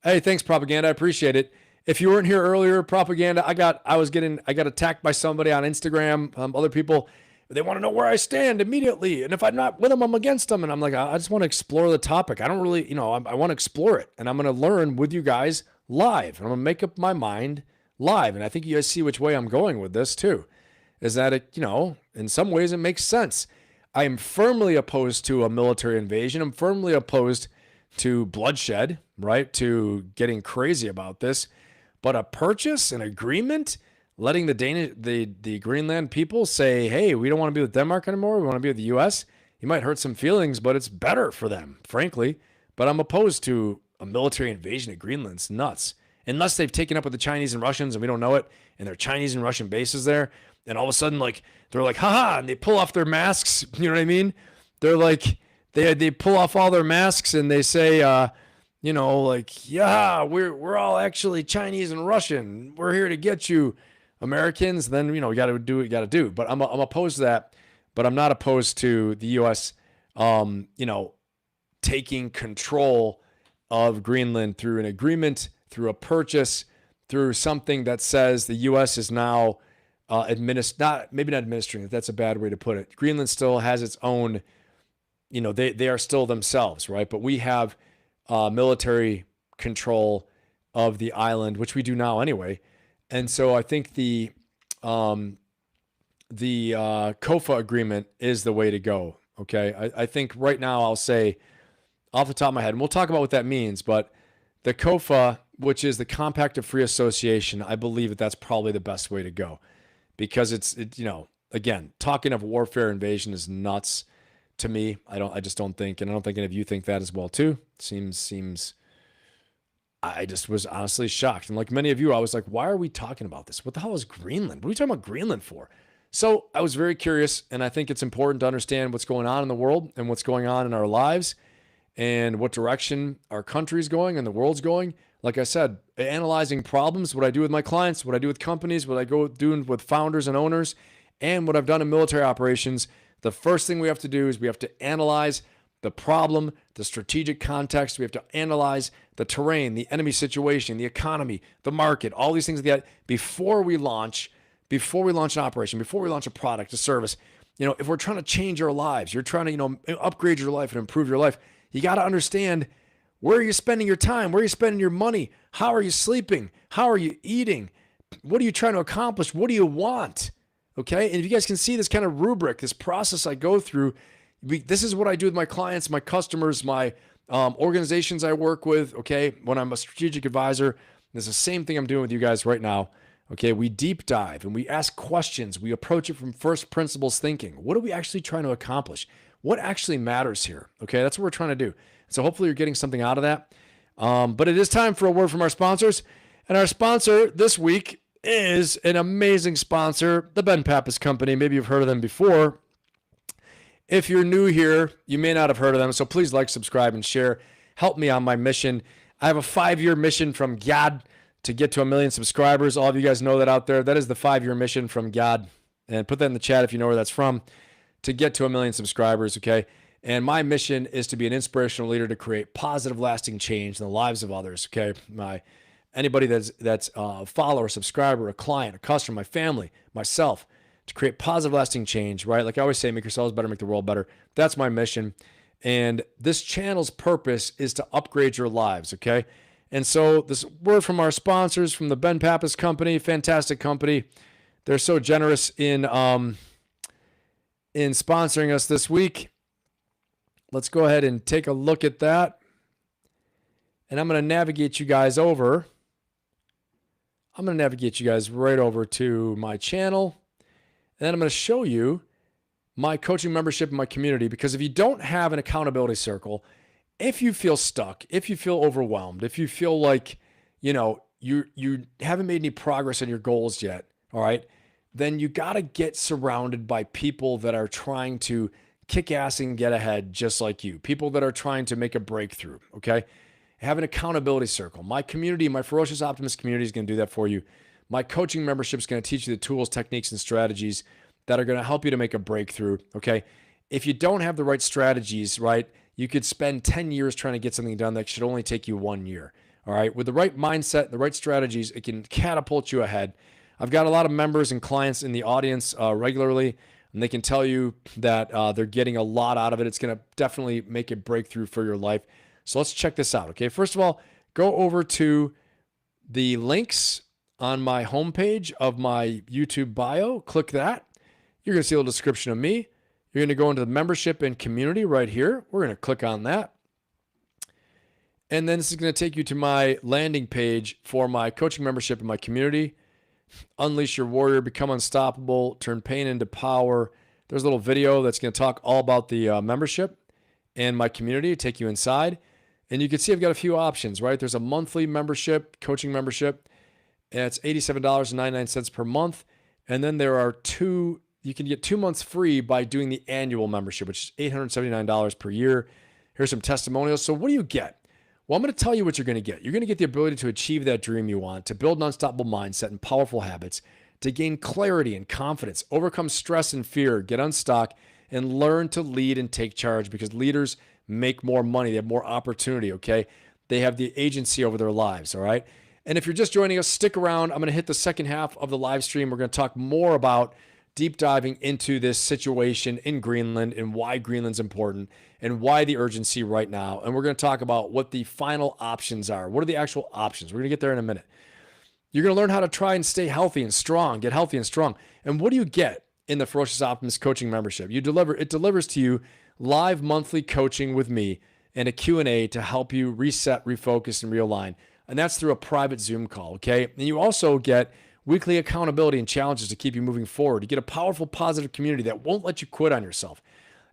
Hey, thanks, Propaganda. I appreciate it. If you weren't here earlier, Propaganda, I got attacked by somebody on Instagram. Other people, they want to know where I stand immediately. And if I'm not with them, I'm against them. And I'm like, I just want to explore the topic. I don't really, I want to explore it. And I'm going to learn with you guys live. And I'm going to make up my mind live. And I think you guys see which way I'm going with this too, is that it, in some ways it makes sense. I am firmly opposed to a military invasion. I'm firmly opposed to bloodshed, right? To getting crazy about this. But a purchase, an agreement, letting the Greenland people say, hey, we don't want to be with Denmark anymore. We want to be with the U.S. You might hurt some feelings, but it's better for them, frankly. But I'm opposed to a military invasion of Greenland. It's nuts. Unless they've taken up with the Chinese and Russians and we don't know it, and there are Chinese and Russian bases there, and all of a sudden, they're like, haha, and they pull off their masks. You know what I mean? They're like, they pull off all their masks and they say, yeah, we're all actually Chinese and Russian. We're here to get you, Americans. Then, we got to do what you got to do. But I'm opposed to that. But I'm not opposed to the U.S., taking control of Greenland through an agreement, through a purchase, through something that says the U.S. is now maybe not administering. That's a bad way to put it. Greenland still has its own, they are still themselves, right? But we have military control of the island, which we do now anyway. And so I think the COFA agreement is the way to go. Okay. I think right now I'll say off the top of my head, and we'll talk about what that means, but the COFA, which is the Compact of Free Association, I believe that's probably the best way to go, because again, talking of warfare invasion is nuts to me. I just don't think, and I don't think any of you think that as well too. Seems I just was honestly shocked. And like many of you, I was like, why are we talking about this? What the hell is Greenland? What are we talking about Greenland for? So I was very curious, and I think it's important to understand what's going on in the world and what's going on in our lives and what direction our country's going and the world's going. Like I said, analyzing problems, what I do with my clients, what I do with companies, what I go doing with founders and owners, and what I've done in military operations. The first thing we have to do is we have to analyze the problem, the strategic context. We have to analyze the terrain, the enemy situation, the economy, the market, all these things like that before we launch an operation, before we launch a product, a service. If we're trying to change our lives, you're trying to, upgrade your life and improve your life, you got to understand, where are you spending your time? Where are you spending your money? How are you sleeping? How are you eating? What are you trying to accomplish? What do you want? Okay. And if you guys can see this kind of rubric, this process I go through, this is what I do with my clients, my customers, my organizations I work with. Okay. When I'm a strategic advisor, it's the same thing I'm doing with you guys right now. Okay. We deep dive and we ask questions. We approach it from first principles thinking. What are we actually trying to accomplish? What actually matters here? Okay. That's what we're trying to do. So hopefully you're getting something out of that. But it is time for a word from our sponsors. And our sponsor this week is an amazing sponsor, the Ben Pappas Company. Maybe you've heard of them before. If you're new here, you may not have heard of them. So please like, subscribe, and share. Help me on my mission. I have a 5-year mission from God to get to 1 million subscribers. All of you guys know that out there. That is the 5-year mission from God. And put that in the chat if you know where that's from, to get to 1 million subscribers, okay? And my mission is to be an inspirational leader to create positive, lasting change in the lives of others, okay? anybody that's a follower, a subscriber, a client, a customer, my family, myself, to create positive, lasting change, right? Like I always say, make yourselves better, make the world better. That's my mission. And this channel's purpose is to upgrade your lives, okay? And so this word from our sponsors, from the Ben Pappas Company, fantastic company. They're so generous in sponsoring us this week. Let's go ahead and take a look at that. And I'm going to navigate you guys over. I'm going to navigate you guys right over to my channel. And then I'm going to show you my coaching membership and my community, because if you don't have an accountability circle, if you feel stuck, if you feel overwhelmed, if you feel like, you haven't made any progress on your goals yet, all right, then you got to get surrounded by people that are trying to kick ass and get ahead just like you. People that are trying to make a breakthrough, okay? Have an accountability circle. My community, my Ferocious Optimist community is going to do that for you. My coaching membership is going to teach you the tools, techniques, and strategies that are going to help you to make a breakthrough, okay? If you don't have the right strategies, right, you could spend 10 years trying to get something done that should only take you 1 year, all right? With the right mindset, the right strategies, it can catapult you ahead. I've got a lot of members and clients in the audience regularly, and they can tell you that they're getting a lot out of it. It's going to definitely make a breakthrough for your life. So let's check this out, okay? First of all, go over to the links on my homepage of my YouTube bio. Click that. You're going to see a little description of me. You're going to go into the membership and community right here. We're going to click on that. And then this is going to take you to my landing page for my coaching membership and my community. Unleash your warrior, become unstoppable, turn pain into power. There's a little video that's going to talk all about the membership and my community, take you inside. And you can see I've got a few options, right? There's a monthly membership, coaching membership. And it's $87.99 per month. And then there are you can get 2 months free by doing the annual membership, which is $879 per year. Here's some testimonials. So what do you get? Well, I'm going to tell you what you're going to get. You're going to get the ability to achieve that dream you want, to build an unstoppable mindset and powerful habits, to gain clarity and confidence, overcome stress and fear, get unstuck, and learn to lead and take charge, because leaders make more money. They have more opportunity, okay? They have the agency over their lives, all right? And if you're just joining us, stick around. I'm going to hit the second half of the live stream. We're going to talk more about deep diving into this situation in Greenland and why Greenland's important and why the urgency right now. And we're going to talk about what the final options are. What are the actual options? We're going to get there in a minute. You're going to learn how to try and stay healthy and strong, get healthy and strong. And what do you get in the Ferocious Optimist coaching membership? It delivers to you live monthly coaching with me and a Q&A to help you reset, refocus, and realign. And that's through a private Zoom call, okay? And you also get weekly accountability and challenges to keep you moving forward. You get a powerful, positive community that won't let you quit on yourself.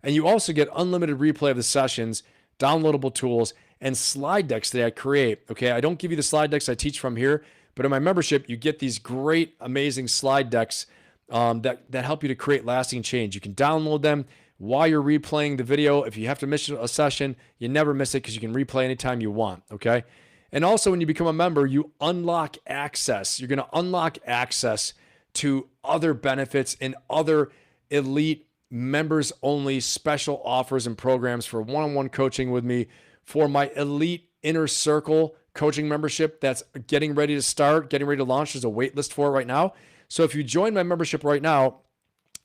And you also get unlimited replay of the sessions, downloadable tools, and slide decks that I create, okay? I don't give you the slide decks I teach from here, but in my membership, you get these great, amazing slide decks that help you to create lasting change. You can download them while you're replaying the video. If you have to miss a session, you never miss it because you can replay anytime you want, okay? And also, when you become a member, you unlock access. You're going to unlock access to other benefits and other elite members-only special offers and programs for one-on-one coaching with me, for my elite inner circle coaching membership that's getting ready to start, getting ready to launch. There's a wait list for it right now. So if you join my membership right now,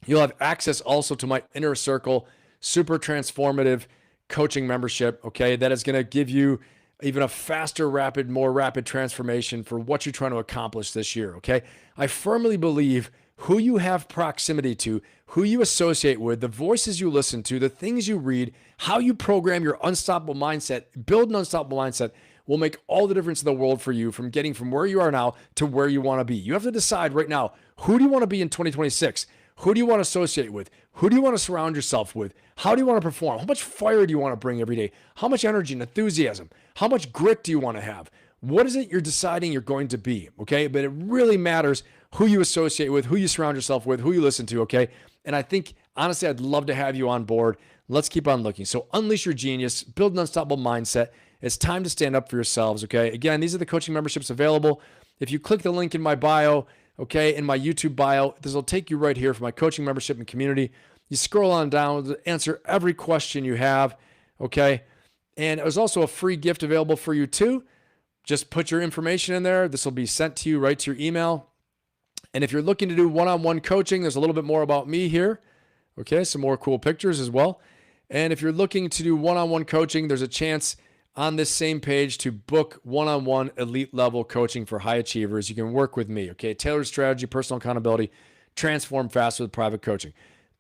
you'll have access also to my inner circle, super transformative coaching membership, okay? That is going to give you even a faster, more rapid transformation for what you're trying to accomplish this year, okay? I firmly believe who you have proximity to, who you associate with, the voices you listen to, the things you read, how you program your unstoppable mindset, build an unstoppable mindset will make all the difference in the world for you, from getting from where you are now to where you want to be. You have to decide right now, who do you want to be in 2026? Who do you want to associate with? Who do you want to surround yourself with? How do you want to perform? How much fire do you want to bring every day? How much energy and enthusiasm? How much grit do you want to have? What is it you're deciding you're going to be? Okay. But it really matters who you associate with, who you surround yourself with, who you listen to. Okay. And I think, honestly, I'd love to have you on board. Let's keep on looking. So unleash your genius, build an unstoppable mindset. It's time to stand up for yourselves. Okay. Again, these are the coaching memberships available. If you click the link in my bio, okay, in my YouTube bio, this will take you right here for my coaching membership and community. You scroll on down to answer every question you have, okay? And there's also a free gift available for you too. just put your information in there. This will be sent to you right to your email. And if you're looking to do one-on-one coaching, there's a little bit more about me here. Okay, some more cool pictures as well. And if you're looking to do one-on-one coaching, there's a chance on this same page to book one-on-one elite level coaching for high achievers. You can work with me, okay? Tailored strategy, personal accountability, transform fast with private coaching.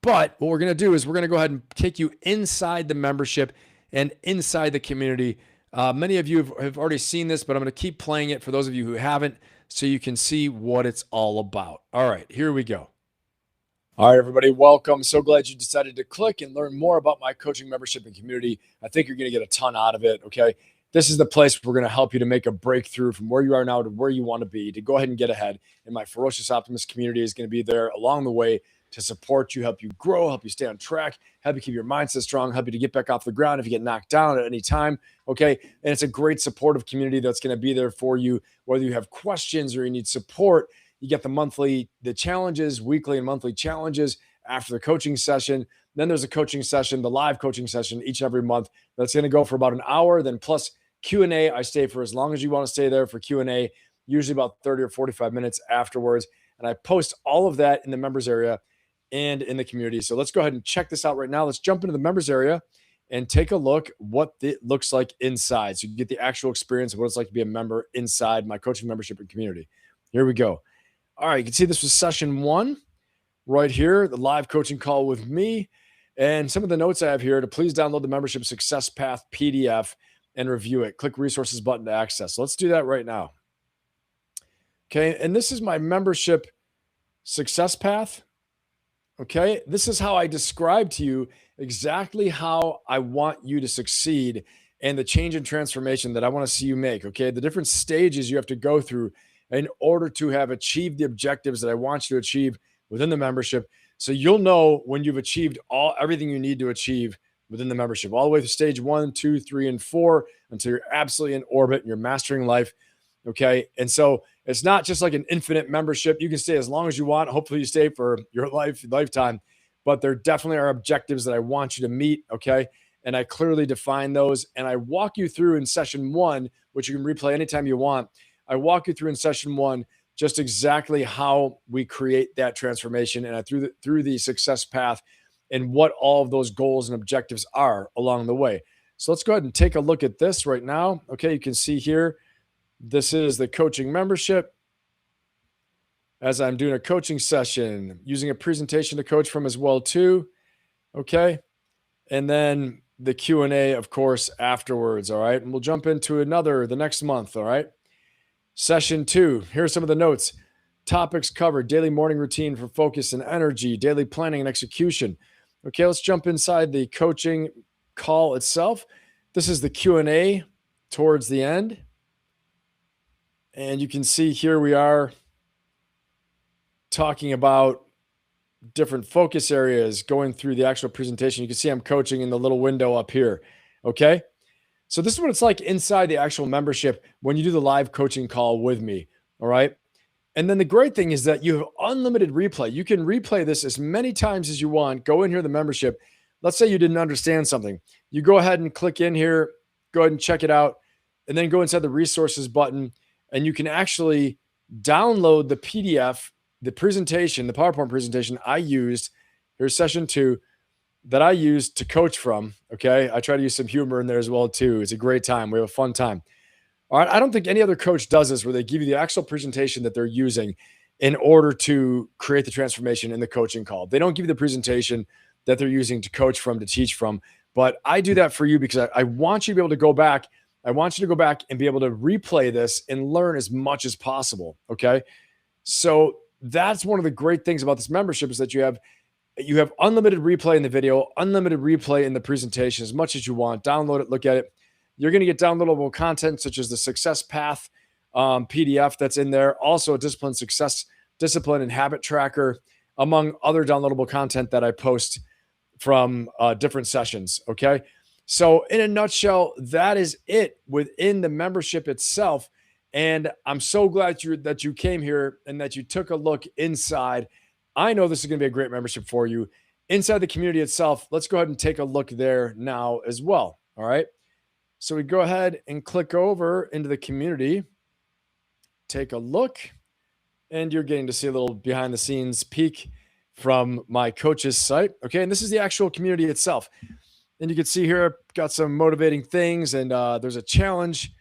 But what we're going to do is we're going to go ahead and take you inside the membership and inside the community. Many of you have already seen this, but I'm going to keep playing it for those of you who haven't so you can see what it's all about. All right, here we go. All right, everybody, welcome. So glad you decided to click and learn more about my coaching membership and community. I think you're going to get a ton out of it, okay? This is the place where we're going to help you to make a breakthrough from where you are now to where you want to be, to go ahead and get ahead. And my Ferocious Optimist community is going to be there along the way to support you, help you grow, help you stay on track, help you keep your mindset strong, help you to get back off the ground if you get knocked down at any time, okay? And it's a great supportive community that's going to be there for you, whether you have questions or you need support. You get the challenges, weekly and monthly challenges after the coaching session. Then there's a coaching session, the live coaching session each and every month. That's going to go for about an hour. Then plus Q&A, I stay for as long as you want to stay there for Q&A, usually about 30 or 45 minutes afterwards. And I post all of that in the members area and in the community. So let's go ahead and check this out right now. Let's jump into the members area and take a look what it looks like inside. So you get the actual experience of what it's like to be a member inside my coaching membership and community. Here we go. All right, you can see this was session 1 right here, the live coaching call with me. And some of the notes I have here to please download the Membership Success Path PDF and review it. Click resources button to access. So let's do that right now. Okay, and this is my Membership Success Path. Okay, this is how I describe to you exactly how I want you to succeed and the change and transformation that I want to see you make. Okay, the different stages you have to go through in order to have achieved the objectives that I want you to achieve within the membership. So you'll know when you've achieved everything you need to achieve within the membership, all the way through stage 1, 2, 3, and 4, until you're absolutely in orbit and you're mastering life. Okay. And so it's not just like an infinite membership. You can stay as long as you want. Hopefully you stay for your lifetime, but there definitely are objectives that I want you to meet. Okay. And I clearly define those. And I walk you through in session 1, which you can replay anytime you want. I walk you through in session 1 just exactly how we create that transformation and through the success path and what all of those goals and objectives are along the way. So let's go ahead and take a look at this right now. Okay, you can see here, this is the coaching membership. As I'm doing a coaching session, using a presentation to coach from as well too. Okay, and then the Q&A, of course, afterwards. All right, and we'll jump into the next month. All right. Session 2, here are some of the notes. Topics covered: daily morning routine for focus and energy, daily planning and execution. Okay, let's jump inside the coaching call itself. This is the Q&A towards the end. And you can see here we are talking about different focus areas, going through the actual presentation. You can see I'm coaching in the little window up here. Okay. So this is what it's like inside the actual membership when you do the live coaching call with me, all right? And then the great thing is that you have unlimited replay. You can replay this as many times as you want. Go in here, the membership. Let's say you didn't understand something. You go ahead and click in here, go ahead and check it out, and then go inside the resources button, and you can actually download the PDF, the presentation, the PowerPoint presentation I used. Here's session 2. That I use to coach from. Okay. I try to use some humor in there as well too. It's a great time. We have a fun time. All right. I don't think any other coach does this where they give you the actual presentation that they're using in order to create the transformation in the coaching call. They don't give you the presentation that they're using to coach from, to teach from, but I do that for you because I want you to be able to go back. I want you to go back and be able to replay this and learn as much as possible. Okay. So that's one of the great things about this membership is that you have unlimited replay in the video, unlimited replay in the presentation, as much as you want. Download it, look at it. You're going to get downloadable content such as the Success Path PDF that's in there. Also a discipline and habit tracker, among other downloadable content that I post from different sessions. Okay. So in a nutshell, that is it within the membership itself. And I'm so glad that you came here and that you took a look inside. I know this is going to be a great membership for you. Inside the community itself, let's go ahead and take a look there now as well. All right. So we go ahead and click over into the community, take a look, and you're getting to see a little behind the scenes peek from my coach's site. Okay, and this is the actual community itself. And you can see here, I've got some motivating things, and there's a challenge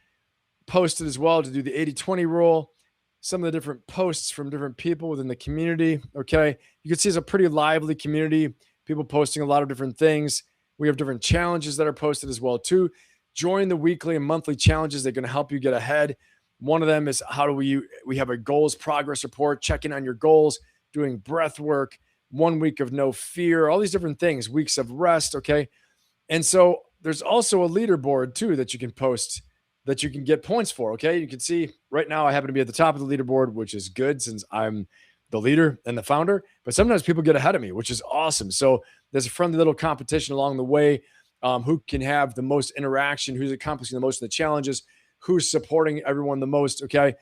posted as well to do the 80-20 rule, some of the different posts from different people within the community. Okay, you can see it's a pretty lively community, people posting a lot of different things. We have different challenges that are posted as well too. Join the weekly and monthly challenges. They're going to help you get ahead. One of them is how do we have a goals progress report, checking on your goals, doing breath work, 1 week of no fear, all these different things, weeks of rest. Okay. And so there's also a leaderboard too that you can post that you can get points for. Okay. You can see right now I happen to be at the top of the leaderboard, which is good since I'm the leader and the founder, but sometimes people get ahead of me, which is awesome. So there's a friendly little competition along the way. Who can have the most interaction, who's accomplishing the most of the challenges, who's supporting everyone the most. Okay.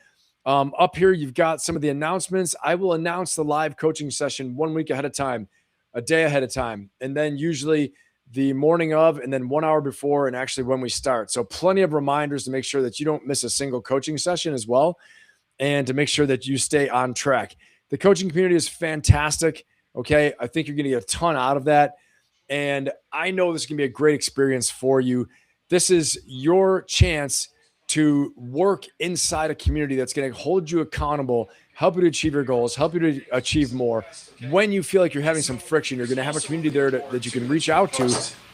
Up here, you've got some of the announcements. I will announce the live coaching session 1 week ahead of time, a day ahead of time, and then usually the morning of, and then 1 hour before, and actually when we start. So plenty of reminders to make sure that you don't miss a single coaching session as well, and to make sure that you stay on track. The coaching community is fantastic. Okay. I think you're going to get a ton out of that. And I know this is going to be a great experience for you. This is your chance to work inside a community that's going to hold you accountable, help you to achieve your goals, help you to achieve more. When you feel like you're having some friction, you're going to have a community there that you can reach out to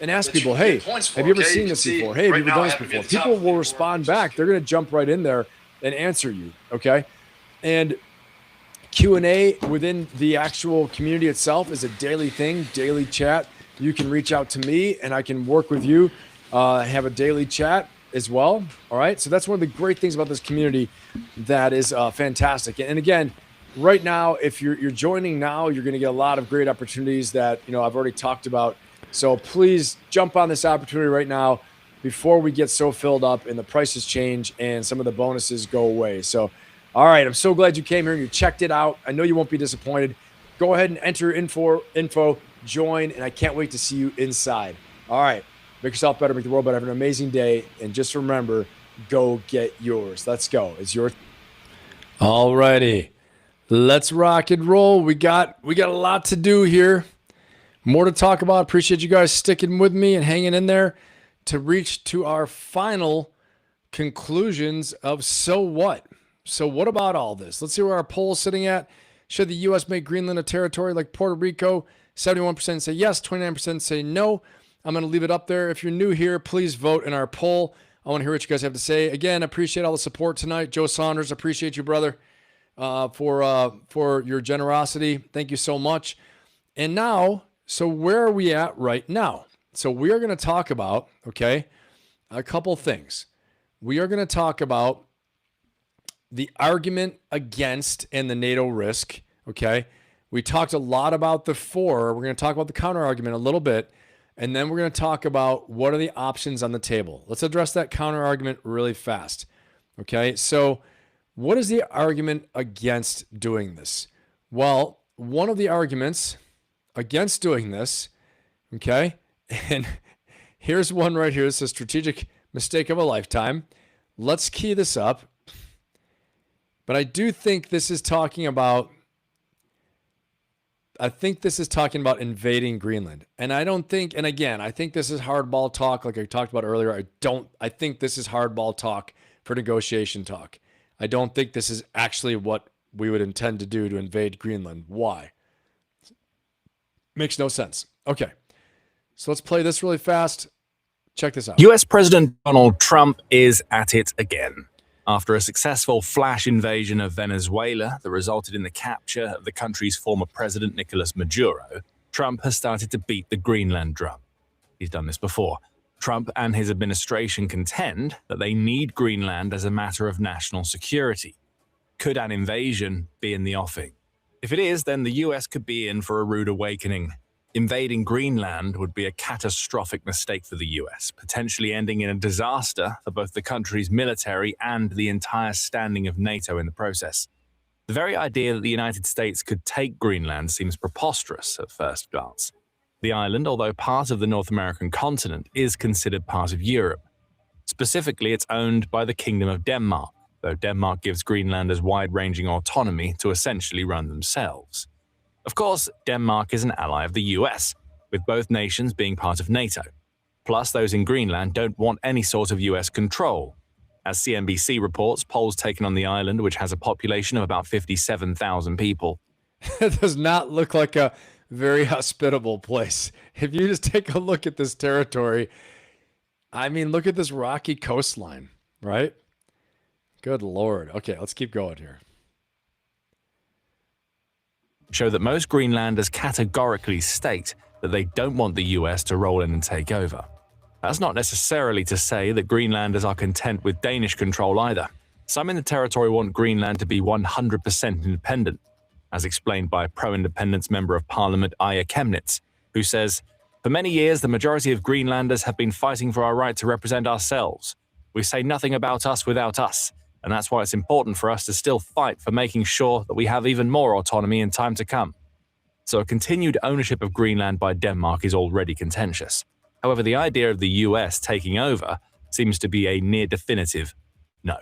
and ask people, hey, have you ever seen this before? Hey, have you ever done this before? People will respond back. They're going to jump right in there and answer you, okay? And Q&A within the actual community itself is a daily thing, daily chat. You can reach out to me and I can work with you, have a daily chat as well. All right. So that's one of the great things about this community that is fantastic. And again, right now, if you're joining now, you're going to get a lot of great opportunities that, I've already talked about. So please jump on this opportunity right now before we get so filled up and the prices change and some of the bonuses go away. So, all right. I'm so glad you came here and you checked it out. I know you won't be disappointed. Go ahead and enter info, join, and I can't wait to see you inside. All right. Make yourself better, make the world better. Have an amazing day. And just remember, go get yours. Let's go. It's yours. All righty. Let's rock and roll. We got a lot to do here. More to talk about. Appreciate you guys sticking with me and hanging in there to reach to our final conclusions of so what? So what about all this? Let's see where our poll's sitting at. Should the U.S. make Greenland a territory like Puerto Rico? 71% say yes, 29% say no. I'm going to leave it up there. If you're new here, please vote in our poll. I want to hear what you guys have to say. Again, appreciate all the support tonight. Joe Saunders, appreciate you, brother, for your generosity. Thank you so much. And now, so where are we at right now? So we are going to talk about, okay, a couple things. We are going to talk about the argument against and the NATO risk, okay? We talked a lot about the four. We're going to talk about the counter argument a little bit. And then we're going to talk about what are the options on the table. Let's address that counter argument really fast. Okay, so what is the argument against doing this? Well, one of the arguments against doing this, okay, and here's one right here. It's a strategic mistake of a lifetime. Let's key this up. But I do think this is talking about invading Greenland. And I don't think, and again, I think this is hardball talk like I talked about earlier. I think this is hardball talk for negotiation talk. I don't think this is actually what we would intend to do to invade Greenland. Why? Makes no sense. Okay. So let's play this really fast. Check this out. US President Donald Trump is at it again. After a successful flash invasion of Venezuela that resulted in the capture of the country's former president, Nicolas Maduro, Trump has started to beat the Greenland drum. He's done this before. Trump and his administration contend that they need Greenland as a matter of national security. Could an invasion be in the offing? If it is, then the US could be in for a rude awakening. Invading Greenland would be a catastrophic mistake for the US, potentially ending in a disaster for both the country's military and the entire standing of NATO in the process. The very idea that the United States could take Greenland seems preposterous at first glance. The island, although part of the North American continent, is considered part of Europe. Specifically, it's owned by the Kingdom of Denmark, though Denmark gives Greenlanders wide-ranging autonomy to essentially run themselves. Of course, Denmark is an ally of the US, with both nations being part of NATO. Plus, those in Greenland don't want any sort of US control. As CNBC reports, polls taken on the island, which has a population of about 57,000 people. It does not look like a very hospitable place. If you just take a look at this territory, I mean, look at this rocky coastline, right? Good Lord. Okay, let's keep going here. Show that most Greenlanders categorically state that they don't want the US to roll in and take over. That's not necessarily to say that Greenlanders are content with Danish control either. Some in the territory want Greenland to be 100% independent, as explained by pro-independence member of parliament Aya Chemnitz, who says, "For many years, the majority of Greenlanders have been fighting for our right to represent ourselves. We say nothing about us without us, and that's why it's important for us to still fight for making sure that we have even more autonomy in time to come." So a continued ownership of Greenland by Denmark is already contentious. However, the idea of the US taking over seems to be a near-definitive no.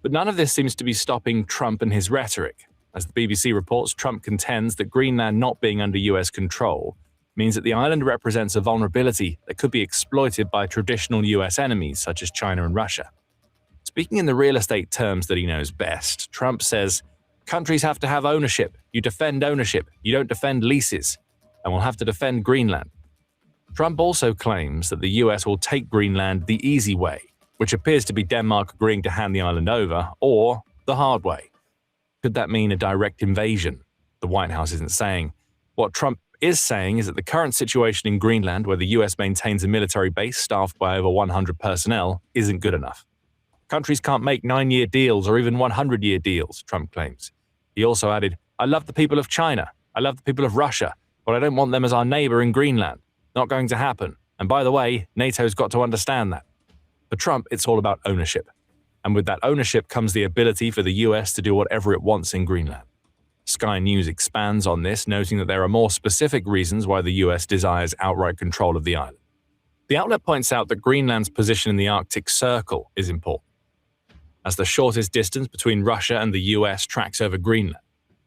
But none of this seems to be stopping Trump and his rhetoric. As the BBC reports, Trump contends that Greenland not being under US control means that the island represents a vulnerability that could be exploited by traditional US enemies such as China and Russia. Speaking in the real estate terms that he knows best, Trump says, "Countries have to have ownership. You defend ownership. You don't defend leases. And we'll have to defend Greenland." Trump also claims that the US will take Greenland the easy way, which appears to be Denmark agreeing to hand the island over, or the hard way. Could that mean a direct invasion? The White House isn't saying. What Trump is saying is that the current situation in Greenland, where the US maintains a military base staffed by over 100 personnel, isn't good enough. Countries can't make 9-year deals or even 100-year deals, Trump claims. He also added, "I love the people of China. I love the people of Russia, but I don't want them as our neighbor in Greenland. Not going to happen. And by the way, NATO's got to understand that." For Trump, it's all about ownership. And with that ownership comes the ability for the US to do whatever it wants in Greenland. Sky News expands on this, noting that there are more specific reasons why the US desires outright control of the island. The outlet points out that Greenland's position in the Arctic Circle is important, as the shortest distance between Russia and the US tracks over Greenland.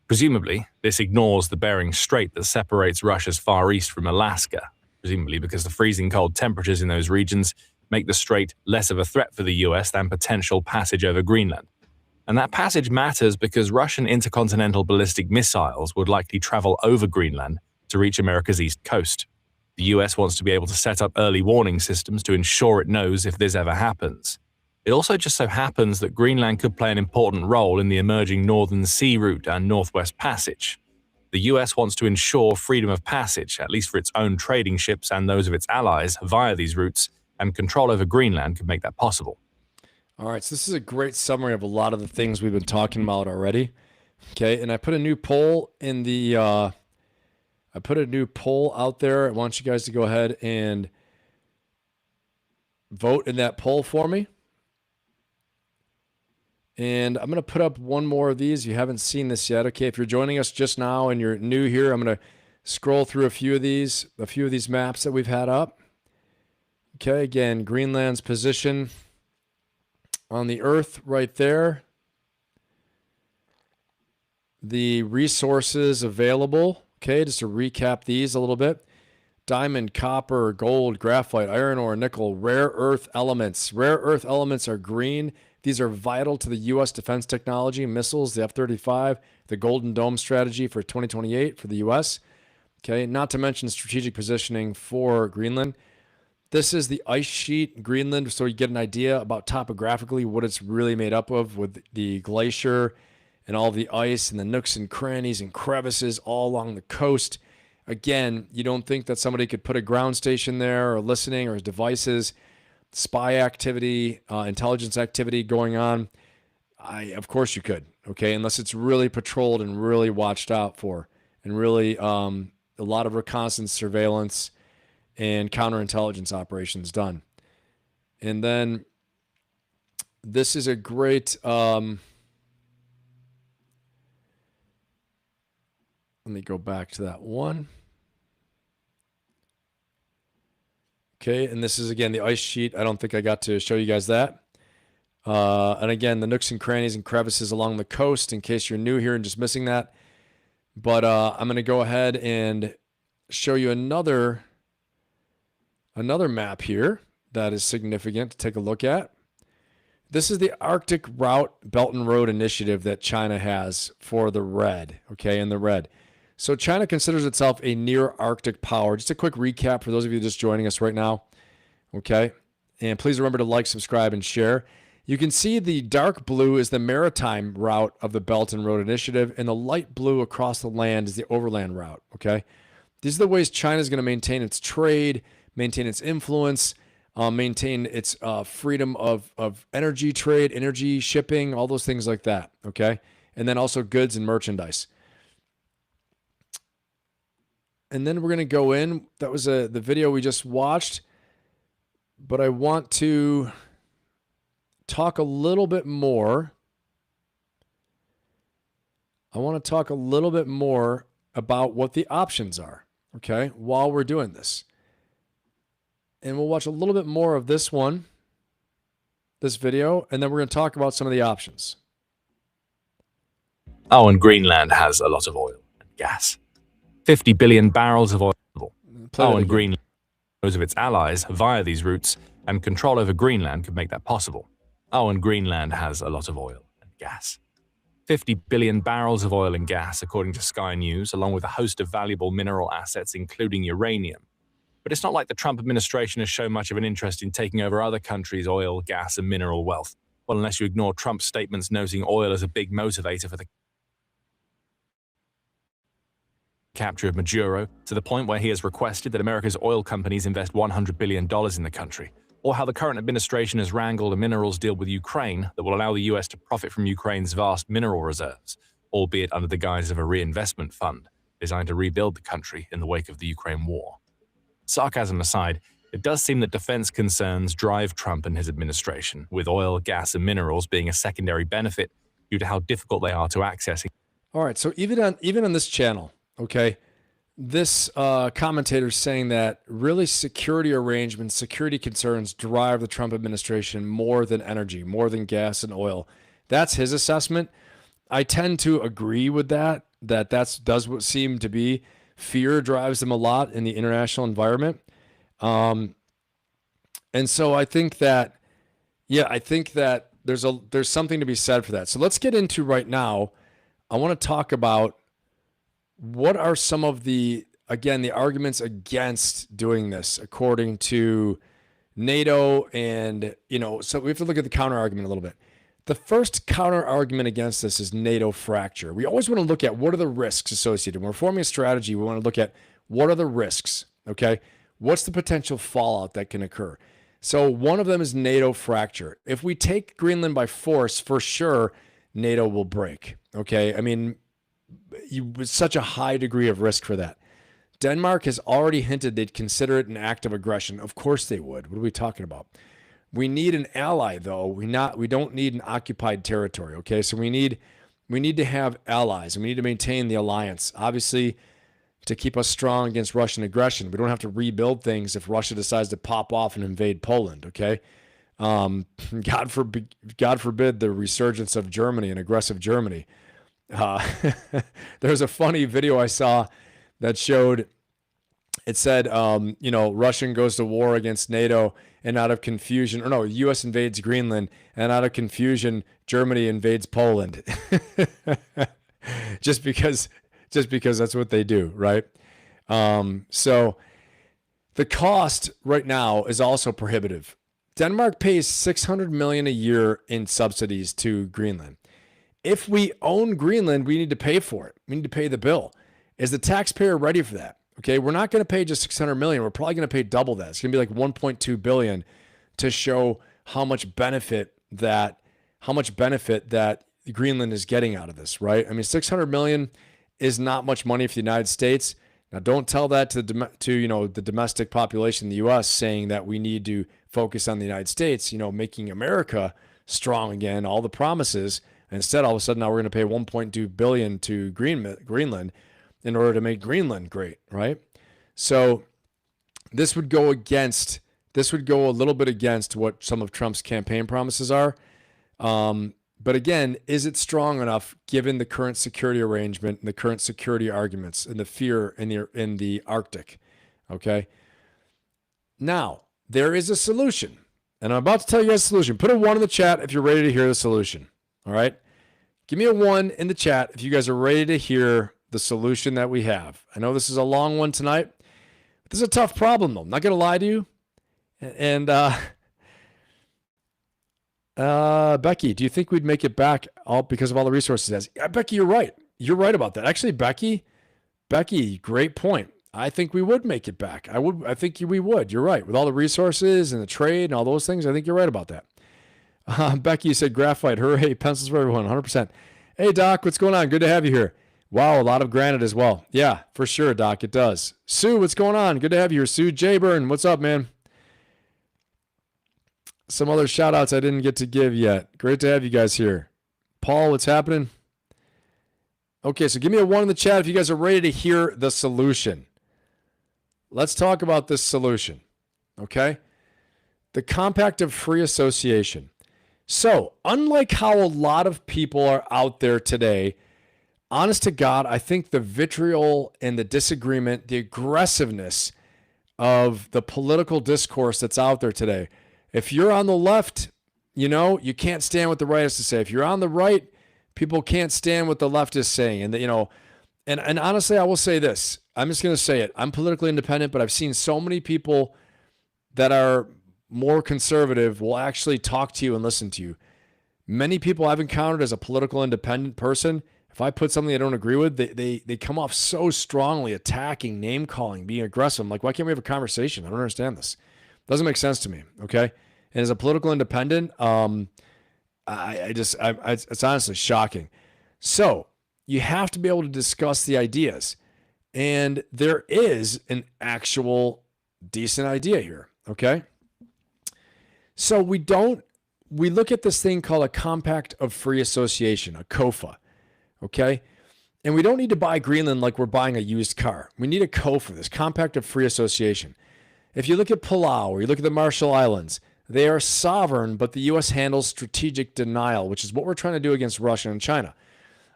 Presumably, this ignores the Bering Strait that separates Russia's Far East from Alaska, presumably because the freezing cold temperatures in those regions make the strait less of a threat for the US than potential passage over Greenland. And that passage matters because Russian intercontinental ballistic missiles would likely travel over Greenland to reach America's east coast. The US wants to be able to set up early warning systems to ensure it knows if this ever happens. It also just so happens that Greenland could play an important role in the emerging Northern Sea Route and Northwest Passage. The US wants to ensure freedom of passage, at least for its own trading ships and those of its allies, via these routes, and control over Greenland could make that possible. All right, so this is a great summary of a lot of the things we've been talking about already. Okay, and I put a new poll in the out there. I want you guys to go ahead and vote in that poll for me. And I'm going to put up one more of these. You haven't seen this yet. Okay, if you're joining us just now and you're new here, I'm going to scroll through a few of these maps that we've had up. Okay, again, Greenland's position on the Earth right there. The resources available. Okay, just to recap these a little bit. Diamond, copper, gold, graphite, iron ore, nickel, rare earth elements. Rare earth elements are green. These are vital to the U.S. defense technology, missiles, the F-35, the Golden Dome strategy for 2028 for the U.S. Okay, not to mention strategic positioning for Greenland. This is the ice sheet, Greenland, so you get an idea about topographically what it's really made up of with the glacier and all the ice and the nooks and crannies and crevices all along the coast. Again, you don't think that somebody could put a ground station there or listening or devices, spy activity, intelligence activity going on. Of course you could, okay, unless it's really patrolled and really watched out for and really a lot of reconnaissance, surveillance, and counterintelligence operations done. And then this is a great, let me go back to that one. Okay, and this is, again, the ice sheet. I don't think I got to show you guys that. And again, the nooks and crannies and crevices along the coast, in case you're new here and just missing that. But I'm going to go ahead and show you another map here that is significant to take a look at. This is the Arctic Route Belt and Road Initiative that China has for the red, okay, in the red. So China considers itself a near Arctic power. Just a quick recap for those of you just joining us right now, okay? And please remember to like, subscribe, and share. You can see the dark blue is the maritime route of the Belt and Road Initiative, and the light blue across the land is the overland route, okay? These are the ways China is going to maintain its trade, maintain its influence, maintain its freedom of energy trade, energy shipping, all those things like that, okay? And then also goods and merchandise. And then we're going to go in. That was the video we just watched. But I want to talk a little bit more. I want to talk a little bit more about what the options are, okay, while we're doing this. And we'll watch a little bit more of this video, and then we're going to talk about some of the options. Oh, and Greenland has a lot of oil and gas. 50 billion barrels of oil. Oh, and Greenland, those of its allies via these routes, and control over Greenland could make that possible. Oh, and Greenland has a lot of oil and gas. 50 billion barrels of oil and gas, according to Sky News, along with a host of valuable mineral assets, including uranium. But it's not like the Trump administration has shown much of an interest in taking over other countries' oil, gas, and mineral wealth. Well, unless you ignore Trump's statements noting oil as a big motivator for the capture of Maduro, to the point where he has requested that America's oil companies invest $100 billion in the country, or how the current administration has wrangled a minerals deal with Ukraine that will allow the US to profit from Ukraine's vast mineral reserves, albeit under the guise of a reinvestment fund designed to rebuild the country in the wake of the Ukraine war. Sarcasm aside, it does seem that defense concerns drive Trump and his administration, with oil, gas, and minerals being a secondary benefit due to how difficult they are to access. All right, so even on this channel, okay, this commentator is saying that really security arrangements, security concerns drive the Trump administration more than energy, more than gas and oil. That's his assessment. I tend to agree with that does what seem to be. Fear drives them a lot in the international environment. And so I think that there's something to be said for that. So let's get into right now. I want to talk about what are some of the arguments against doing this according to NATO, and so we have to look at the counter argument a little bit. The first counter argument against this is NATO fracture. We always want to look at what are the risks associated. When we're forming a strategy, we want to look at what are the risks, okay? What's the potential fallout that can occur? So one of them is NATO fracture. If we take Greenland by force, for sure, NATO will break, okay? I mean, with such a high degree of risk for that. Denmark has already hinted they'd consider it an act of aggression. Of course they would. What are we talking about? We need an ally, though. We don't need an occupied territory, okay? So we need to have allies, and we need to maintain the alliance, obviously, to keep us strong against Russian aggression. We don't have to rebuild things if Russia decides to pop off and invade Poland, okay? God forbid the resurgence of Germany and aggressive Germany. There's a funny video I saw that showed, it said, Russian goes to war against NATO, and out of confusion, or no, U.S. invades Greenland, and out of confusion, Germany invades Poland. just because that's what they do, right? So the cost right now is also prohibitive. Denmark pays $600 million a year in subsidies to Greenland. If we own Greenland, we need to pay for it. We need to pay the bill. Is the taxpayer ready for that? Okay, we're not going to pay just $600 million. We're probably going to pay double that. It's going to be like $1.2 billion to show how much benefit that Greenland is getting out of this, right? I mean, $600 million is not much money for the United States. Now, don't tell that to the domestic population in the U.S. saying that we need to focus on the United States, making America strong again, all the promises. Instead, all of a sudden, now we're going to pay $1.2 billion to Greenland in order to make Greenland great, right? So this would go against this would go a little bit against what some of Trump's campaign promises are. But again, is it strong enough given the current security arrangement and the current security arguments and the fear in the Arctic? Okay. Now, there is a solution, and I'm about to tell you guys a solution. Put a 1 in the chat if you're ready to hear the solution. All right. Give me a 1 in the chat if you guys are ready to hear the solution that we have. I know this is a long one tonight. But this is a tough problem, though. I'm not going to lie to you. And Becky, do you think we'd make it back all because of all the resources? Yeah, Becky, you're right. You're right about that. Actually, Becky, great point. I think we would make it back. I think we would. You're right. With all the resources and the trade and all those things, I think you're right about that. Becky, you said graphite. Hooray. Pencils for everyone. 100%. Hey, Doc, what's going on? Good to have you here. Wow, a lot of granite as well. Yeah, for sure, Doc, it does. Sue, what's going on? Good to have you here. Sue Jayburn, what's up, man? Some other shout outs I didn't get to give yet. Great to have you guys here. Paul, what's happening? Okay, so give me a 1 in the chat if you guys are ready to hear the solution. Let's talk about this solution, okay? The Compact of Free Association. So, unlike how a lot of people are out there today, honest to God, I think the vitriol and the disagreement, the aggressiveness of the political discourse that's out there today, if you're on the left, you know, you can't stand what the right has to say. If you're on the right, people can't stand what the left is saying. And, and honestly, I will say this. I'm just going to say it. I'm politically independent, but I've seen so many people that are more conservative will actually talk to you and listen to you. Many people I've encountered as a political independent person, if I put something I don't agree with, they come off so strongly, attacking, name calling, being aggressive. I'm like, why can't we have a conversation? I don't understand this. Doesn't make sense to me. Okay. And as a political independent, it's honestly shocking. So you have to be able to discuss the ideas, and there is an actual decent idea here. Okay. So we look at this thing called a Compact of Free Association, a COFA. Okay. And we don't need to buy Greenland like we're buying a used car. We need a COFA, this Compact of Free Association. If you look at Palau or you look at the Marshall Islands, they are sovereign, but the U.S. handles strategic denial, which is what we're trying to do against Russia and China.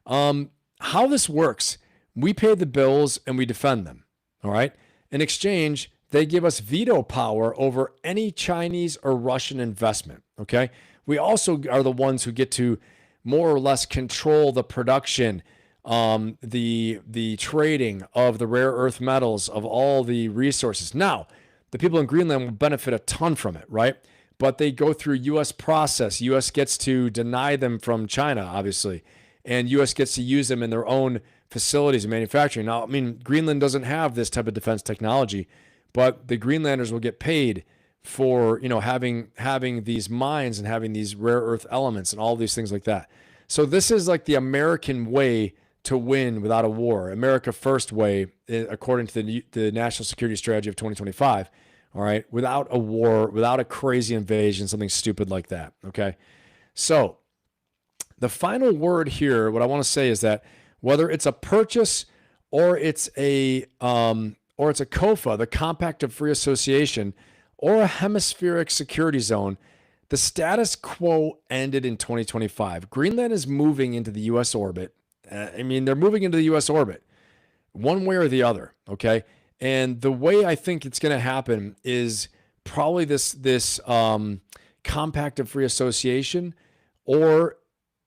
How this works, we pay the bills and we defend them. All right. In exchange, they give us veto power over any Chinese or Russian investment. Okay. We also are the ones who get to more or less control the production, the trading of the rare earth metals, of all the resources. Now, the people in Greenland will benefit a ton from it, right? But they go through U.S. process. U.S. gets to deny them from China, obviously, and U.S. gets to use them in their own facilities and manufacturing. Now, I mean, Greenland doesn't have this type of defense technology, but the Greenlanders will get paid for, having these mines and having these rare earth elements and all these things like that. So this is like the American way to win without a war, America First way, according to the National Security Strategy of 2025. All right, without a war, without a crazy invasion, something stupid like that. Okay, so the final word here, what I want to say is that whether it's a purchase or it's a COFA, the Compact of Free Association, or a hemispheric security zone, the status quo ended in 2025. Greenland is moving into the U.S. orbit. They're moving into the U.S. orbit one way or the other, okay? And the way I think it's going to happen is probably this Compact of Free Association, or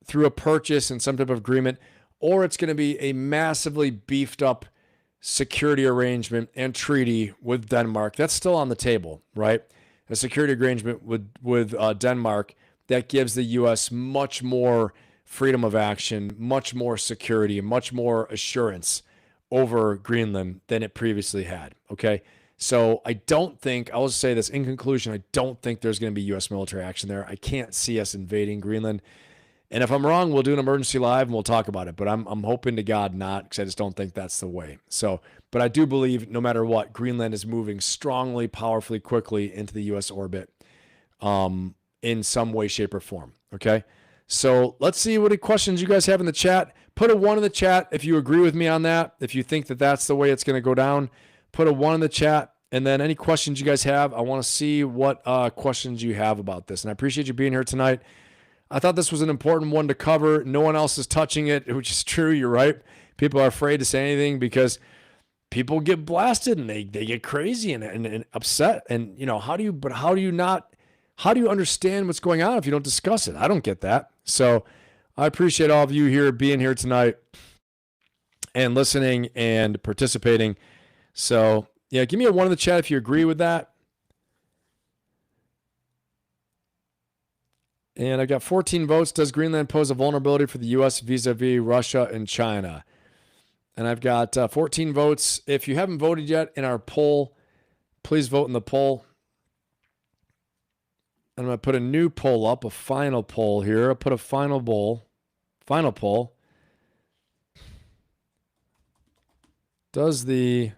through a purchase and some type of agreement, or it's going to be a massively beefed up security arrangement and treaty with Denmark. That's still on the table, right? A security arrangement with Denmark that gives the U.S. much more freedom of action, much more security, much more assurance over Greenland than it previously had. Okay. So I will say this in conclusion, I don't think there's going to be U.S. military action there. I can't see us invading Greenland. And if I'm wrong, we'll do an emergency live and we'll talk about it. But I'm hoping to God not, because I just don't think that's the way. So, but I do believe no matter what, Greenland is moving strongly, powerfully, quickly into the U.S. orbit in some way, shape, or form. Okay. So let's see what questions you guys have in the chat. Put a 1 in the chat if you agree with me on that. If you think that that's the way it's going to go down, put a 1 in the chat. And then any questions you guys have, I want to see what questions you have about this. And I appreciate you being here tonight. I thought this was an important one to cover. No one else is touching it, which is true. You're right. People are afraid to say anything because people get blasted and they get crazy and upset. And, how do you understand what's going on if you don't discuss it? I don't get that. So I appreciate all of you here being here tonight and listening and participating. So yeah, give me a 1 in the chat if you agree with that. And I got 14 votes. Does Greenland pose a vulnerability for the U.S. vis-a-vis Russia and China? And I've got 14 votes. If you haven't voted yet in our poll, please vote in the poll. I'm going to put a new poll up, a final poll here. I'll put a final poll. Does the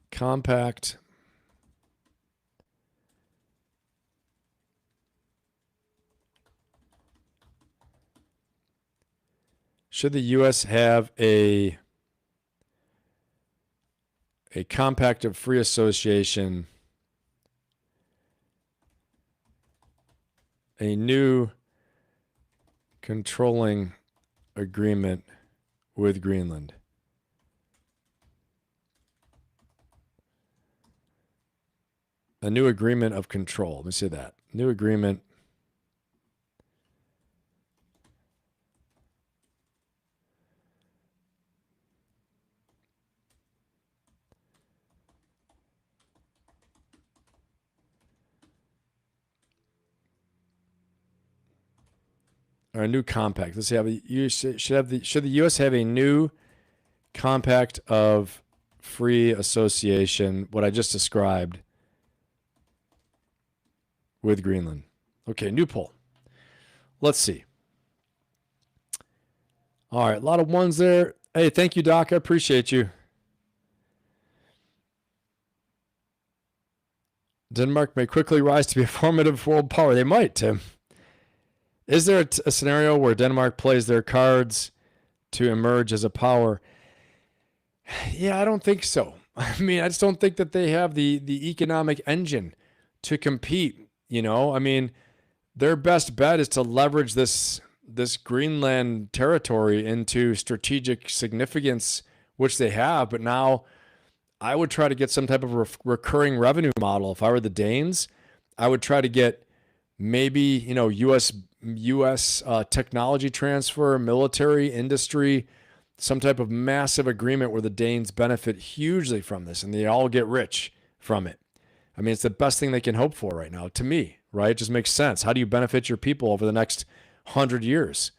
compact should the U.S. have a compact of free association, a new controlling agreement with Greenland? A new agreement of control. Let me say that. New agreement. Or a new compact. Let's see. Should the U.S. have a new compact of free association? What I just described with Greenland. Okay, new poll. Let's see. All right, a lot of ones there. Hey, thank you, Doc. I appreciate you. Denmark may quickly rise to be a formative world power. They might, Tim. Is there a scenario where Denmark plays their cards to emerge as a power? Yeah, I don't think so. I mean, I just don't think that they have the economic engine to compete. Their best bet is to leverage this Greenland territory into strategic significance, which they have. But now I would try to get some type of recurring revenue model. If I were the Danes, I would try to get maybe, U.S. Technology transfer, military industry, some type of massive agreement where the Danes benefit hugely from this and they all get rich from it. I mean, it's the best thing they can hope for right now, to me, right? It just makes sense. How do you benefit your people over the next 100 years?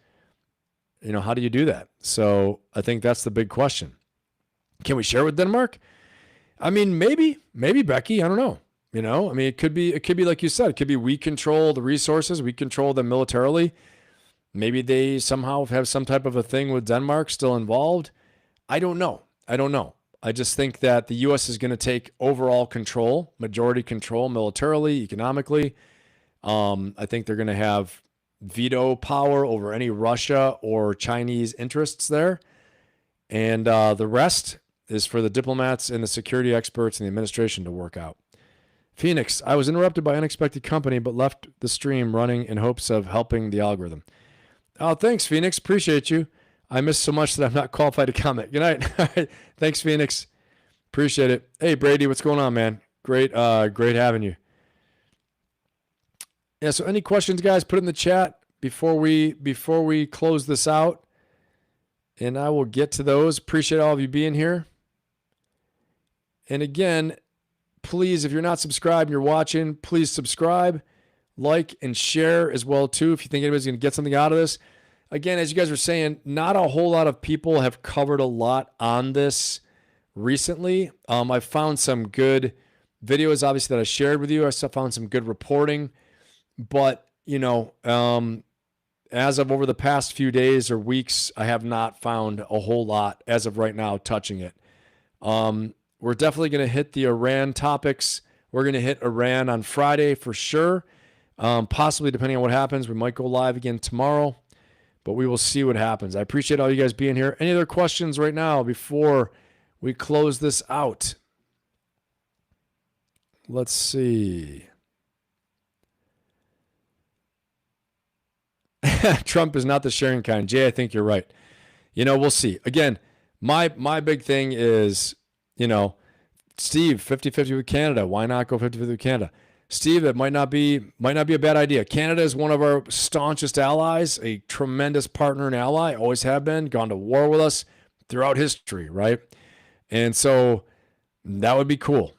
How do you do that? So I think that's the big question. Can we share with Denmark? I mean, maybe, Becky. I don't know. It could be like you said. It could be we control the resources, we control them militarily. Maybe they somehow have some type of a thing with Denmark still involved. I don't know. I just think that the U.S. is going to take overall control, majority control militarily, economically. I think they're going to have veto power over any Russia or Chinese interests there. And the rest is for the diplomats and the security experts and the administration to work out. Phoenix, I was interrupted by unexpected company, but left the stream running in hopes of helping the algorithm. Oh, thanks, Phoenix. Appreciate you. I missed so much that I'm not qualified to comment. Good night. Thanks, Phoenix. Appreciate it. Hey, Brady, what's going on, man? Great having you. Yeah, so any questions, guys, put it in the chat before we close this out. And I will get to those. Appreciate all of you being here. And again, please, if you're not subscribed and you're watching, please subscribe, like, and share as well, too, if you think anybody's going to get something out of this. Again, as you guys were saying, not a whole lot of people have covered a lot on this recently. I found some good videos, obviously, that I shared with you. I found some good reporting. But, as of over the past few days or weeks, I have not found a whole lot as of right now touching it. We're definitely going to hit the Iran topics. We're going to hit Iran on Friday for sure. Possibly, depending on what happens, we might go live again tomorrow, but we will see what happens. I appreciate all you guys being here. Any other questions right now before we close this out? Let's see. Trump is not the sharing kind. Jay, I think you're right. We'll see. Again, my big thing is, Steve, 50-50 with Canada. Why not go 50-50 with Canada? Steve, it might not be a bad idea. Canada is one of our staunchest allies, a tremendous partner and ally, always have been, gone to war with us throughout history, right? And so that would be cool,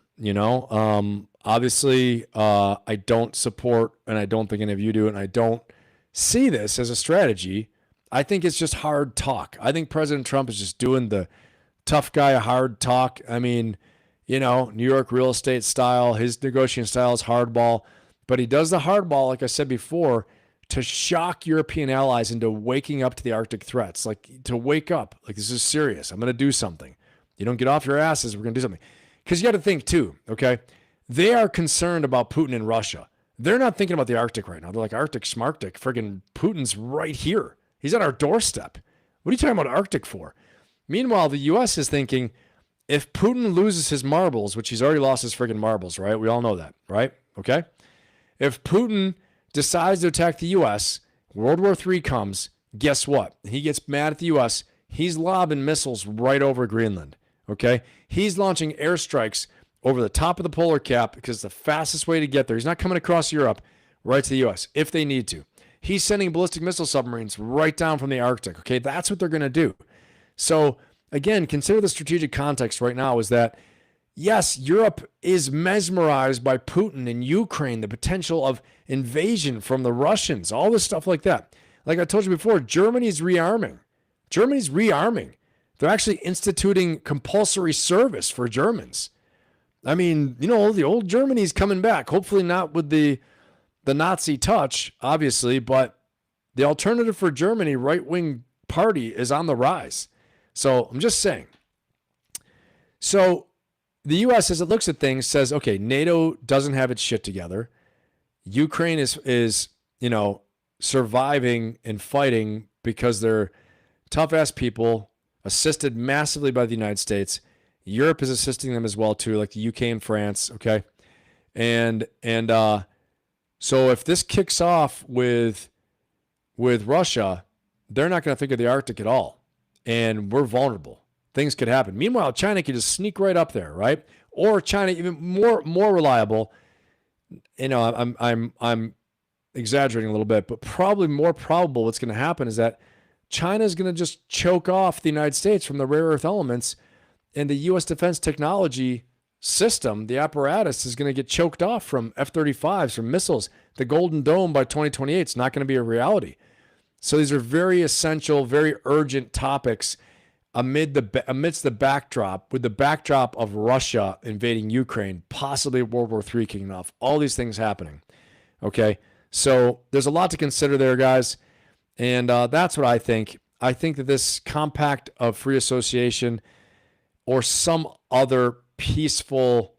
Obviously, I don't support, and I don't think any of you do, and I don't see this as a strategy. I think it's just hard talk. I think President Trump is just doing the tough guy hard talk. I mean, New York real estate style, his negotiating style is hardball, but he does the hardball, like I said before, to shock European allies into waking up to the Arctic threats, like to wake up, like this is serious. I'm going to do something. You don't get off your asses. We're going to do something. Because you got to think too, okay? They are concerned about Putin in Russia. They're not thinking about the Arctic right now. They're like, Arctic, Smarctic, friggin' Putin's right here. He's at our doorstep. What are you talking about Arctic for? Meanwhile, the U.S. is thinking, if Putin loses his marbles, which he's already lost his friggin' marbles, right? We all know that, right? Okay? If Putin decides to attack the U.S., World War III comes, guess what? He gets mad at the U.S., he's lobbing missiles right over Greenland, okay? He's launching airstrikes over the top of the polar cap because it's the fastest way to get there. He's not coming across Europe right to the U.S. if they need to. He's sending ballistic missile submarines right down from the Arctic, okay? That's what they're going to do. So, again, consider the strategic context right now is that, yes, Europe is mesmerized by Putin in Ukraine, the potential of invasion from the Russians, all this stuff like that. Like I told you before, Germany's rearming. They're actually instituting compulsory service for Germans. I mean, the old Germany's coming back. Hopefully not with the Nazi touch, obviously, but the alternative for Germany, right-wing party, is on the rise. So I'm just saying. So the U.S., as it looks at things, says, okay, NATO doesn't have its shit together. Ukraine is surviving and fighting because they're tough-ass people, assisted massively by the United States. Europe is assisting them as well, too, like the UK and France, okay? And so if this kicks off with Russia, they're not going to think of the Arctic at all. And we're vulnerable. Things could happen. Meanwhile, China could just sneak right up there, right? Or China, even more reliable. I'm exaggerating a little bit, but probably more probable what's going to happen is that China is going to just choke off the United States from the rare earth elements, and the U.S. defense technology system, the apparatus, is going to get choked off from F-35s, from missiles. The Golden Dome by 2028 is not going to be a reality. So these are very essential, very urgent topics amidst the backdrop, with the backdrop of Russia invading Ukraine, possibly World War III kicking off, all these things happening. Okay, so there's a lot to consider there, guys. And that's what I think. I think that this compact of free association or some other peaceful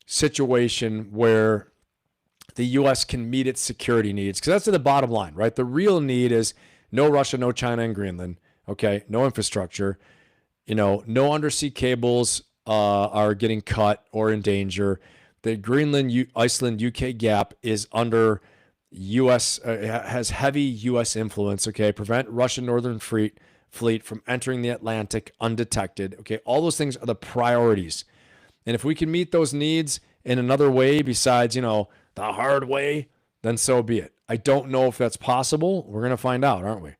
situation where the U.S. can meet its security needs, because that's the bottom line, right? The real need is no Russia, no China in Greenland, okay? No infrastructure. No undersea cables are getting cut or in danger. The Greenland, Iceland, UK gap is under U.S., has heavy U.S. influence, okay? Prevent Russian Northern Fleet from entering the Atlantic undetected, okay? All those things are the priorities. And if we can meet those needs in another way besides, the hard way, then so be it. I don't know if that's possible. We're going to find out, aren't we?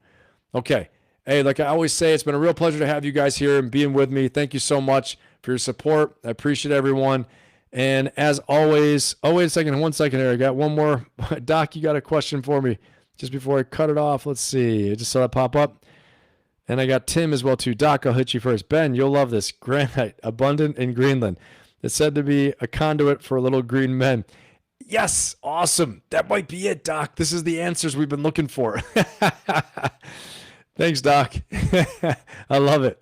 Okay. Hey, like I always say, it's been a real pleasure to have you guys here and being with me. Thank you so much for your support. I appreciate everyone. And as always, one second here. I got one more. Doc, you got a question for me just before I cut it off. Let's see. I just saw that pop up. And I got Tim as well, too. Doc, I'll hit you first. Ben, you'll love this. Granite, abundant in Greenland. It's said to be a conduit for little green men. Yes, awesome. That might be it, Doc. This is the answers we've been looking for. Thanks, Doc. I love it.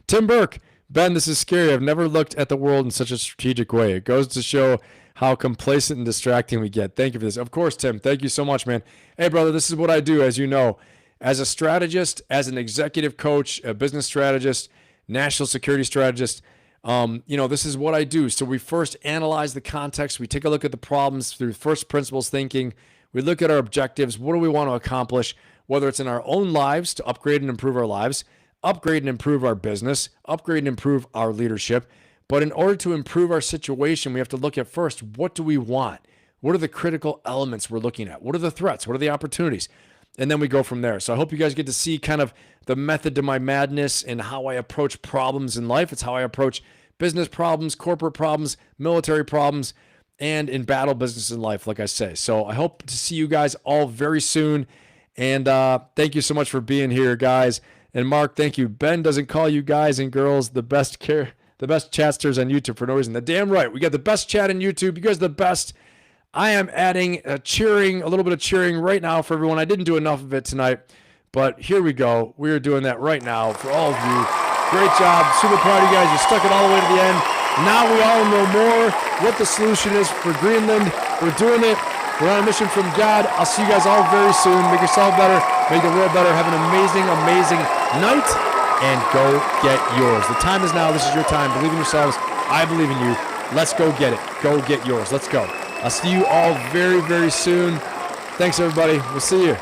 Tim Burke. Ben, this is scary. I've never looked at the world in such a strategic way. It goes to show how complacent and distracting we get. Thank you for this. Of course, Tim. Thank you so much, man. Hey, brother, this is what I do, as you know. As a strategist, as an executive coach, a business strategist, national security strategist. This is what I do. So we first analyze the context. We take a look at the problems through first principles thinking. We look at our objectives. What do we want to accomplish, whether it's in our own lives to upgrade and improve our lives, upgrade and improve our business, upgrade and improve our leadership. But in order to improve our situation, we have to look at first, what do we want? What are the critical elements we're looking at? What are the threats? What are the opportunities? And then we go from there. So I hope you guys get to see kind of the method to my madness and how I approach problems in life. It's how I approach business problems, corporate problems, military problems, and in battle business in life, like I say. So I hope to see you guys all very soon. And thank you so much for being here, guys. And Mark, thank you. Ben doesn't call you guys and girls the best chatsters on YouTube for no reason. The damn right. We got the best chat on YouTube. You guys are the best. I am adding a little bit of cheering right now for everyone. I didn't do enough of it tonight, but here we go. We are doing that right now for all of you. Great job. Super proud of you guys. You stuck it all the way to the end. Now we all know more what the solution is for Greenland. We're doing it. We're on a mission from God. I'll see you guys all very soon. Make yourself better. Make the world better. Have an amazing, amazing night. And go get yours. The time is now. This is your time. Believe in yourselves. I believe in you. Let's go get it. Go get yours. Let's go. I'll see you all very, very soon. Thanks, everybody. We'll see you.